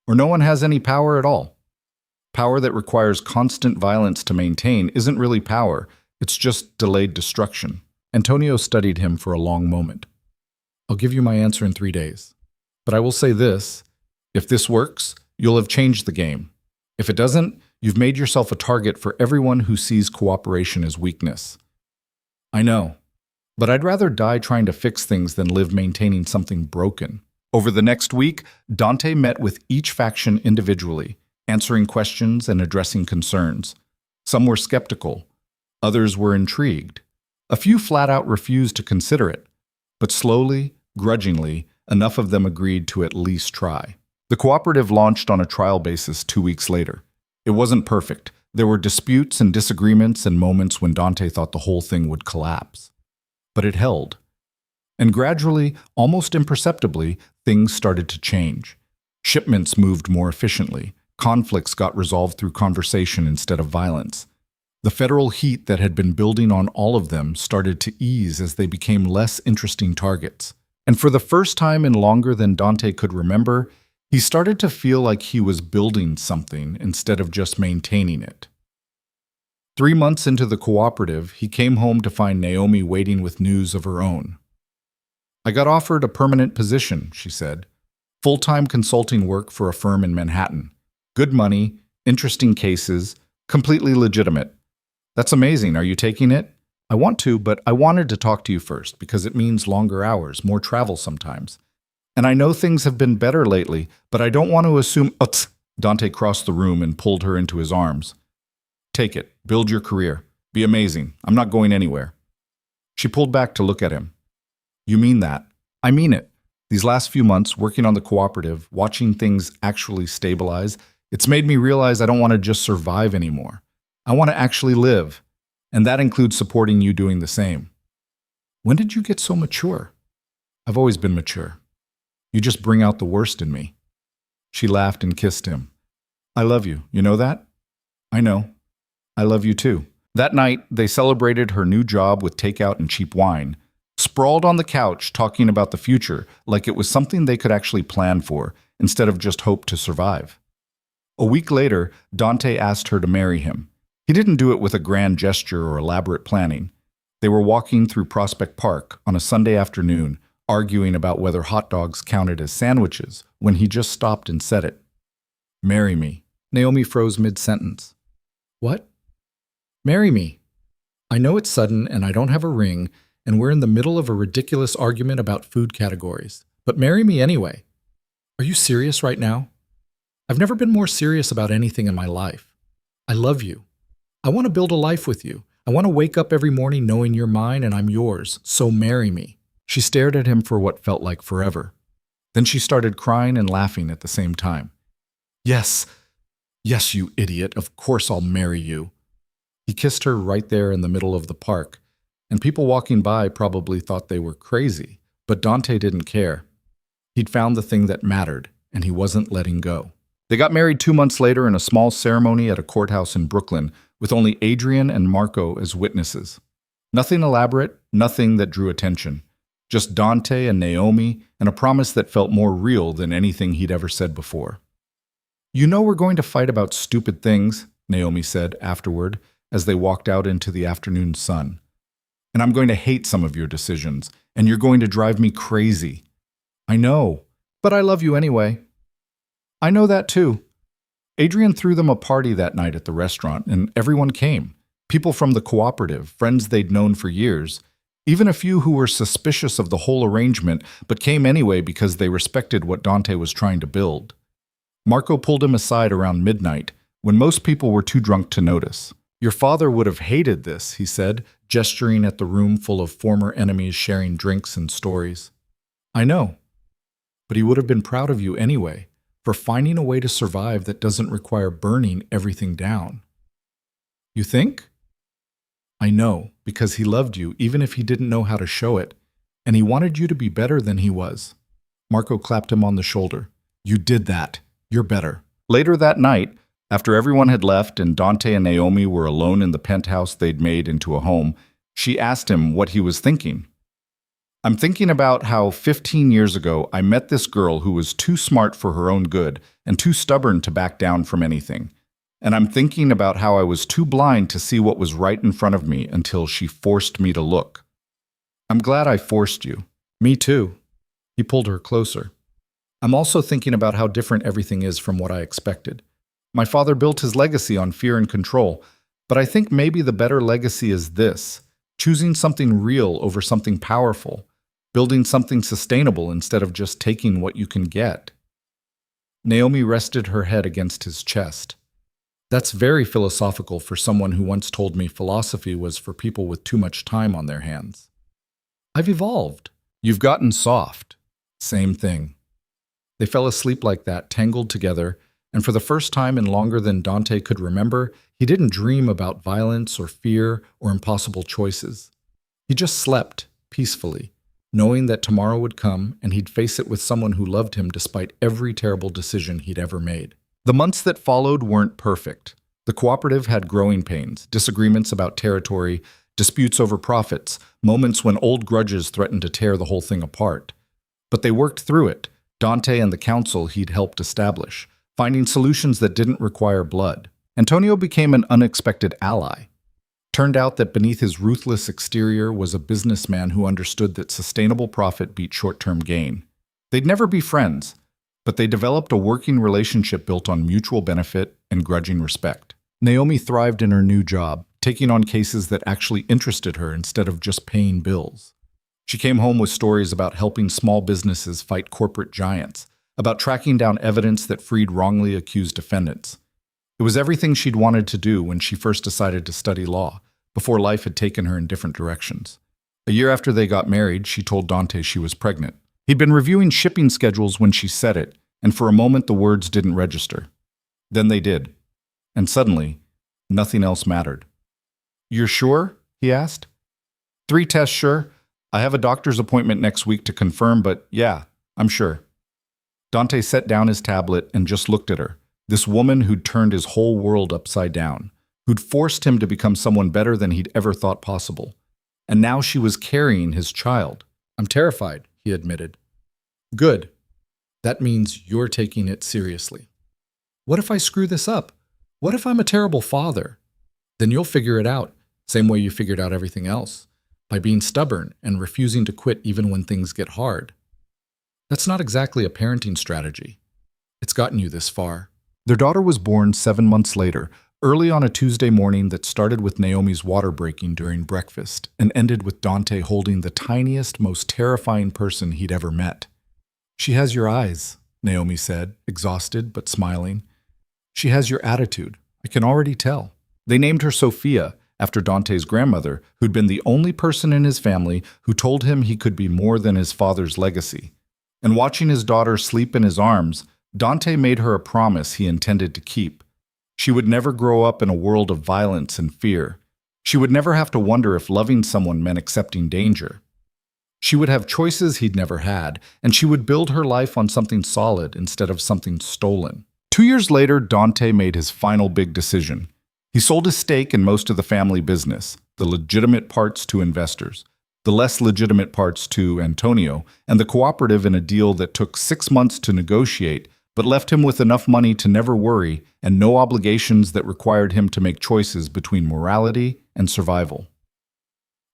Or no one has any power at all. Power that requires constant violence to maintain isn't really power, it's just delayed destruction. Antonio studied him for a long moment. I'll give you my answer in 3 days. But I will say this, if this works, you'll have changed the game. If it doesn't, you've made yourself a target for everyone who sees cooperation as weakness. I know, but I'd rather die trying to fix things than live maintaining something broken. Over the next week, Dante met with each faction individually, answering questions and addressing concerns. Some were skeptical, others were intrigued. A few flat out refused to consider it, but slowly, grudgingly, enough of them agreed to at least try. The cooperative launched on a trial basis 2 weeks later. It wasn't perfect. There were disputes and disagreements and moments when Dante thought the whole thing would collapse. But it held. And gradually, almost imperceptibly, things started to change. Shipments moved more efficiently. Conflicts got resolved through conversation instead of violence. The federal heat that had been building on all of them started to ease as they became less interesting targets. And for the first time in longer than Dante could remember, he started to feel like he was building something instead of just maintaining it. 3 months into the cooperative, he came home to find Naomi waiting with news of her own. I got offered a permanent position, she said. Full-time consulting work for a firm in Manhattan. Good money, interesting cases, completely legitimate. That's amazing. Are you taking it? I want to, but I wanted to talk to you first because it means longer hours, more travel sometimes. And I know things have been better lately, but I don't want to assume... Dante crossed the room and pulled her into his arms. Take it. Build your career. Be amazing. I'm not going anywhere. She pulled back to look at him. You mean that? I mean it. These last few months, working on the cooperative, watching things actually stabilize, it's made me realize I don't want to just survive anymore. I want to actually live. And that includes supporting you doing the same. When did you get so mature? I've always been mature. You just bring out the worst in me. She laughed and kissed him. I love you. You know that? I know. I love you too. That night, they celebrated her new job with takeout and cheap wine, sprawled on the couch talking about the future like it was something they could actually plan for instead of just hope to survive. A week later, Dante asked her to marry him. He didn't do it with a grand gesture or elaborate planning. They were walking through Prospect Park on a Sunday afternoon, arguing about whether hot dogs counted as sandwiches, when he just stopped and said it. Marry me. Naomi froze mid-sentence. What? Marry me. I know it's sudden and I don't have a ring, and we're in the middle of a ridiculous argument about food categories, but marry me anyway. Are you serious right now? I've never been more serious about anything in my life. I love you. I want to build a life with you. I want to wake up every morning knowing you're mine and I'm yours, so marry me. She stared at him for what felt like forever. Then she started crying and laughing at the same time. Yes, yes, you idiot, of course I'll marry you. He kissed her right there in the middle of the park, and people walking by probably thought they were crazy, but Dante didn't care. He'd found the thing that mattered, and he wasn't letting go. They got married 2 months later in a small ceremony at a courthouse in Brooklyn, with only Adrian and Marco as witnesses. Nothing elaborate, nothing that drew attention. Just Dante and Naomi, and a promise that felt more real than anything he'd ever said before. You know we're going to fight about stupid things, Naomi said afterward, as they walked out into the afternoon sun. And I'm going to hate some of your decisions, and you're going to drive me crazy. I know, but I love you anyway. I know that too. Adrian threw them a party that night at the restaurant, and everyone came. People from the cooperative, friends they'd known for years, even a few who were suspicious of the whole arrangement but came anyway because they respected what Dante was trying to build. Marco pulled him aside around midnight, when most people were too drunk to notice. Your father would have hated this, he said, gesturing at the room full of former enemies sharing drinks and stories. I know, but he would have been proud of you anyway, for finding a way to survive that doesn't require burning everything down. You think? I know, because he loved you even if he didn't know how to show it, and he wanted you to be better than he was. Marco clapped him on the shoulder. You did that. You're better. Later that night, After everyone had left and Dante and Naomi were alone in the penthouse they'd made into a home, she asked him what he was thinking. I'm thinking about how 15 years ago I met this girl who was too smart for her own good and too stubborn to back down from anything. And I'm thinking about how I was too blind to see what was right in front of me until she forced me to look. I'm glad I forced you. Me too. He pulled her closer. I'm also thinking about how different everything is from what I expected. My father built his legacy on fear and control, but I think maybe the better legacy is this: choosing something real over something powerful, building something sustainable instead of just taking what you can get. Naomi rested her head against his chest. That's very philosophical for someone who once told me philosophy was for people with too much time on their hands. I've evolved. You've gotten soft. Same thing. They fell asleep like that, tangled together, and for the first time in longer than Dante could remember, he didn't dream about violence or fear or impossible choices. He just slept, peacefully, knowing that tomorrow would come and he'd face it with someone who loved him despite every terrible decision he'd ever made. The months that followed weren't perfect. The cooperative had growing pains, disagreements about territory, disputes over profits, moments when old grudges threatened to tear the whole thing apart. But they worked through it, Dante and the council he'd helped establish, finding solutions that didn't require blood. Antonio became an unexpected ally. Turned out that beneath his ruthless exterior was a businessman who understood that sustainable profit beat short-term gain. They'd never be friends, but they developed a working relationship built on mutual benefit and grudging respect. Naomi thrived in her new job, taking on cases that actually interested her instead of just paying bills. She came home with stories about helping small businesses fight corporate giants, about tracking down evidence that freed wrongly accused defendants. It was everything she'd wanted to do when she first decided to study law, before life had taken her in different directions. A year after they got married, she told Dante she was pregnant. He'd been reviewing shipping schedules when she said it, and for a moment the words didn't register. Then they did. And suddenly, nothing else mattered. "You're sure?" he asked. "3 tests, sure. I have a doctor's appointment next week to confirm, but yeah, I'm sure." Dante set down his tablet and just looked at her, this woman who'd turned his whole world upside down, who'd forced him to become someone better than he'd ever thought possible. And now she was carrying his child. "I'm terrified," he admitted. "Good. That means you're taking it seriously." "What if I screw this up? What if I'm a terrible father?" "Then you'll figure it out, same way you figured out everything else, by being stubborn and refusing to quit even when things get hard." That's not exactly a parenting strategy. It's gotten you this far. Their daughter was born 7 months later, early on a Tuesday morning that started with Naomi's water breaking during breakfast and ended with Dante holding the tiniest, most terrifying person he'd ever met. "She has your eyes," Naomi said, exhausted but smiling. "She has your attitude. I can already tell." They named her Sophia, after Dante's grandmother, who'd been the only person in his family who told him he could be more than his father's legacy. And watching his daughter sleep in his arms, Dante made her a promise he intended to keep. She would never grow up in a world of violence and fear. She would never have to wonder if loving someone meant accepting danger. She would have choices he'd never had, and she would build her life on something solid instead of something stolen. 2 years later, Dante made his final big decision. He sold his stake in most of the family business, the legitimate parts to investors, the less legitimate parts to Antonio, and the cooperative in a deal that took 6 months to negotiate, but left him with enough money to never worry and no obligations that required him to make choices between morality and survival.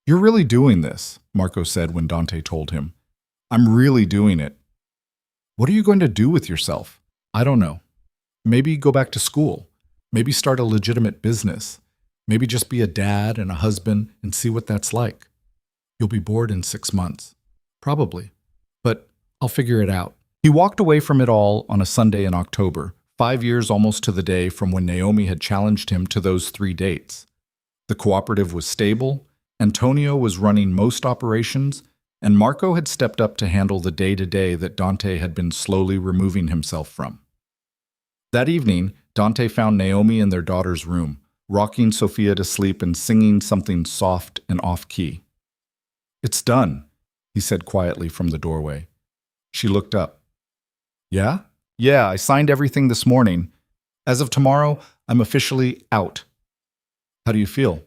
"You're really doing this," Marco said when Dante told him. "I'm really doing it." "What are you going to do with yourself?" "I don't know. Maybe go back to school. Maybe start a legitimate business. Maybe just be a dad and a husband and see what that's like. You'll be bored in 6 months. Probably. But I'll figure it out." He walked away from it all on a Sunday in October, 5 years almost to the day from when Naomi had challenged him to those 3 dates. The cooperative was stable, Antonio was running most operations, and Marco had stepped up to handle the day-to-day that Dante had been slowly removing himself from. That evening, Dante found Naomi in their daughter's room, rocking Sophia to sleep and singing something soft and off-key. "It's done," he said quietly from the doorway. She looked up. "Yeah? Yeah, I signed everything this morning. As of tomorrow, I'm officially out. How do you feel?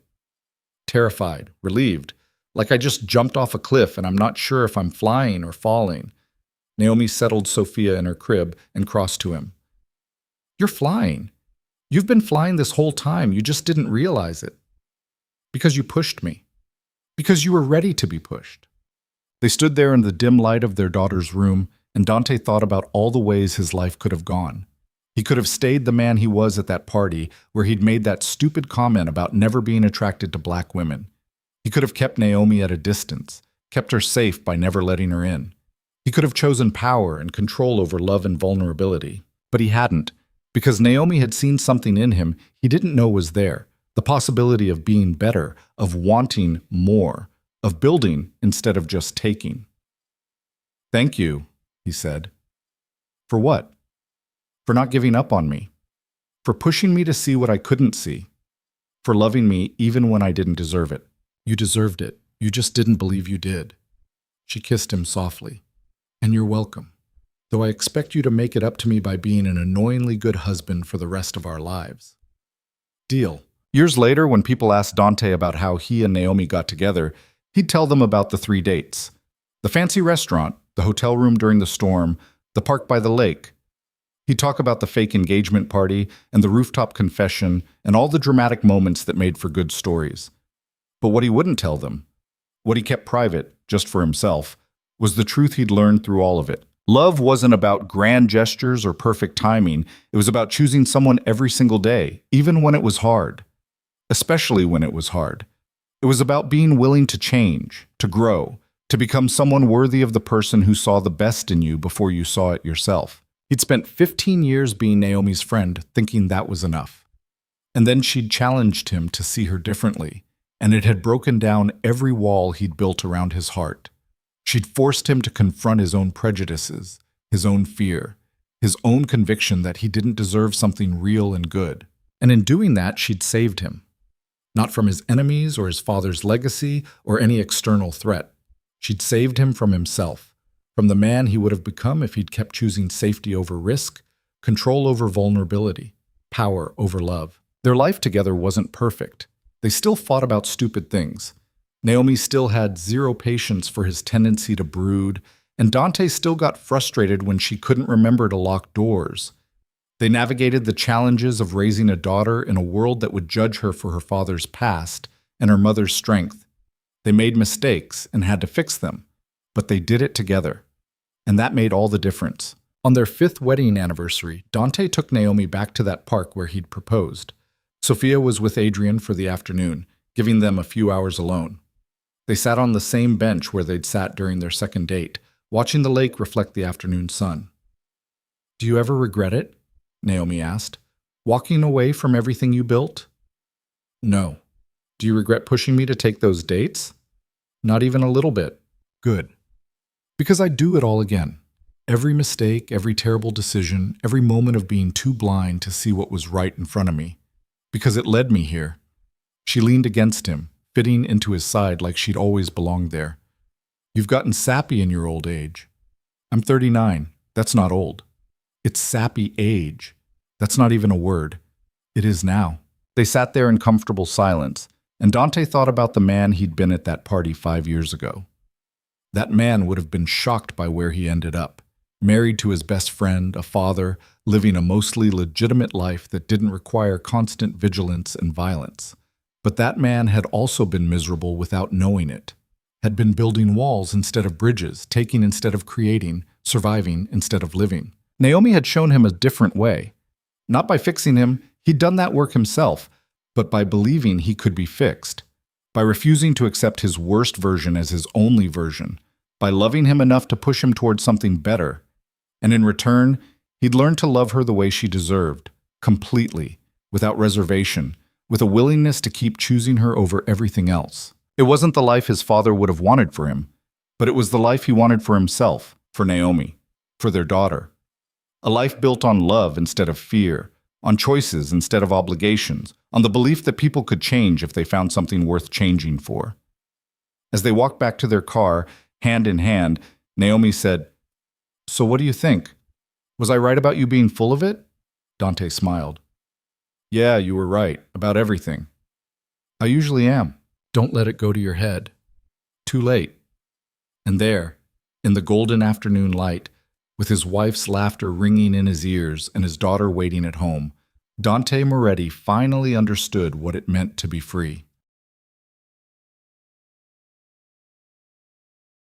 Terrified, relieved, like I just jumped off a cliff and I'm not sure if I'm flying or falling. Naomi settled Sophia in her crib and crossed to him. You're flying. You've been flying this whole time. You just didn't realize it. Because you pushed me. Because you were ready to be pushed. They stood there in the dim light of their daughter's room, and Dante thought about all the ways his life could have gone. He could have stayed the man he was at that party where he'd made that stupid comment about never being attracted to black women. He could have kept Naomi at a distance, kept her safe by never letting her in. He could have chosen power and control over love and vulnerability. But he hadn't, because Naomi had seen something in him he didn't know was there, the possibility of being better, of wanting more, of building instead of just taking. Thank you, he said. For what? For not giving up on me. For pushing me to see what I couldn't see. For loving me even when I didn't deserve it. You deserved it. You just didn't believe you did. She kissed him softly. And you're welcome. Though I expect you to make it up to me by being an annoyingly good husband for the rest of our lives. Deal. Years later, when people asked Dante about how he and Naomi got together, he'd tell them about the 3 dates. The fancy restaurant, the hotel room during the storm, the park by the lake. He'd talk about the fake engagement party and the rooftop confession and all the dramatic moments that made for good stories. But what he wouldn't tell them, what he kept private, just for himself, was the truth he'd learned through all of it. Love wasn't about grand gestures or perfect timing. It was about choosing someone every single day, even when it was hard. Especially when it was hard. It was about being willing to change, to grow, to become someone worthy of the person who saw the best in you before you saw it yourself. He'd spent 15 years being Naomi's friend, thinking that was enough. And then she'd challenged him to see her differently, and it had broken down every wall he'd built around his heart. She'd forced him to confront his own prejudices, his own fear, his own conviction that he didn't deserve something real and good. And in doing that, she'd saved him. Not from his enemies or his father's legacy or any external threat. She'd saved him from himself, from the man he would have become if he'd kept choosing safety over risk, control over vulnerability, power over love. Their life together wasn't perfect. They still fought about stupid things. Naomi still had zero patience for his tendency to brood, and Dante still got frustrated when she couldn't remember to lock doors. They navigated the challenges of raising a daughter in a world that would judge her for her father's past and her mother's strength. They made mistakes and had to fix them, but they did it together, and that made all the difference. On their 5th wedding anniversary, Dante took Naomi back to that park where he'd proposed. Sophia was with Adrian for the afternoon, giving them a few hours alone. They sat on the same bench where they'd sat during their 2nd date, watching the lake reflect the afternoon sun. Do you ever regret it? Naomi asked. Walking away from everything you built? No. Do you regret pushing me to take those dates? Not even a little bit. Good. Because I'd do it all again. Every mistake, every terrible decision, every moment of being too blind to see what was right in front of me. Because it led me here. She leaned against him, fitting into his side like she'd always belonged there. You've gotten sappy in your old age. I'm 39. That's not old. It's sappy age. That's not even a word. It is now. They sat there in comfortable silence, and Dante thought about the man he'd been at that party 5 years ago. That man would have been shocked by where he ended up, married to his best friend, a father, living a mostly legitimate life that didn't require constant vigilance and violence. But that man had also been miserable without knowing it, had been building walls instead of bridges, taking instead of creating, surviving instead of living. Naomi had shown him a different way. Not by fixing him, he'd done that work himself, but by believing he could be fixed, by refusing to accept his worst version as his only version, by loving him enough to push him towards something better. And in return, he'd learned to love her the way she deserved, completely, without reservation, with a willingness to keep choosing her over everything else. It wasn't the life his father would have wanted for him, but it was the life he wanted for himself, for Naomi, for their daughter. A life built on love instead of fear, on choices instead of obligations, on the belief that people could change if they found something worth changing for. As they walked back to their car, hand in hand, Naomi said, "So what do you think? Was I right about you being full of it?" Dante smiled. Yeah, you were right about everything. I usually am. Don't let it go to your head. Too late. And there, in the golden afternoon light, with his wife's laughter ringing in his ears and his daughter waiting at home, Dante Moretti finally understood what it meant to be free.